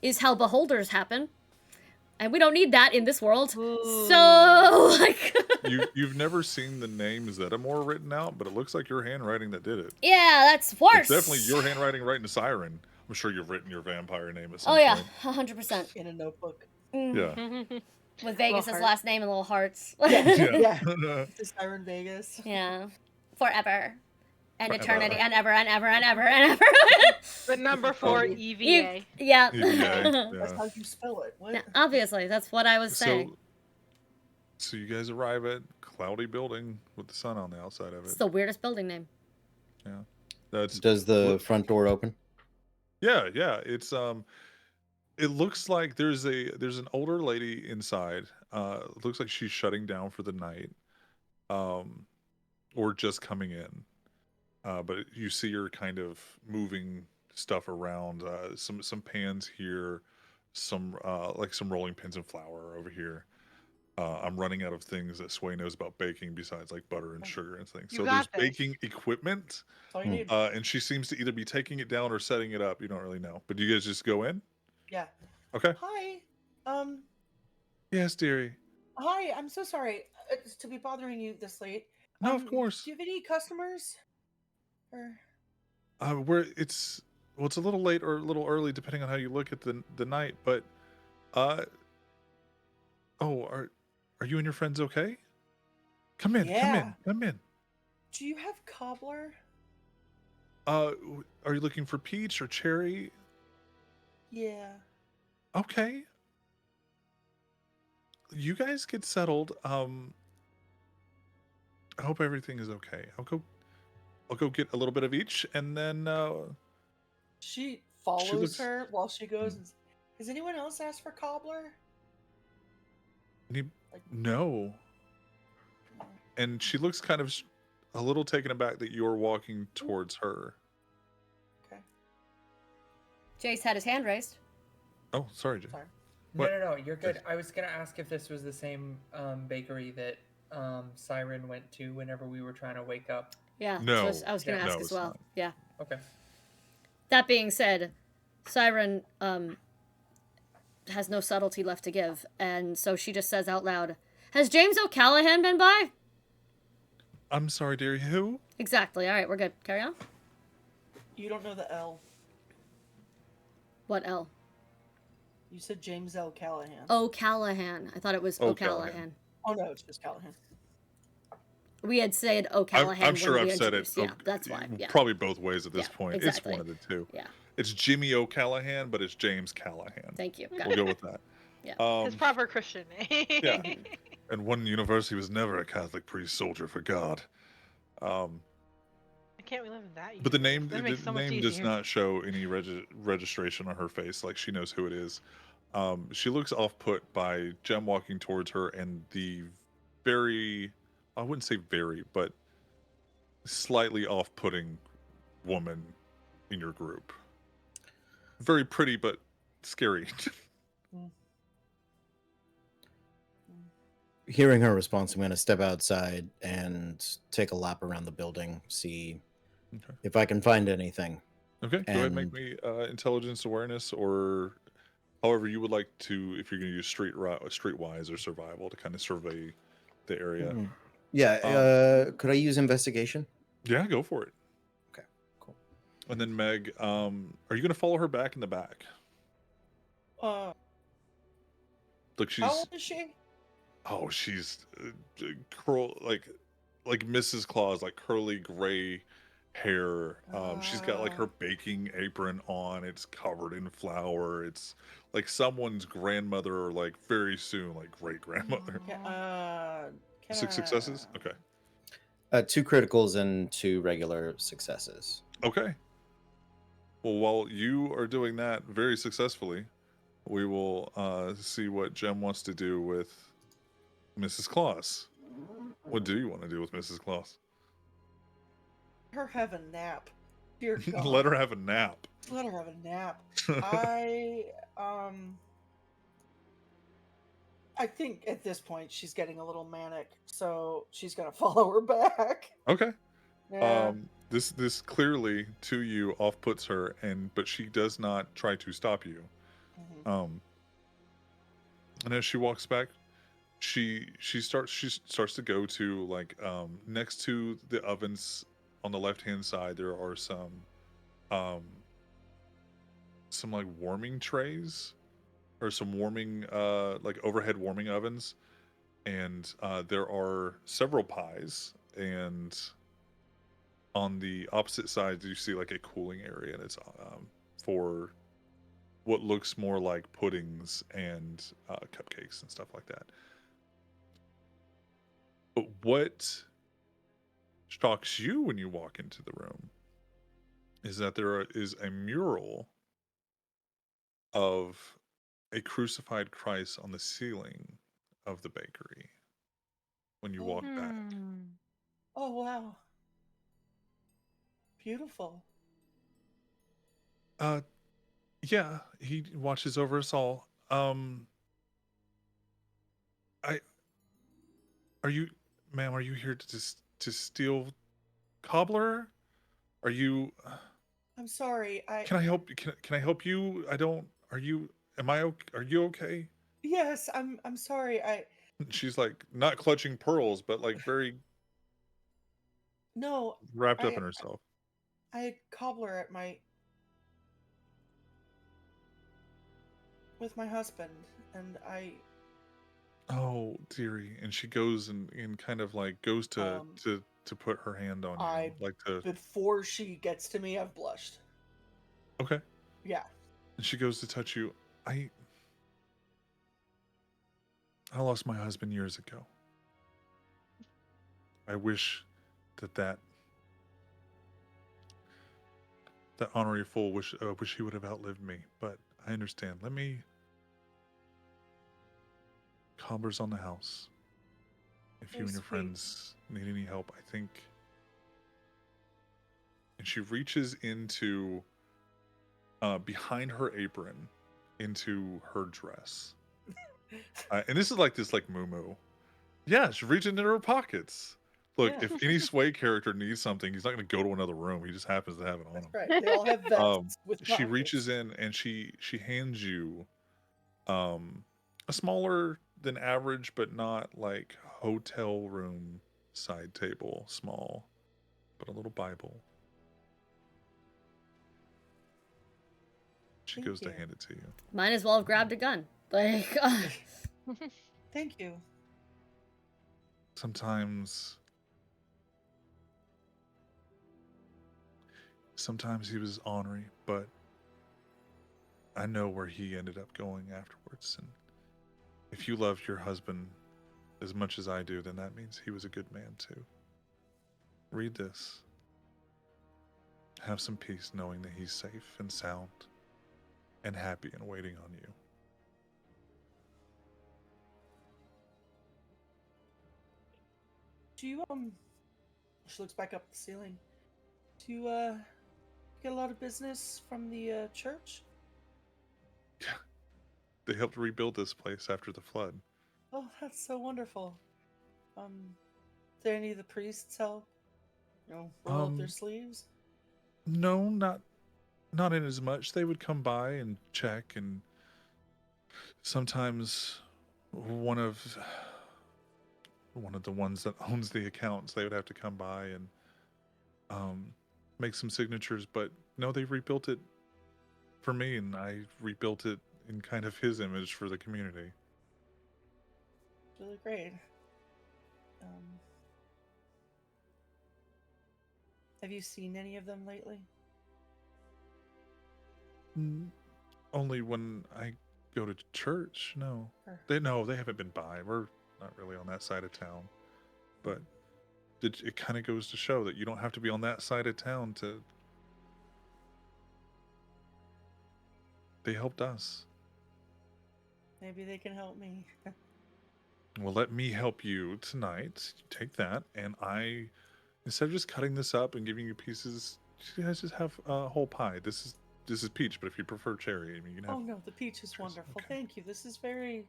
is how beholders happen. And we don't need that in this world. Ooh. So, like... You've never seen the name Zeddamore written out, but it looks like your handwriting that did it. Yeah, that's worse. It's definitely your handwriting writing to Siren. I'm sure you've written your vampire name at some Oh, yeah, point. 100%. In a notebook. Yeah. With Vegas' heart. last name and little hearts. Yeah. Yeah. The Siren Vegas. Yeah. Forever. And Forever. eternity and ever and ever and ever and ever. The number 4 You- EVA. Yeah. Yeah. That's how you spell it. What? Yeah, obviously, that's what I was saying. So you guys arrive at cloudy building with the sun on the outside of It's it. the weirdest building name. That's does the front door open? yeah. It's it looks like there's an older lady inside. It looks like she's shutting down for the night, or just coming in. But you see her kind of moving stuff around. Some pans here, some like some rolling pins and flour over here. I'm running out of things that Sway knows about baking besides like butter and sugar and things. You So got there's this. baking equipment, That's all you Hmm. need. and she seems to either be taking it down or setting it up. You don't really know. But do you guys just go in? Yeah. Okay. Hi. Yes, dearie. Hi. I'm so sorry to be bothering you this late. No, of course. Do you have any customers? Or It's well, it's a little late or a little early depending on how you look at the night. But uh, oh, are you and your friends okay? Come in, come Yeah. in, come in. Do you have cobbler? Are you looking for peach or cherry? Yeah. Okay. You guys get settled. I hope everything is okay. I'll go get a little bit of each, and then She follows looks- her while she goes. And, has anyone else asked for cobbler? no. And she looks kind of a little taken aback that you're walking towards her. Okay. Jace had his hand raised. Oh, sorry, Jay. Sorry. What? No, you're good. I was gonna ask if this was the same bakery that Siren went to whenever we were trying to wake up. Yeah. No. I was going to Yeah. ask No, as it's well. not. Yeah. Okay. That being said, Siren has no subtlety left to give, and so she just says out loud, "Has James O'Callahan been by?" I'm sorry, dearie. Who? Exactly. All right, we're good. Carry on. You don't know the L. What L? You said James L. Callahan. O'Callahan. I thought it was O'Callahan. O'Callahan. Oh no, it's just Callahan. We had said O'Callahan I'm sure when we I've said it. introduced. Yeah, that's why. Yeah. Probably both ways at this Yeah, point. exactly. It's one of the two. Yeah. It's Jimmy O'Callahan, but it's James Callahan. Thank you. Got We'll it. go with that. Yeah. His proper Christian name. Yeah. And one university was never a Catholic priest soldier for God. Can't we live in that? But the universe? name That makes so much does easier. not show any registration on her face. Like she knows who it is. She looks off put by Jem walking towards her and the very, I wouldn't say very, but slightly off putting woman in your group. Very pretty, but scary. Hearing her response, I'm going to step outside and take a lap around the building, see Okay. if I can find anything. Okay, go ahead and make And- me intelligence awareness or however you would like to, if you're going to use streetwise or survival to kind of survey the area. Mhm. Yeah, could I use investigation? Yeah, go for it. Okay, cool. And then Meg, are you going to follow her back in the back? How Look, she's old is she? she's curl like Mrs. Claus, like curly gray hair. She's got like her baking apron on. It's covered in flour. It's like someone's grandmother, or like very soon, like great grandmother. Can 6 successes. Okay. 2 criticals and 2 regular successes. Okay. Well, while you are doing that very successfully, we will see what Jem wants to do with Mrs. Claus. What do you want to do with Mrs. Claus? her have a nap? Dear God. Let her have a nap. Let her have a nap. I think at this point she's getting a little manic, so she's gonna follow her back. Okay. Yeah. This clearly to you off puts her, but she does not try to stop you. Mhm. And as she walks back, she starts to go to like next to the ovens on the left hand side. There are some like warming trays or some warming like overhead warming ovens, and there are several pies, and on the opposite side you see like a cooling area, and it's for what looks more like puddings and cupcakes and stuff like that. But what shocks you when you walk into the room is that there is a mural of a crucified Christ on the ceiling of the bakery when you walk back. Oh wow. Beautiful. Yeah, he watches over us all. I are you, ma'am? Are you here to steal cobbler? Are you? I'm sorry. Can I help? Can I help you? I don't. Are you? Am I? Are you okay? Yes, I'm sorry. She's like not clutching pearls, but like very No, wrapped up I in herself. I had cobbler at with my husband, and Oh, dearie. And she goes and kind of like goes to um to put her hand on you, I like to. before she gets to me, I've blushed. Okay. Yeah. And she goes to touch you. I lost my husband years ago. I wish that honorary fool wish he would have outlived me, but I understand. Let me. Cobbler's on the house. If you Very and your sweet. friends need any help, I think. And she reaches into behind her apron into her dress. And this is like this like moo. Yeah, she reaches into her pockets. Look, Yeah. if any Sway character needs something, he's not going to go to another room. He just happens to have it on That's him. right. They all have vests with She pockets. reaches in and she hands you a smaller than average, but not like hotel room side table small, but a little Bible. She Thank goes to you. hand it to you. Might as well have grabbed a gun. Like, Thank you. Sometimes he was ornery, but I know where he ended up going afterwards. And if you loved your husband as much as I do, then that means he was a good man too. Read this. Have some peace knowing that he's safe and sound and happy and waiting on you. Do you she looks back up at the ceiling. Do you get a lot of business from the church? They helped rebuild this place after the flood. Oh, that's so wonderful. Do any of the priests help? Roll up their sleeves? No, not in as much. They would come by and check, and sometimes one of the ones that owns the accounts, they would have to come by and make some signatures. But no, they rebuilt it for me, and I rebuilt it in kind of his image for the community. It's really great. Have you seen any of them lately? Only when I go to church. No, they haven't been by. We're not really on that side of town, but it kind of goes to show that you don't have to be on that side of town to. They helped us. Maybe they can help me. Well, let me help you tonight. Take that, and instead of just cutting this up and giving you pieces, you guys just have a whole pie. This is peach, but if you prefer cherry, I mean, you can have. Oh no, the peach is wonderful. Okay. Thank you. This is very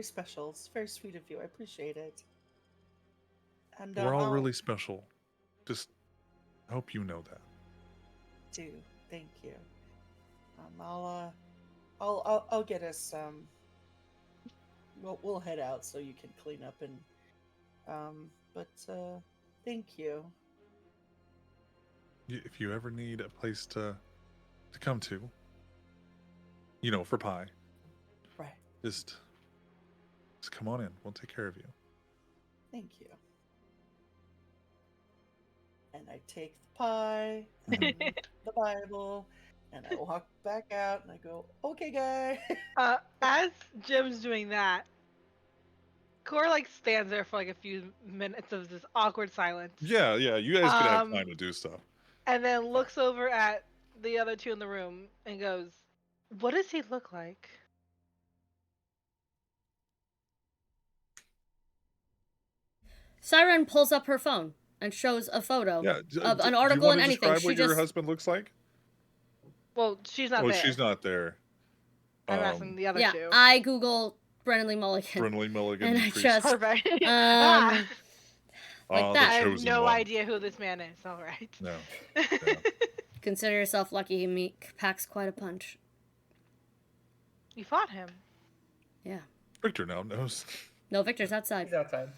special. It's very sweet of you. I appreciate it. And We're all really special. Just I hope you know that. do. Thank you. I'll get us we'll head out so you can clean up and but thank you. If you ever need a place to come to, for pie, Right. just come on in. We'll take care of you. Thank you. And I take the pie and the Bible and I walk back out and I go, okay, guy. As Jim's doing that, Gore like stands there for like a few minutes of this awkward silence. Yeah. You guys could have time to do stuff. And then looks over at the other two in the room and goes, "What does he look like?" Siren pulls up her phone and shows a photo of an article do you and anything. Describe She what just your husband looks like? Well, she's not Oh, there. she's not there. I'm asking the other Yeah, two. I Google Brennan Lee Mulligan. Friendly Mulligan. And I priest. just Perfect. like Ah, that. I have chosen no one. idea who this man is. All right. No. Consider yourself lucky. He packs quite a punch. You fought him. Yeah. Victor now knows. No, Victor's outside. He's outside.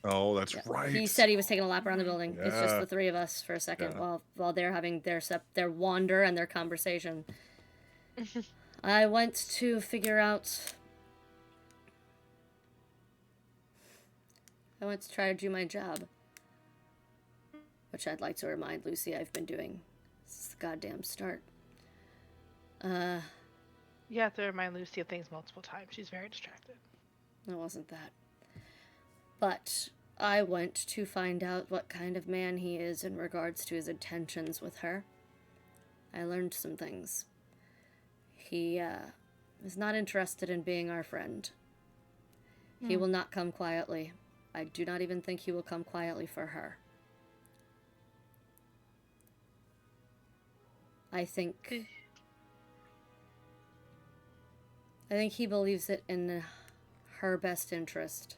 Oh, that's Yeah. right. He said he was taking a lap around the building. It's just Yeah. the three of us for a second Yeah. while they're having their wander and their conversation. I went to figure out. I went to try to do my job, which I'd like to remind Lucy I've been doing since the goddamn start. You have to remind Lucy of things multiple times. She's very distracted. It wasn't that. But I went to find out what kind of man he is in regards to his intentions with her. I learned some things. He is not interested in being our friend. He will not come quietly. I do not even think he will come quietly for her. I think he believes it in her best interest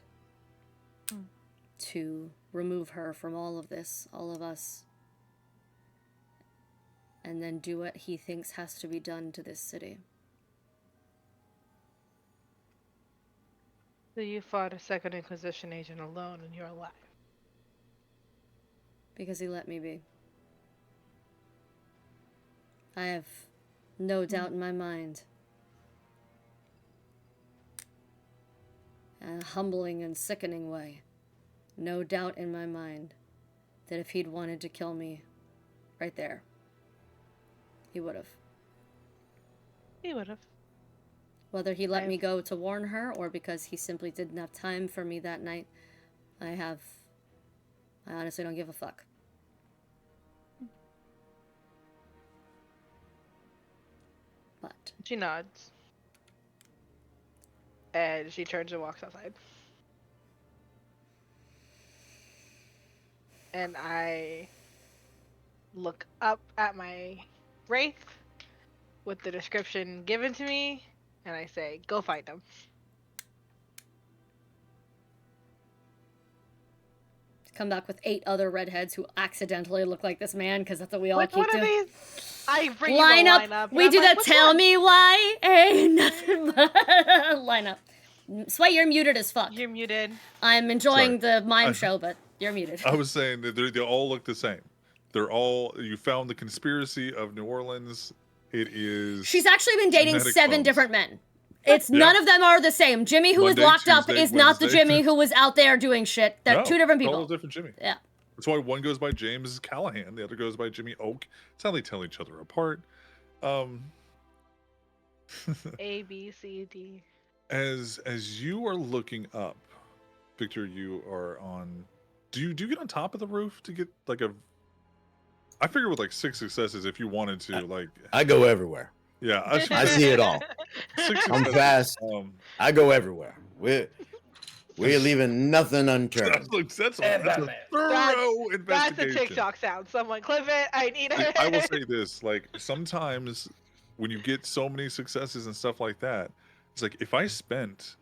to remove her from all of this, all of us, and then do what he thinks has to be done to this city. So you fought a Second Inquisition agent alone and you're alive. Because he let me be. I have no doubt in my mind. In a humbling and sickening way. No doubt in my mind that if he'd wanted to kill me right there, he would have. He would have. Whether he let me go to warn her or because he simply didn't have time for me that night, I honestly don't give a fuck. But She nods. And she turns and walks outside. And I look up at my wraith with the description given to me, and I say, go find him. come back with 8 other redheads who accidentally look like this man, because that's what we all Which keep one of doing. these? I bring you a lineup. We and do I'm the like, "Which tell one?" me why ain't nothing but lineup. Sweat, you're muted as fuck. You're muted. I'm enjoying Sorry. the mime show, but you're muted. I was saying that they all look the same. They're all. You found the conspiracy of New Orleans. It is. She's actually been dating genetic 7 bones. different men. It's Yeah. none of them are the same. Jimmy, who was Monday, locked up, Tuesday, is not the Wednesday. Jimmy who was out there doing shit. They're No, 2 different they're people. all different Jimmy. Yeah. That's why one goes by James Callahan, the other goes by Jimmy Oak. That's how they tell each other apart. A, B, C, D. As you are looking up, Victor, you are on. Do you get on top of the roof to get like a? I figure with like 6 successes, if you wanted to, like I go everywhere. yeah, I see it all. 6 I'm successes, fast. I go everywhere. We're leaving nothing That's, unturned. that's a Batman. thorough That's a investigation. TikTok sound. Someone clip it. I need it. I will say this: like sometimes when you get so many successes and stuff like that, it's like if I spent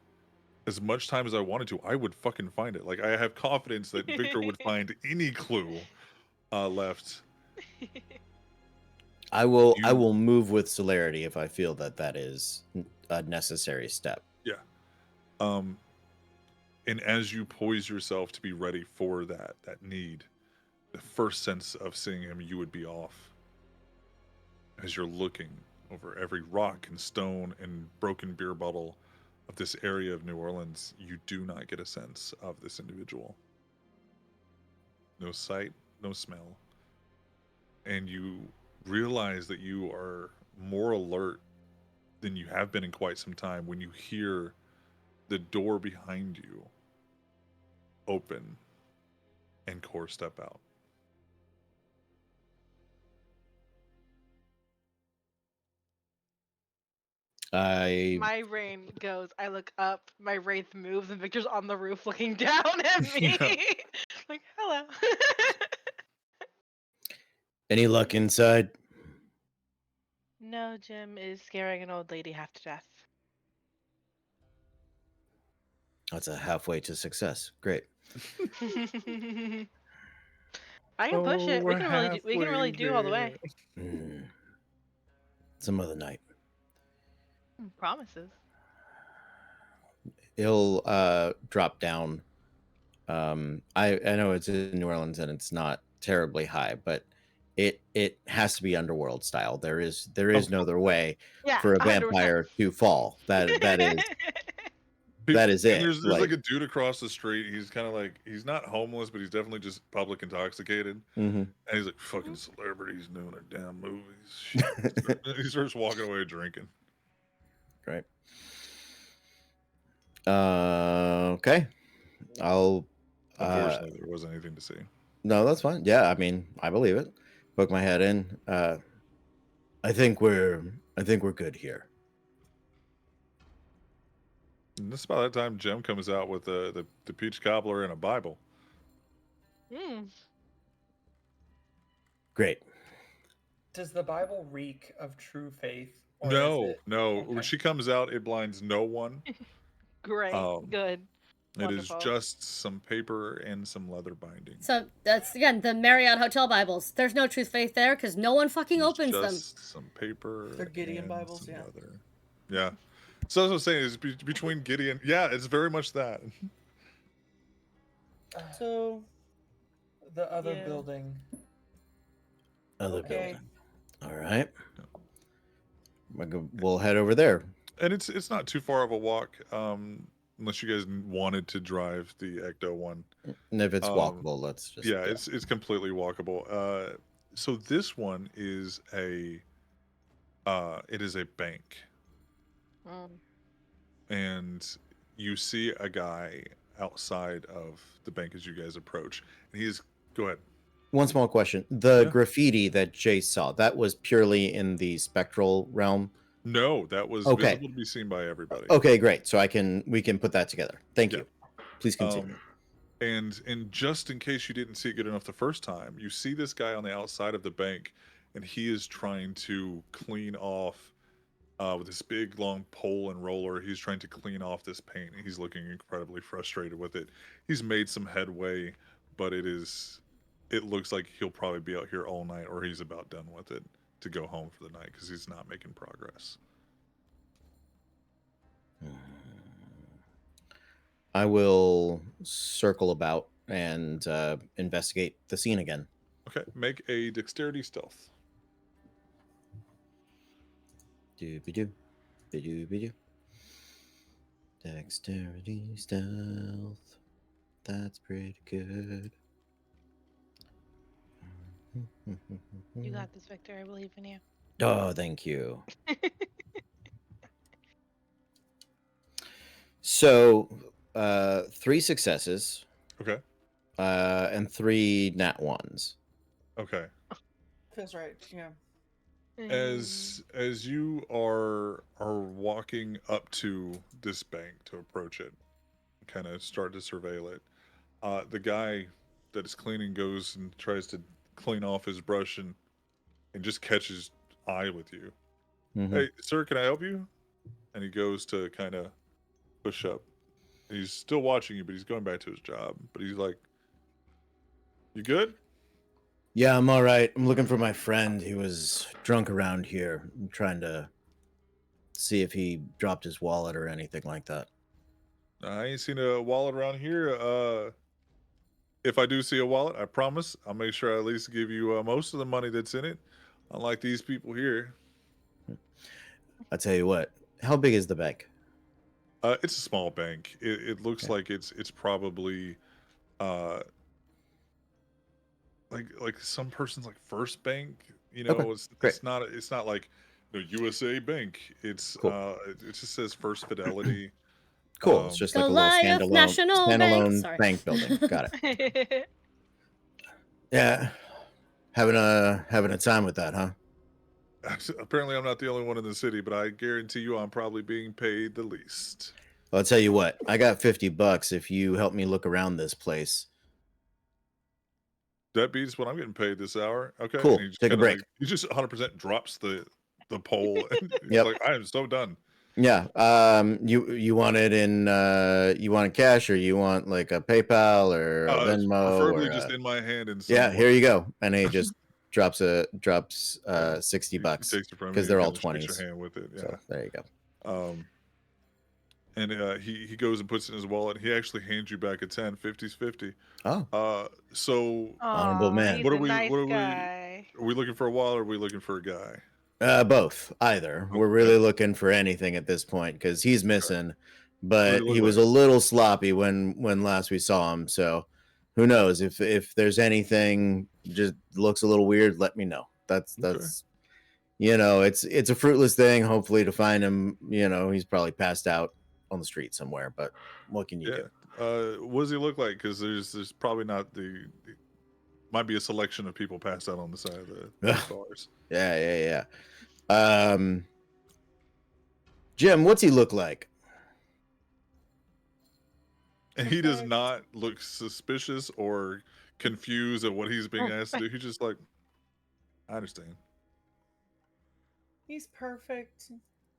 as much time as I wanted to, I would fucking find it. Like I have confidence that Victor would find any clue left. I will You- move with celerity if I feel that is a necessary step. Yeah. And as you poise yourself to be ready for that need, the first sense of seeing him, you would be off. As you're looking over every rock and stone and broken beer bottle of this area of New Orleans, you do not get a sense of this individual. No sight, no smell. And you realize that you are more alert than you have been in quite some time when you hear the door behind you open and Gore step out. My brain goes, I look up, my wraith moves, and Victor's on the roof looking down at me. Yeah. Like, hello. Any luck inside? No, Jim is scaring an old lady half to death. That's a halfway to success. Great. I can push it. We we're can really do. We can really halfway do all the way. there. Mm. Some other night. Promises. He'll drop down. I know it's in New Orleans and it's not terribly high, but it has to be underworld style. There is no other way Yeah, for a 100%. vampire to fall. That is that is And it. there's like a dude across the street. He's kind of like, he's not homeless, but he's definitely just public intoxicated. Mhm. And he's like, fucking celebrities doing their damn movies. Shit. He starts walking away drinking. Right. Okay. I'll. Unfortunately, there wasn't anything to see. No, that's fine. Yeah, I mean, I believe it. Poke my head in. I think we're good here. And this is about that time Jem comes out with the peach cobbler and a Bible. Mm. Great. Does the Bible reek of true faith? Or No, is it... no. Okay. When she comes out, it blinds no one. Great. Good. It is Wonderful. just some paper and some leather binding. So that's again the Marriott Hotel Bibles. There's no truth faith there because no one fucking It's opens them. just some paper. They're Gideon and Bibles, some yeah. leather. Yeah. So that's what I'm saying is between Gideon. Yeah, it's very much that. So The other Yeah. building. Other Okay. building. All right. We'll head over there. And it's not too far of a walk, unless you guys wanted to drive the Ecto one. And if it's walkable, let's just. Yeah, it's completely walkable. So this one is it is a bank, Mm. and you see a guy outside of the bank as you guys approach, and he's go ahead. One small question. The Yeah. graffiti that Jace saw, that was purely in the spectral realm. No, that was Okay. visible to be seen by everybody. Okay, great. So we can put that together. Thank Yeah. you. Please continue. And just in case you didn't see it good enough the first time, you see this guy on the outside of the bank, and he is trying to clean off with this big long pole and roller. He's trying to clean off this paint, and he's looking incredibly frustrated with it. He's made some headway, but it looks like he'll probably be out here all night, or he's about done with it to go home for the night because he's not making progress. I will circle about and investigate the scene again. Okay, make a dexterity stealth. Doobie-doo. Be-doo-be-doo. Dexterity stealth. That's pretty good. You got this, Victor. I believe in you. Oh, thank you. So, 3 successes. Okay. And 3 nat ones. Okay. feels right. Yeah. As you are walking up to this bank to approach it, kind of start to surveil it, the guy that is cleaning goes and tries to clean off his brush and just catches eye with you. Mhm. Hey, sir, can I help you? And he goes to kind of push up. He's still watching you, but he's going back to his job. But he's like, "You good?" Yeah, I'm all right. I'm looking for my friend. He was drunk around here. I'm trying to see if he dropped his wallet or anything like that. I ain't seen a wallet around here. If I do see a wallet, I promise I'll make sure I at least give you most of the money that's in it. Unlike these people here. I'll tell you what. How big is the bank? It's a small bank. It looks like it's probably like some person's like first bank. You know, Okay, it's great. it's not like USA Bank. It's Cool. it just says First Fidelity. Cool. It's just like a little Goliath National Bank. standalone Sorry. bank building. Got it. Yeah. Having a time with that, huh? Apparently, I'm not the only one in the city, but I guarantee you, I'm probably being paid the least. Well, I'll tell you what. I got $50 if you help me look around this place. That beats what I'm getting paid this hour. Okay, Cool. and he just Take a kinda, break. he just 100% drops the pole, and he's Yep. like, "I am so done." Yeah. You want it in you want cash, or you want like a PayPal or a Venmo Preferably or just in my hand in some yeah, here way. you go. And he just drops Yeah. $60 He takes it from because you and they're all kind of shakes your 20s. hand with it. Yeah. So there you go. And he goes and puts it in his wallet. He actually hands you back a 10. 50's 50. Oh, So honorable Aw, man. he's what a are we? nice What are we? guy. Are we looking for a wallet? Or are we looking for a guy? Both, either. We're Okay. really looking for anything at this point because he's missing, What does but it he look was like? a little sloppy when last we saw him. So who knows if there's anything just looks a little weird, let me know. That's Okay. it's a fruitless thing. Hopefully to find him, he's probably passed out on the street somewhere. But what can you Yeah. do? What does he look like? Because there's probably not might be a selection of people passed out on the side of these bars. Yeah. Jim, what's he look like? And he does Perfect. not look suspicious or confused at what he's being asked to do. He's just like, I understand. He's perfect.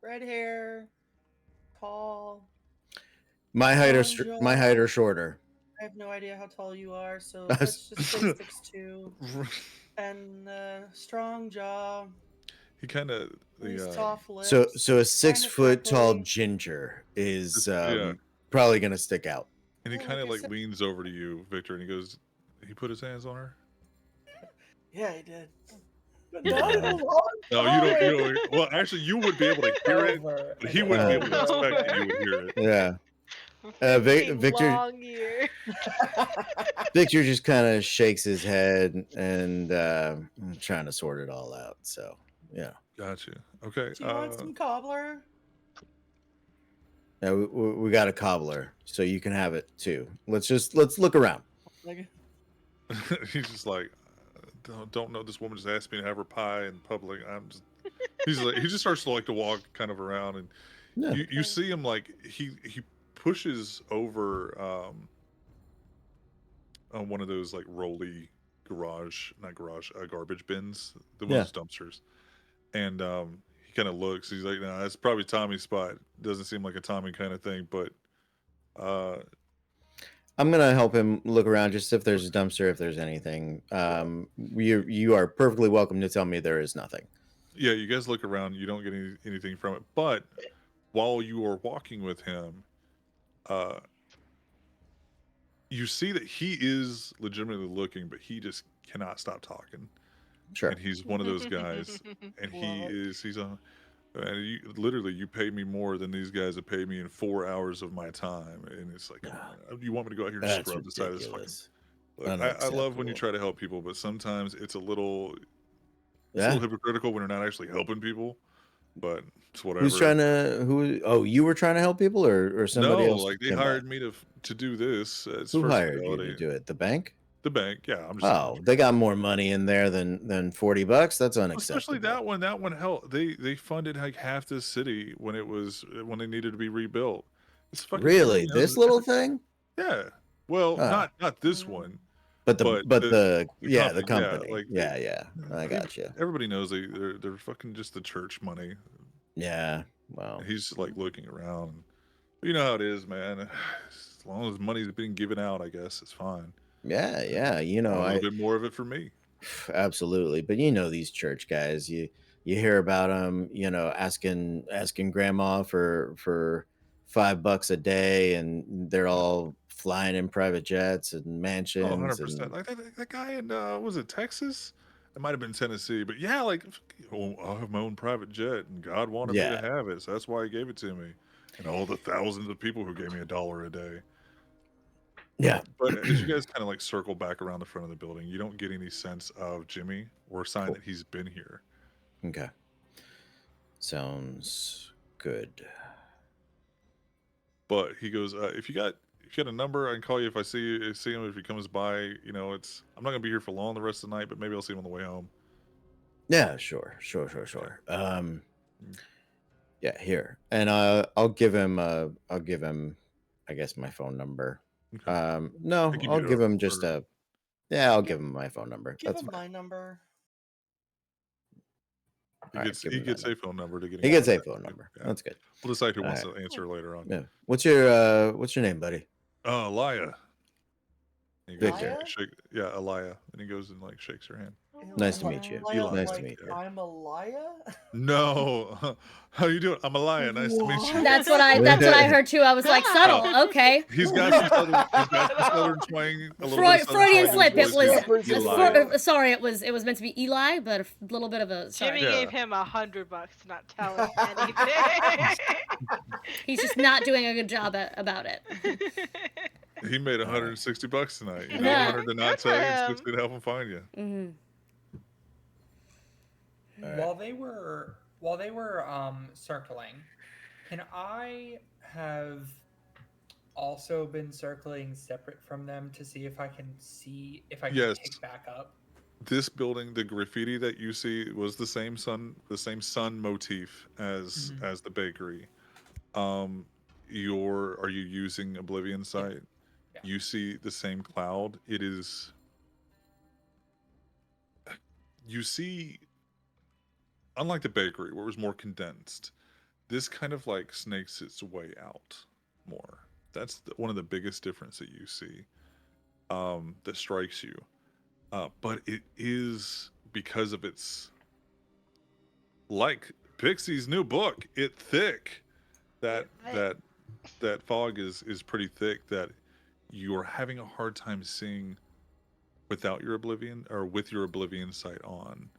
Red hair, tall. My height or Strong my jaw. height or shorter? I have no idea how tall you are, so let's just say 6'2". And strong jaw, He kind of really the soft lips. So a 6 foot tall freckly. ginger is yeah, probably gonna stick out. and he Well, kind of like I like said- leans over to you, Victor, and he goes, he put his hands on her. Yeah, he did. But Yeah. not in a long No, time. you don't. Well, actually, you would be able to hear it, Over but he and wouldn't be able to over. expect that you would hear it. Yeah. 15 Victor- long years. Victor just kind of shakes his head and trying to sort it all out. So yeah. Gotcha. Okay. Do you want some cobbler? Now we got a cobbler, so you can have it too. Let's look around. Like, He's just like, don't know. This woman just asked me to have her pie in public. I'm just. He's like, he just starts to like to walk kind of around, and Yeah. you see him like he pushes over on one of those like rolly garbage bins, the Yeah. ones dumpsters, and he kind of looks. He's like, no, that's probably Tommy's spot. Doesn't seem like a Tommy kind of thing, but I'm gonna help him look around just if there's a dumpster, if there's anything. You are perfectly welcome to tell me there is nothing. yeah, you guys look around. You don't get anything from it, but while you are walking with him, you see that he is legitimately looking, but he just cannot stop talking. Sure. And he's one of those guys, and he's a. And you pay me more than these guys have paid me in 4 hours of my time, and it's like, you want me to go out here and That's scrub the side of this fucking. ridiculous. Look, I love when you Unacceptable. try to help people, but sometimes it's a little Yeah. hypocritical when you're not actually helping people. But it's whatever. Who's trying to Oh, you were trying to help people, or somebody No, else? like they came by? hired me to do this. It's Who first hired you to fidelity. do it? The bank? The bank, yeah. I'm just Oh, they got more money in there than $40. That's unacceptable. especially that one helped. They funded like half this city when they needed to be rebuilt. It's fucking Really, $30 this little thing? Yeah. Well, Ah. not this one. But the the company. like Yeah. I got you. everybody knows they're fucking just the church money. Yeah. Well, And he's like looking around. You know how it is, man. As long as money's being given out, I guess it's fine. yeah. A little bit more of it for me. Absolutely. But these church guys, you hear about them, asking grandma for $5 a day, and they're all flying in private jets and Oh, mansions. 100%. And Like that guy in was it Texas? It might have been Tennessee, but yeah, like I have my own private jet, and God wanted me Yeah. to have it, so that's why He gave it to me. And all the thousands of people who gave me $1 a day. Yeah. But as you guys kind of like circle back around the front of the building, you don't get any sense of Jimmy or a sign Cool. that he's been here. Okay. Sounds good. But he goes, if you got a number, I can call you if I see him. If he comes by, I'm not gonna be here for long the rest of the night, but maybe I'll see him on the way home. Yeah, sure. Yeah, here. And I'll give him I guess my phone number. Okay. No, I give I'll you give the- him just or- I'll give him my phone number. give That's him fine. my number. He All right, gets give he him that gets a number. phone number to get He in gets a contact phone with. number. Yeah. That's good. We'll decide who All wants right. to answer later on. Yeah. What's your name, buddy? Elia. He goes Victor. and, like, yeah, Elia, and he goes and like shakes your hand. Nice to meet you. Eli, Nice to like, meet you. I'm a liar. No, how you doing? I'm Elia. Nice to meet you. That's what I heard too. I was like, subtle, okay. He's got some southern twang, a little bit of southern Freudian twang in his slip. It voice. was Eli. sorry. It was meant to be Eli, but a little bit of a sorry. Jimmy Yeah. gave him $100 to not tell him anything. He's just not doing a good job about it. He made $160 tonight. You know, Yeah. 100 to not Good for tell you, and him. 60 to help him find you. Mm-hmm. While they were circling, can I have also been circling separate from them to see if I can Yes. pick back up? This building, the graffiti that you see was the same sun motif as the bakery. Are you using Oblivion Sight? Yeah. You see the same cloud. You see, unlike the bakery where it was more condensed, this kind of like snakes its way out more. That's one of the biggest difference that you see, that strikes you. But it is because of its, like Pixie's new book, it thick. That fog is pretty thick, that you're having a hard time seeing without your Oblivion, or with your Oblivion Sight on.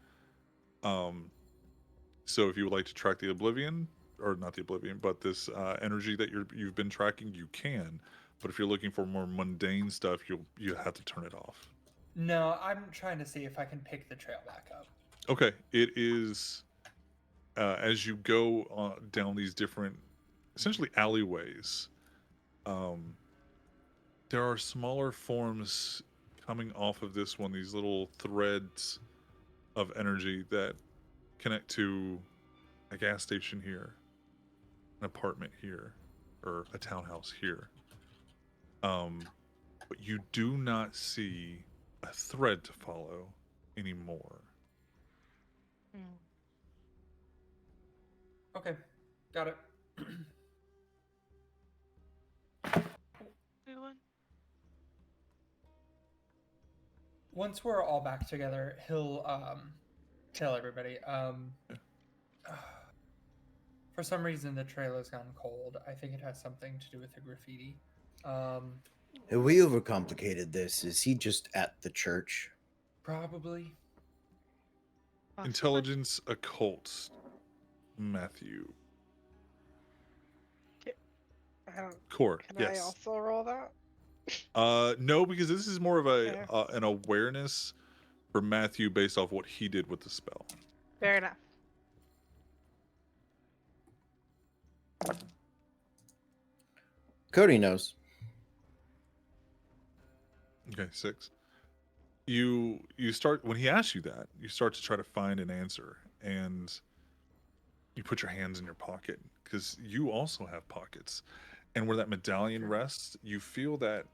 So if you would like to track the Oblivion, or not the Oblivion, but this energy that you've been tracking, you can. But if you're looking for more mundane stuff, you have to turn it off. No, I'm trying to see if I can pick the trail back up. Okay, it is as you go down these different, essentially alleyways. There are smaller forms coming off of this one, these little threads of energy that connect to a gas station here, an apartment here, or a townhouse here. But you do not see a thread to follow anymore. Okay, got it. Once we're all back together, he'll tell everybody. For some reason, the trail has gone cold. I think it has something to do with the graffiti. Have we overcomplicated this? Is he just at the church? Probably. Intelligence occult, Matthew. Core, Can yes. I also roll that? No, because this is more of an awareness for Matthew based off what he did with the spell. Fair enough. Cody knows. Okay, 6. You start, when he asks you that, you start to try to find an answer, and you put your hands in your pocket because you also have pockets, and where that medallion rests, you feel that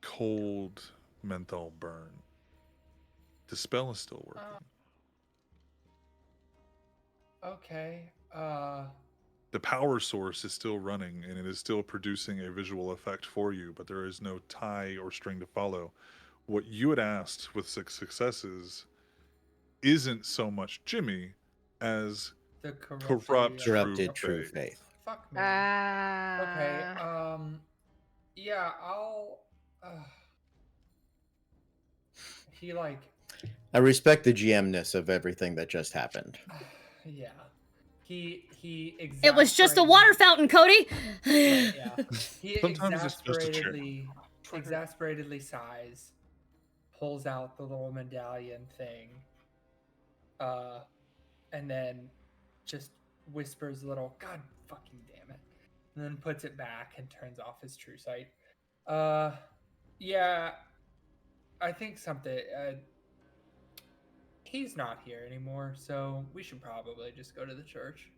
cold menthol burn. The spell is still working. Okay. The power source is still running, and it is still producing a visual effect for you, but there is no tie or string to follow. What you had asked with 6 successes isn't so much Jimmy as The corrupted true faith. Fuck me. Okay. Yeah, I'll. He like. I respect the GM-ness of everything that just happened. Yeah. He It was just a water fountain, Cody. Yeah. He Sometimes it's just a chair. exasperatedly sighs, pulls out the little medallion thing, and then just whispers a little, "God fucking damn it," and then puts it back and turns off his true sight. Yeah, I think something. He's not here anymore, so we should probably just go to the church.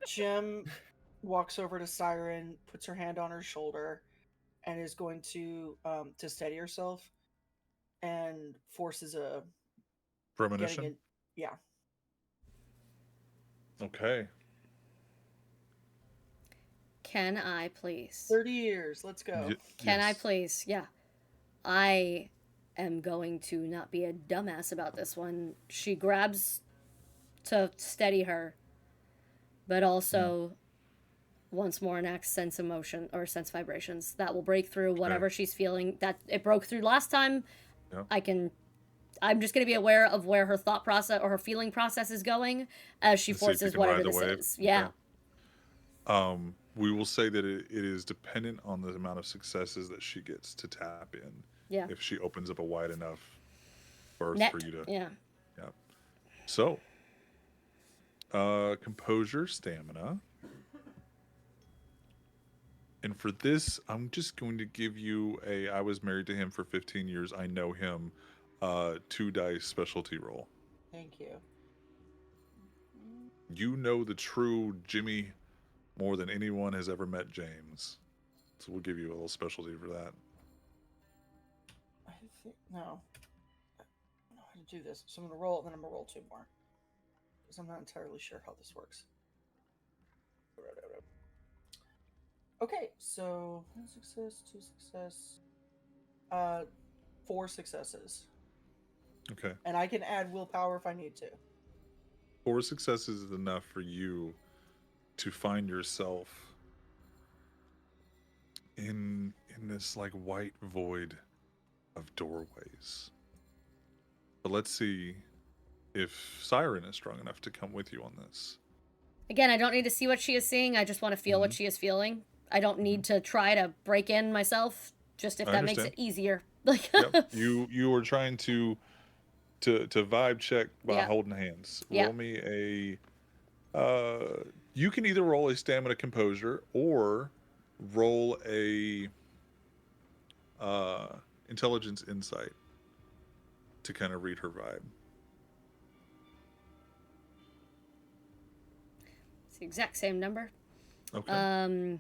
Jim walks over to Siren, puts her hand on her shoulder, and is going to steady herself, and forces a Premonition? yeah. Okay. Can I please? 30 years. Let's go. Can I Yes. please? Yeah. I am going to not be a dumbass about this one. She grabs to steady her, but also once more enacts sense emotion or sense vibrations that will break through whatever she's feeling. That it broke through last time. Yeah. I'm just going to be aware of where her thought process or her feeling process is going as she And see if you forces can whatever ride the this wave. is. Yeah. Okay. We will say that it is dependent on the amount of successes that she gets to tap in. Yeah. If she opens up a wide enough berth Net. for you to. Yeah. Yeah. So, composure, stamina. And for this, I'm just going to give you I was married to him for 15 years. I know him. 2 dice specialty roll. Thank you. You know the true Jimmy more than anyone has ever met James. So we'll give you a little specialty for that. I think no. I don't know how to do this. So I'm gonna roll, and then I'm gonna roll 2 more because I'm not entirely sure how this works. Okay, so 1 success, 2 success, 4 successes, Okay. and I can add willpower if I need to. 4 successes is enough for you to find yourself in this like white void of doorways. But let's see if Siren is strong enough to come with you on this. Again, I don't need to see what she is seeing. I just want to feel what she is feeling. I don't need to try to break in myself. Just if I that makes understand. it easier. Like. Yep. You were trying to vibe check by Yeah. holding hands. Yeah. Roll me a you can either roll a stamina composure or roll a intelligence insight to kind of read her vibe. It's the exact same number. Okay.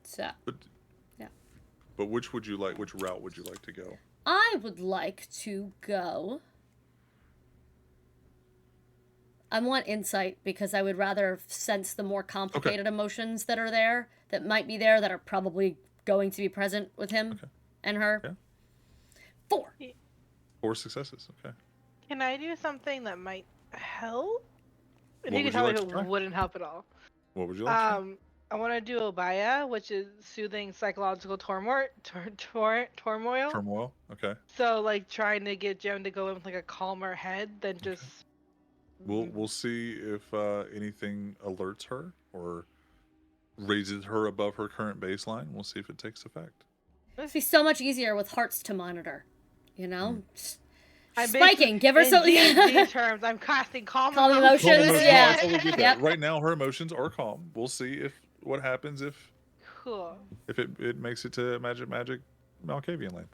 So. But, yeah. But which route would you like to go? I would like to go. I want insight because I would rather sense the more complicated emotions that are there, that might be there, that are probably going to be present with him and her. Yeah. 4. 4 successes. Okay. Can I do something that might help? And What you would can you tell me like if to try? it wouldn't help at all. What would you like to try? I want to do Obaya, which is soothing psychological turmoil. Turmoil. Okay. So, like, trying to get Jem to go in with, like, a calmer head than just... We'll see if anything alerts her or raises her above her current baseline. We'll see if it takes effect. It'd be so much easier with hearts to monitor, you know? I'm Spiking, give her in something. D&D terms, I'm casting calm emotions. Yeah. I totally get that. Yep. Right now, her emotions are calm. We'll see what happens if it makes it to Magic Malkavian Land.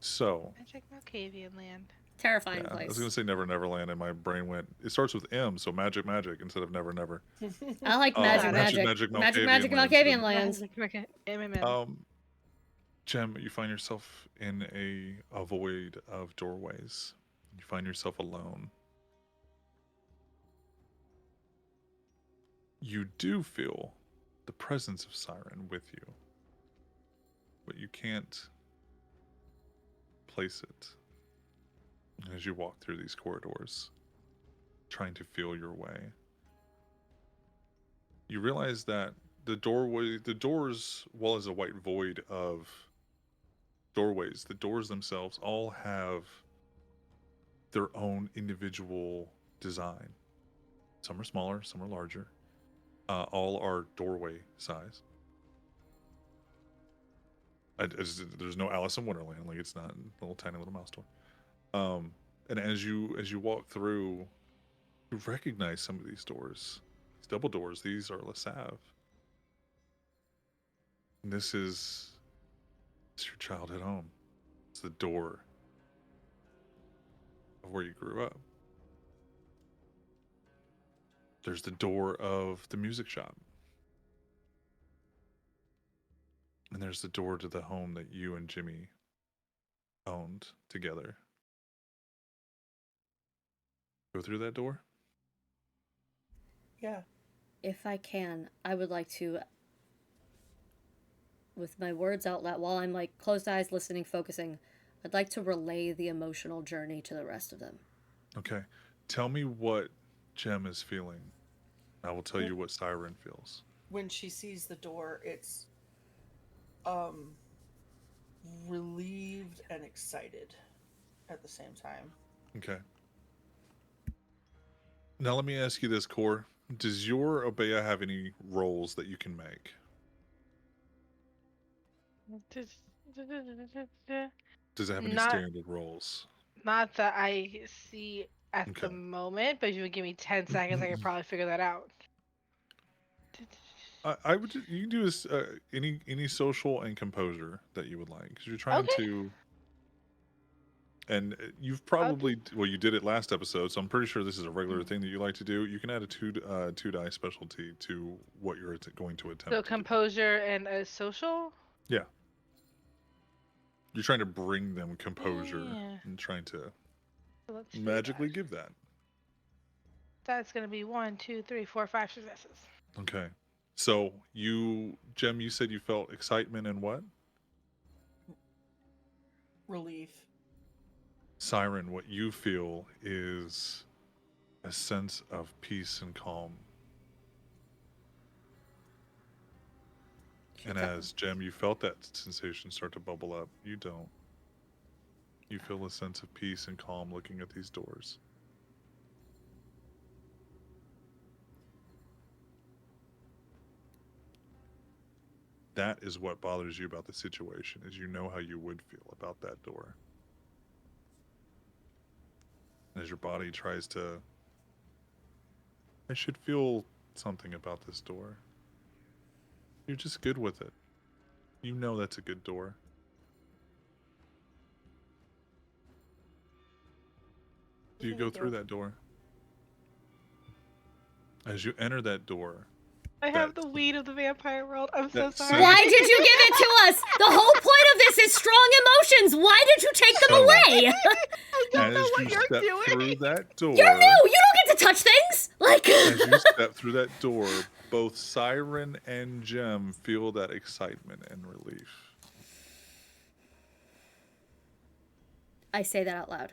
So Magic Malkavian Land. Terrifying yeah, place. I was gonna say Never Never Land, and my brain went. It starts with M, so Magic instead of Never Never. I like Magic Malkavian Lands. Jem, you find yourself in a void of doorways. You find yourself alone. You do feel the presence of Siren with you, but you can't place it as you walk through these corridors, trying to feel your way. You realize that the doors, well as a white void of doorways, the doors themselves all have their own individual design. Some are smaller, some are larger. All are doorway size. There's no Alice in Wonderland, like it's not a little tiny little mouse door. And as you walk through, you recognize some of these doors. These double doors, these are LaSalle. And this is your childhood home. It's the door of where you grew up. There's the door of the music shop. And there's the door to the home that you and Jimmy owned together. Go through that door? Yeah. If I can, I would like to, with my words out loud, while I'm like closed eyes, listening, focusing, I'd like to relay the emotional journey to the rest of them. Okay. Tell me what Jem is feeling. I will tell you what Siren feels. When she sees the door, it's relieved and excited at the same time. Okay. Now let me ask you this, Gore. Does your Obeya have any roles that you can make? Does it have any Not standard roles? not that I see at the Okay. moment, but if you would give me 10 seconds, I could probably figure that out. I would. You can do this any social and composure that you would like, because you're trying Okay. to. And you've I'll probably well, you did it last episode, so I'm pretty sure this is a regular thing that you like to do. You can add a two die specialty to what you're going to attempt. So to do. composure and a social? Yeah. You're trying to bring them composure Yeah. and trying to So let's do magically that. give that. That's gonna be 1, 2, 3, 4, 5 successes. Okay. So Jem, you said you felt excitement and what? Relief. Siren, what you feel is a sense of peace and calm. And as Jem, you felt that sensation start to bubble up. You don't. You feel a sense of peace and calm looking at these doors. That is what bothers you about the situation, is you know how you would feel about that door. As your body tries to, I should feel something about this door. You're just good with it. You know that's a good door. Do you go through that door? As you enter that door, I have the weed of the vampire world. I'm so that sorry. Why did you give it to us? The whole point of this is strong emotions. Why did you take them So- away? I don't know as what you you're step doing. through that door, You're new. You don't get to touch things. Like. as you step through that door, both Siren and Jem feel that excitement and relief. I say that out loud.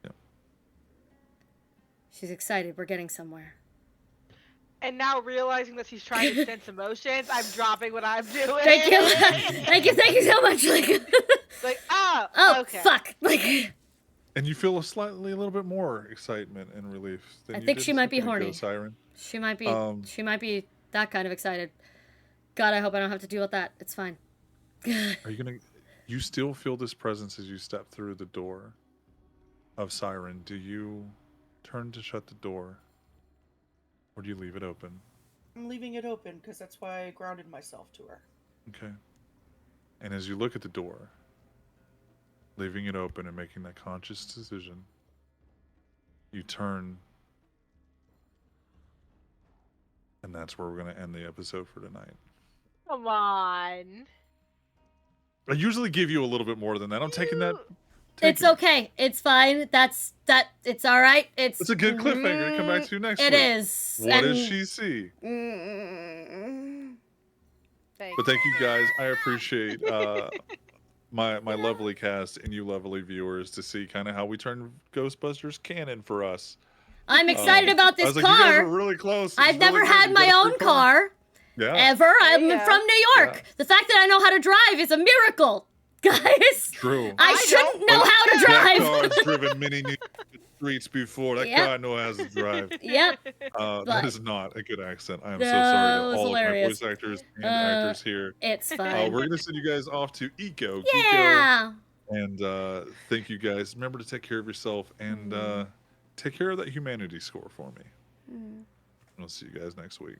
Yep. She's excited. We're getting somewhere. And now realizing that she's trying to sense emotions, I'm dropping what I'm doing. Thank you. Thank you so much. Like, oh, Oh, okay. fuck. Like. And you feel a little bit more excitement and relief than I you think did she a might be second ago, horny. Siren. She might be that kind of excited. God, I hope I don't have to deal with that. It's fine. Are you gonna? You still feel this presence as you step through the door of Siren. Do you turn to shut the door, or do you leave it open? I'm leaving it open because that's why I grounded myself to her. Okay. And as you look at the door, leaving it open and making that conscious decision, you turn, and that's where we're going to end the episode for tonight. Come on. I usually give you a little bit more than that. I'm taking that. It's taking it. okay. It's fine. It's all right. It's a good cliffhanger to come back to next It week. is. What does she see? But thank you guys. I appreciate my lovely cast and you lovely viewers to see kind of how we turn Ghostbusters canon for us. I'm excited about I this was like, you guys car. are really close. I've It's never really good. had You my got a own free car Yeah. ever. I'm Yeah. from New York. Yeah. The fact that I know how to drive is a miracle, guys. True. I shouldn't know how to That drive. car has driven many New York streets before. That Yep. car knows how to drive. Yep. That But- is not a good accent. I am No, so sorry it to was all hilarious. of my voice actors and actors here. It's fine. We're gonna send you guys off to Eco. Yeah. And thank you guys. Remember to take care of yourself and take care of that humanity score for me. And we'll see you guys next week.